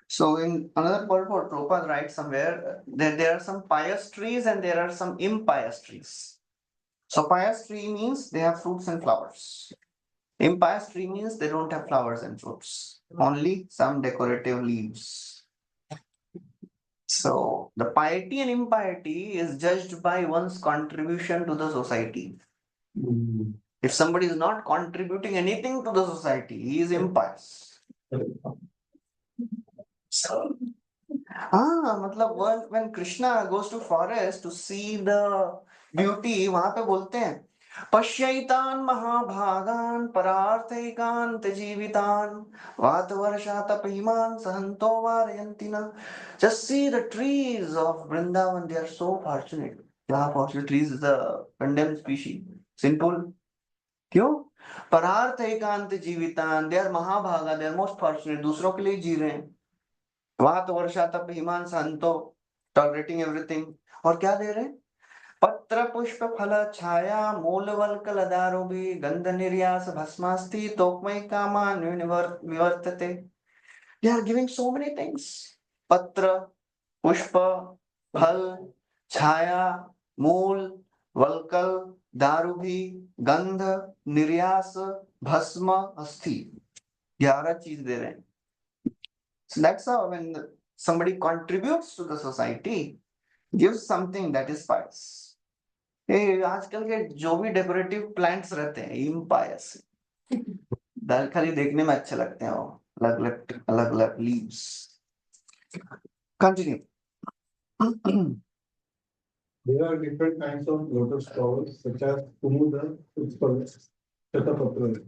So in another purport, Prabhupada writes somewhere that there are some pious trees and there are some impious trees. So pious tree means they have fruits and flowers. Impious tree means they don't have flowers and fruits, only some decorative leaves. So the piety and impiety is judged by one's contribution to the society. If somebody is not contributing anything to the society, he is impious. मतलब when Krishna goes to forest to see the beauty, वहां पे बोलते हैं पश्यैतान् महाभागान् परार्थैकान् जीवितान् वातवर्षातपहिमान् सहन्तो वारयन्ति न. Just see the trees of Vrindavan, they are so fortunate. क्या fortunate trees is a condemned species. Simple. क्यों? परार्थ एकांत जीवितान, they are Mahabhaga, they are most fortunate, दूसरों के लिए जी रहे हैं. वात वर्षा तप हिमान संतो, टॉलरेटिंग एवरीथिंग. और क्या दे रहे हैं? पत्र पुष्प फल छाया मूल वल्क लदारो भी गंध निर्यास भस्मास्ति तोकमय कामान विवर्तते. They are giving so many things. पत्र, पुष्प, फल, छाया, मूल, वल्कल, दारुभी, गंध, निर्यास, भस्म, अस्थि. 11 चीज दे रहे हैं. So that's how when somebody contributes to the society, gives something that is pious. Hey, आजकल के जो भी डेकोरेटिव प्लांट्स रहते हैं इम्पायस, खाली देखने में अच्छे लगते हैं वो, अलग अलग leaves. Continue. There are different kinds of lotus flowers, such as Kumuda, Utpal, Shatapatra.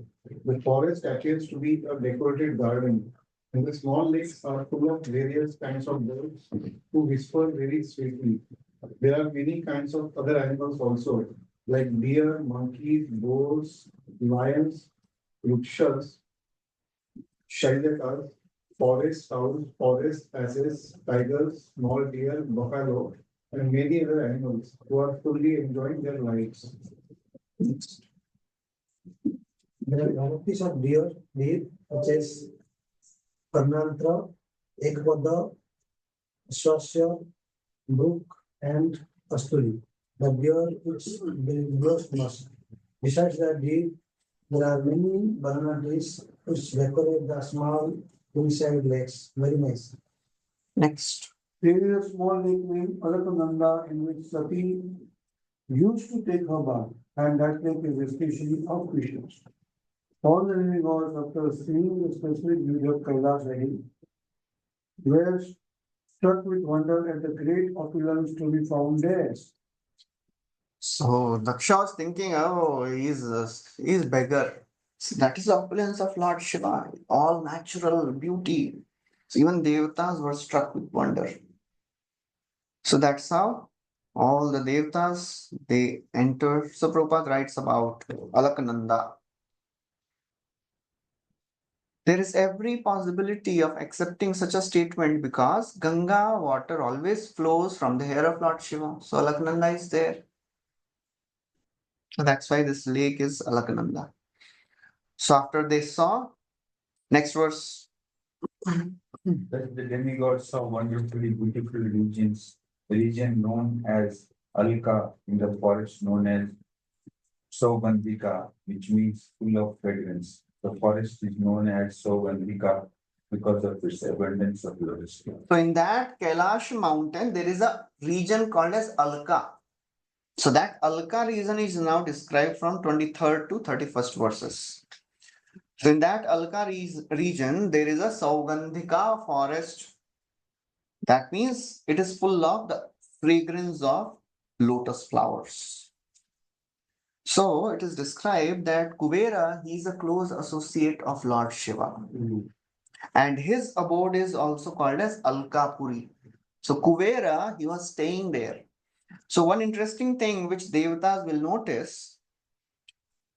The forest appears to be a decorated garden, and the small lakes are full of various kinds of birds who whisper very sweetly. There are many kinds of other animals also, like deer, monkeys, boars, lions, rikshas, shailakas, forest cows, forest asses, tigers, small deer, buffalo, and many other animals who are fully enjoying their lives. There are varieties of deer such as Karnantra, Ekpada, Swasya, Brook, and Asturi. The deer is the most musk. Besides the deer, there are many banana trees which decorate the small hillside lakes. Very nice. Next. There is a small lake named Alakananda in which Sati used to take her bath, and that lake is especially of Krishna's. All the living gods, after seeing the specific beauty of Kailash Hill, were struck with wonder at the great opulence to be found there. So Daksha was thinking, oh, he's beggar. See, that is the opulence of Lord Shiva, all natural beauty. So even devatas were struck with wonder. So that's how all the Devtas, they entered. So Prabhupada writes about Alaknanda. There is every possibility of accepting such a statement because Ganga water always flows from the hair of Lord Shiva. So Alaknanda is there. So that's why this lake is Alaknanda. So after they saw, next verse. That the demigods saw wonderfully beautiful region known as Alka in the forest known as Saugandhika, which means full of fragrance. The forest is known as Saugandhika because of its abundance of lotus. So in that Kailash mountain, there is a region called as Alka. So that Alka region is now described from 23rd to 31st verses. So in that Alka region, there is a Saugandhika forest. That means it is full of the fragrance of lotus flowers. So it is described that Kubera, he is a close associate of Lord Shiva. And his abode is also called as Alkapuri. So Kubera, he was staying there. So one interesting thing which Devatas will notice,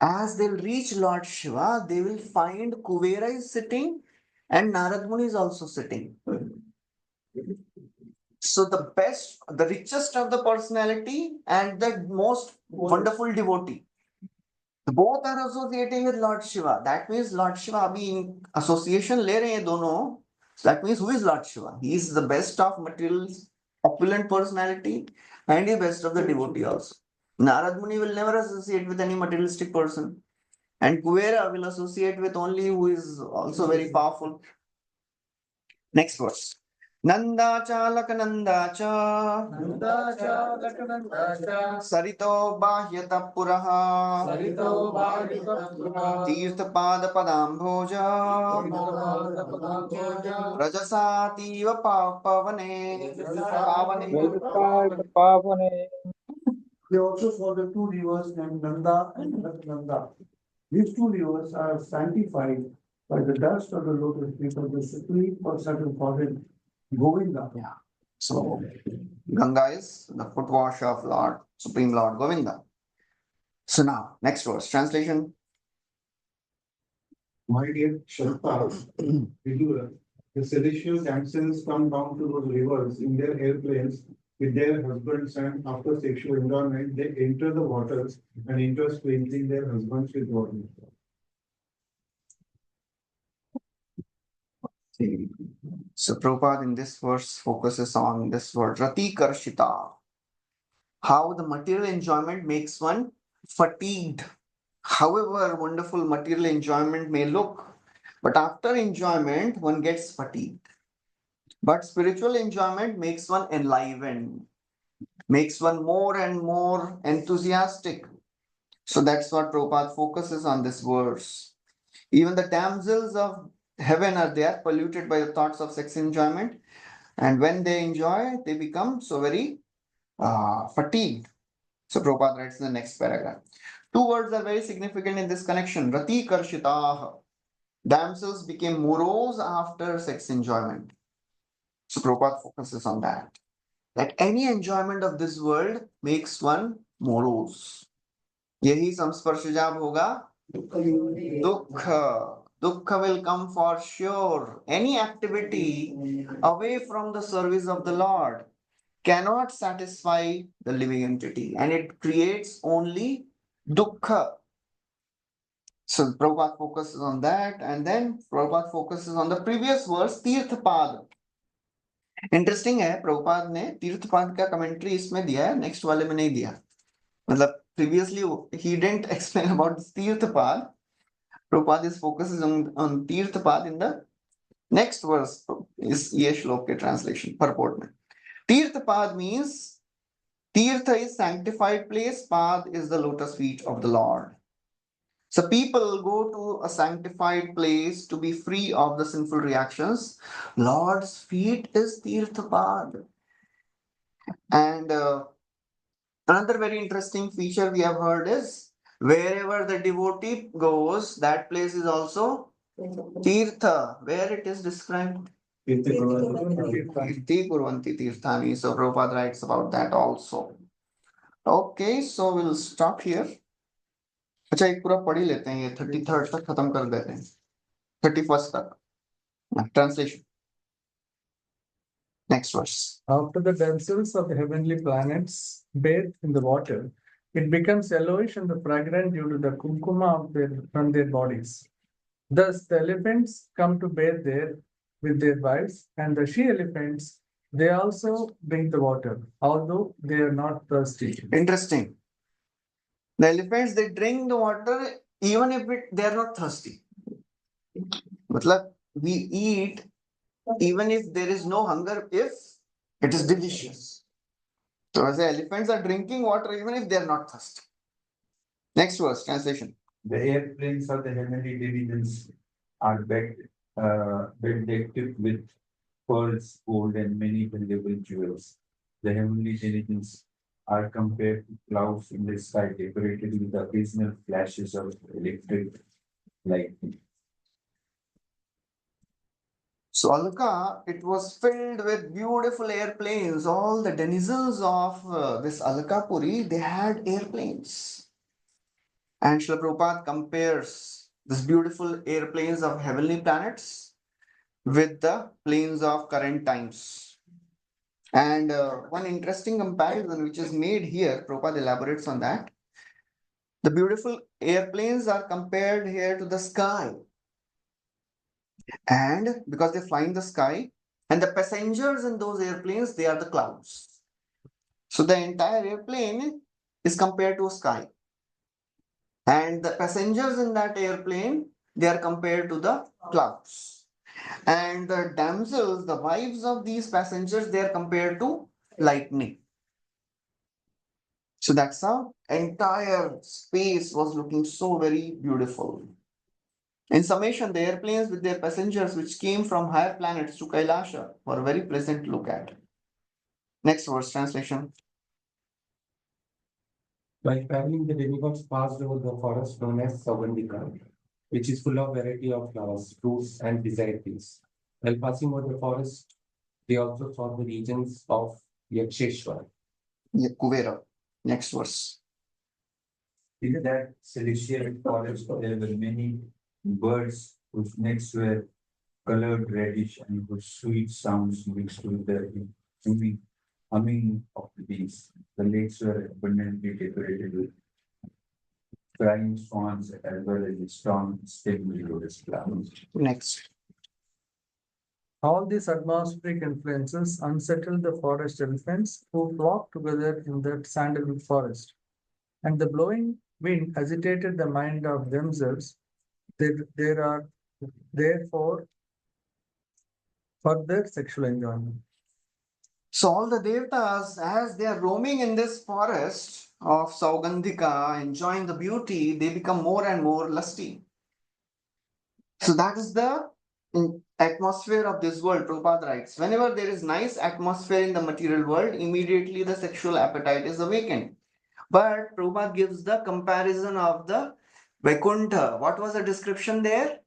as they'll reach Lord Shiva, they will find Kubera is sitting and Narad Muni is also sitting. So the best, the richest of the personality and the most wonderful devotee, both are associating with Lord Shiva. That means Lord Shiva abhi in association le rahe hain dono. That means who is Lord Shiva? He is the best of materials, opulent personality, and the best of the devotee also. Narad Muni will never associate with any materialistic person, and Kuvera will associate with only who is also very powerful. Next verse. Nanda cha Lakananda cha Sarito Bahyata Puraha Tirthapada Padambhoja Rajasativa Pavane They also saw the two rivers named Nanda and Nanda. These two rivers are sanctified by the dust of the lotus feet of the supreme personal forest, Govinda. So Ganga is the foot wash of Lord, Supreme Lord Govinda. So now, next verse, translation. My dear Shakta, Vidura, the celestial damsels come down to those rivers in their airplanes with their husbands, and after sexual enjoyment, they enter the waters and enter sprinkling their husbands with water. So Prabhupada in this verse focuses on this word Rati Karshita. How the material enjoyment makes one fatigued. However wonderful material enjoyment may look, but after enjoyment, one gets fatigued. But spiritual enjoyment makes one enlivened, makes one more and more enthusiastic. So that's what Prabhupada focuses on this verse. Even the damsels of heaven are there, polluted by the thoughts of sex enjoyment. And when they enjoy, they become so very fatigued. So Prabhupada writes in the next paragraph. Two words are very significant in this connection. Rati Karshitaha. Damsels became morose after sex enjoyment. So Prabhupada focuses on that. That any enjoyment of this world makes one morose. यही संस्पर्शजा होगा Dukkha. Dukkha will come for sure. Any activity away from the service of the Lord cannot satisfy the living entity, and it creates only dukkha. So Prabhupada focuses on that, and then Prabhupada focuses on the previous verse, Tirthapad. Interesting है प्रभुपाद ने तीर्थपाद का commentary इसमें दिया है, next वाले में नहीं दिया. मतलब previously he didn't explain about Tirthapad. Prabhupada is focusing on Tirthapad in the next verse is ये श्लोक के translation purport में. Tirthapad means Tirtha is sanctified place, Pad is the lotus feet of the Lord. So people go to a sanctified place to be free of the sinful reactions. Lord's feet is Tirthapad. And another very interesting feature we have heard is wherever the devotee goes, that place is also Tirtha, where it is described. Kirti Kurvanti Tirthani. So Prabhupada writes about that also. Okay, so we'll stop here. अच्छा एक पूरा पढ़ ही लेते हैं, ये 33rd तक खत्म कर देते हैं, 31st तक translation. Next verse. After the damsels of the heavenly planets bathe in the water, it becomes yellowish and fragrant due to the kumkuma from their bodies. Thus, the elephants come to bathe there with their wives, and the she elephants, they also drink the water, although they are not thirsty. Interesting. The elephants, they drink the water even if they are not thirsty. मतलब we eat even if there is no hunger, if it is delicious. So as the elephants are drinking water even if they are not thirsty. Next verse, translation. The airplanes of the heavenly divisions are decked with pearls, gold, and many valuable jewels. The heavenly divisions are compared to clouds in the sky, decorated with occasional flashes of electric lightning. So Alka, it was filled with beautiful airplanes. All the denizens of this Alkapuri, they had airplanes. And Srila Prabhupada compares this beautiful airplanes of heavenly planets with the planes of current times. And one interesting comparison which is made here, Prabhupada elaborates on that. The beautiful airplanes are compared here to the sky. And because they fly in the sky, and the passengers in those airplanes, they are the clouds. So the entire airplane is compared to a sky. And the passengers in that airplane, they are compared to the clouds. And the damsels, the wives of these passengers, they are compared to lightning. So that's how entire space was looking so very beautiful. In summation, the airplanes with their passengers which came from higher planets to Kailasha were very pleasant to look at. Next verse, translation. While traveling, the demigods passed over the forest known as Saugandhika, which is full of variety of flowers, fruits, and desired things. While passing over the forest, they also saw the regions of Yaksheshwar. Kuvera. Next verse. In that celestial forest, there were many birds whose necks were colored reddish and whose sweet sounds mixed with the humming of the bees. The lakes were abundantly decorated with flying swans as well as strong stem lotus flowers. Next. All these atmospheric influences unsettled the forest elephants who flocked together in that sandalwood forest. And the blowing wind agitated the mind of themselves. There are therefore further sexual enjoyment. So all the devatas, as they are roaming in this forest of Saugandhika, enjoying the beauty, they become more and more lusty. So that is the atmosphere of this world, Prabhupada writes. Whenever there is nice atmosphere in the material world, immediately the sexual appetite is awakened. But Prabhupada gives the comparison of the Vaikuntha. What was the description there?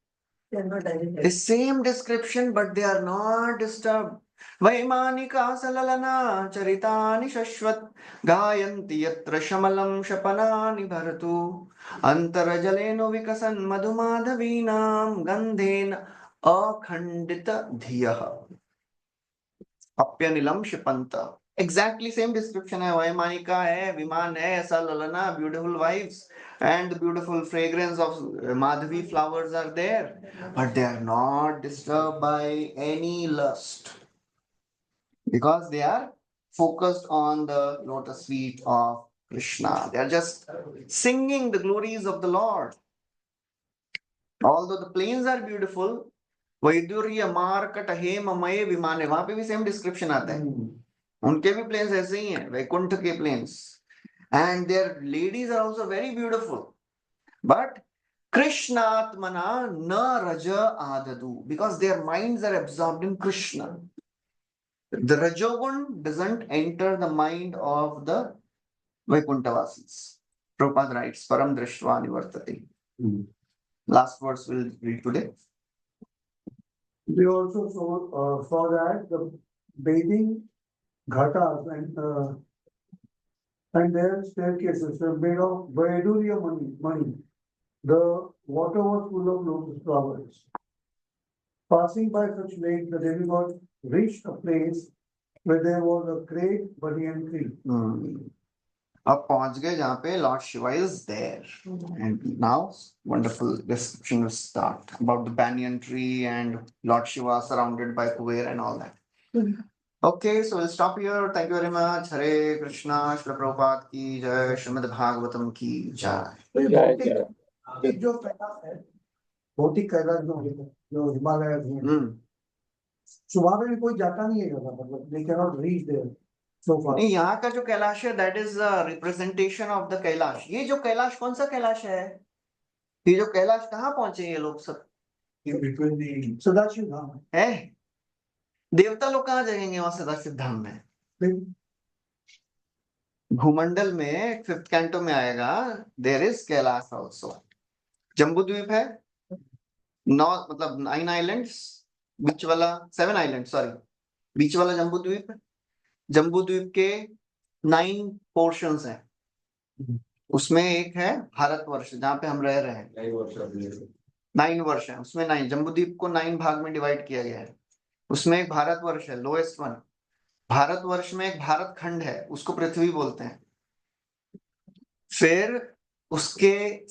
The same description, but they are not disturbed. Vaimanika salalana charitani shashvat gayanti yatra shamalam shapanani bharatu antarajaleno vikasan madhumadhavinam gandhen akhandita dhiyaha apyanilam shipanta. Exactly same description है. वैमानिका है, विमान है, ऐसा ललना, beautiful wives, and the beautiful fragrance of Madhavi flowers are there, but they are not disturbed by any lust because they are focused on the lotus feet of Krishna. They are just singing the glories of the Lord. Although the plains are beautiful, वैदुर्य मार्कट हेममय विमान है, वहां पे भी same description आता है. उनके भी planes ऐसे ही हैं, वैकुंठ के planes, and their ladies are also very beautiful. But Krishnatmana na raja adadu, because their minds are absorbed in Krishna. The Rajogun doesn't enter the mind of the Vaikuntavasis. Prabhupada writes, Param Drishtva Nivartate. Last verse we'll read today. They also saw that the bathing ghatas and their staircases were made of Vaidurya money. The water was full of lotus flowers. Passing by such lake, the demigod reached a place where there was a great banyan tree. अब पहुंच गए जहाँ पे lord Shiva is there and now wonderful discussion will start about the banyan tree and Lord Shiva surrounded by Kuber and all that. Okay, so we'll stop here. Thank you very much. Hare Krishna. Srila Prabhupada की जय, श्रीमद् भागवतम की जय. भौतिक जो कैलाश है, भौतिक कैलाश जो हिमालय है, सुबह में भी कोई जाता नहीं है, मतलब they cannot reach there so far. नहीं, यहाँ का जो कैलाश है that is a representation of the Kailash. ये जो कैलाश कौन सा कैलाश है? ये जो कैलाश कहाँ पहुंचे ये लोग सब? In between the सदाशिव धाम है देवता लोग कहाँ जाएंगे वहां सदाशिव धाम में? भूमंडल में 5th कैंटो में आएगा there is Kailash also. Jambu Dwipa है, 9 मतलब 9 आइलैंड्स, बीच वाला 7 आइलैंड, सॉरी बीच वाला जम्बू द्वीप है. जम्बू द्वीप के 9 पोर्शंस हैं. उसमें एक है भारतवर्ष जहाँ पे हम रह रहे हैं. 9 वर्ष है उसमें. 9 जम्बू द्वीप को 9 भाग में डिवाइड किया गया है. उसमें एक भारतवर्ष है, लोएस्ट वन. भारतवर्ष में एक भारत खंड है, उसको पृथ्वी बोलते हैं. फिर उसके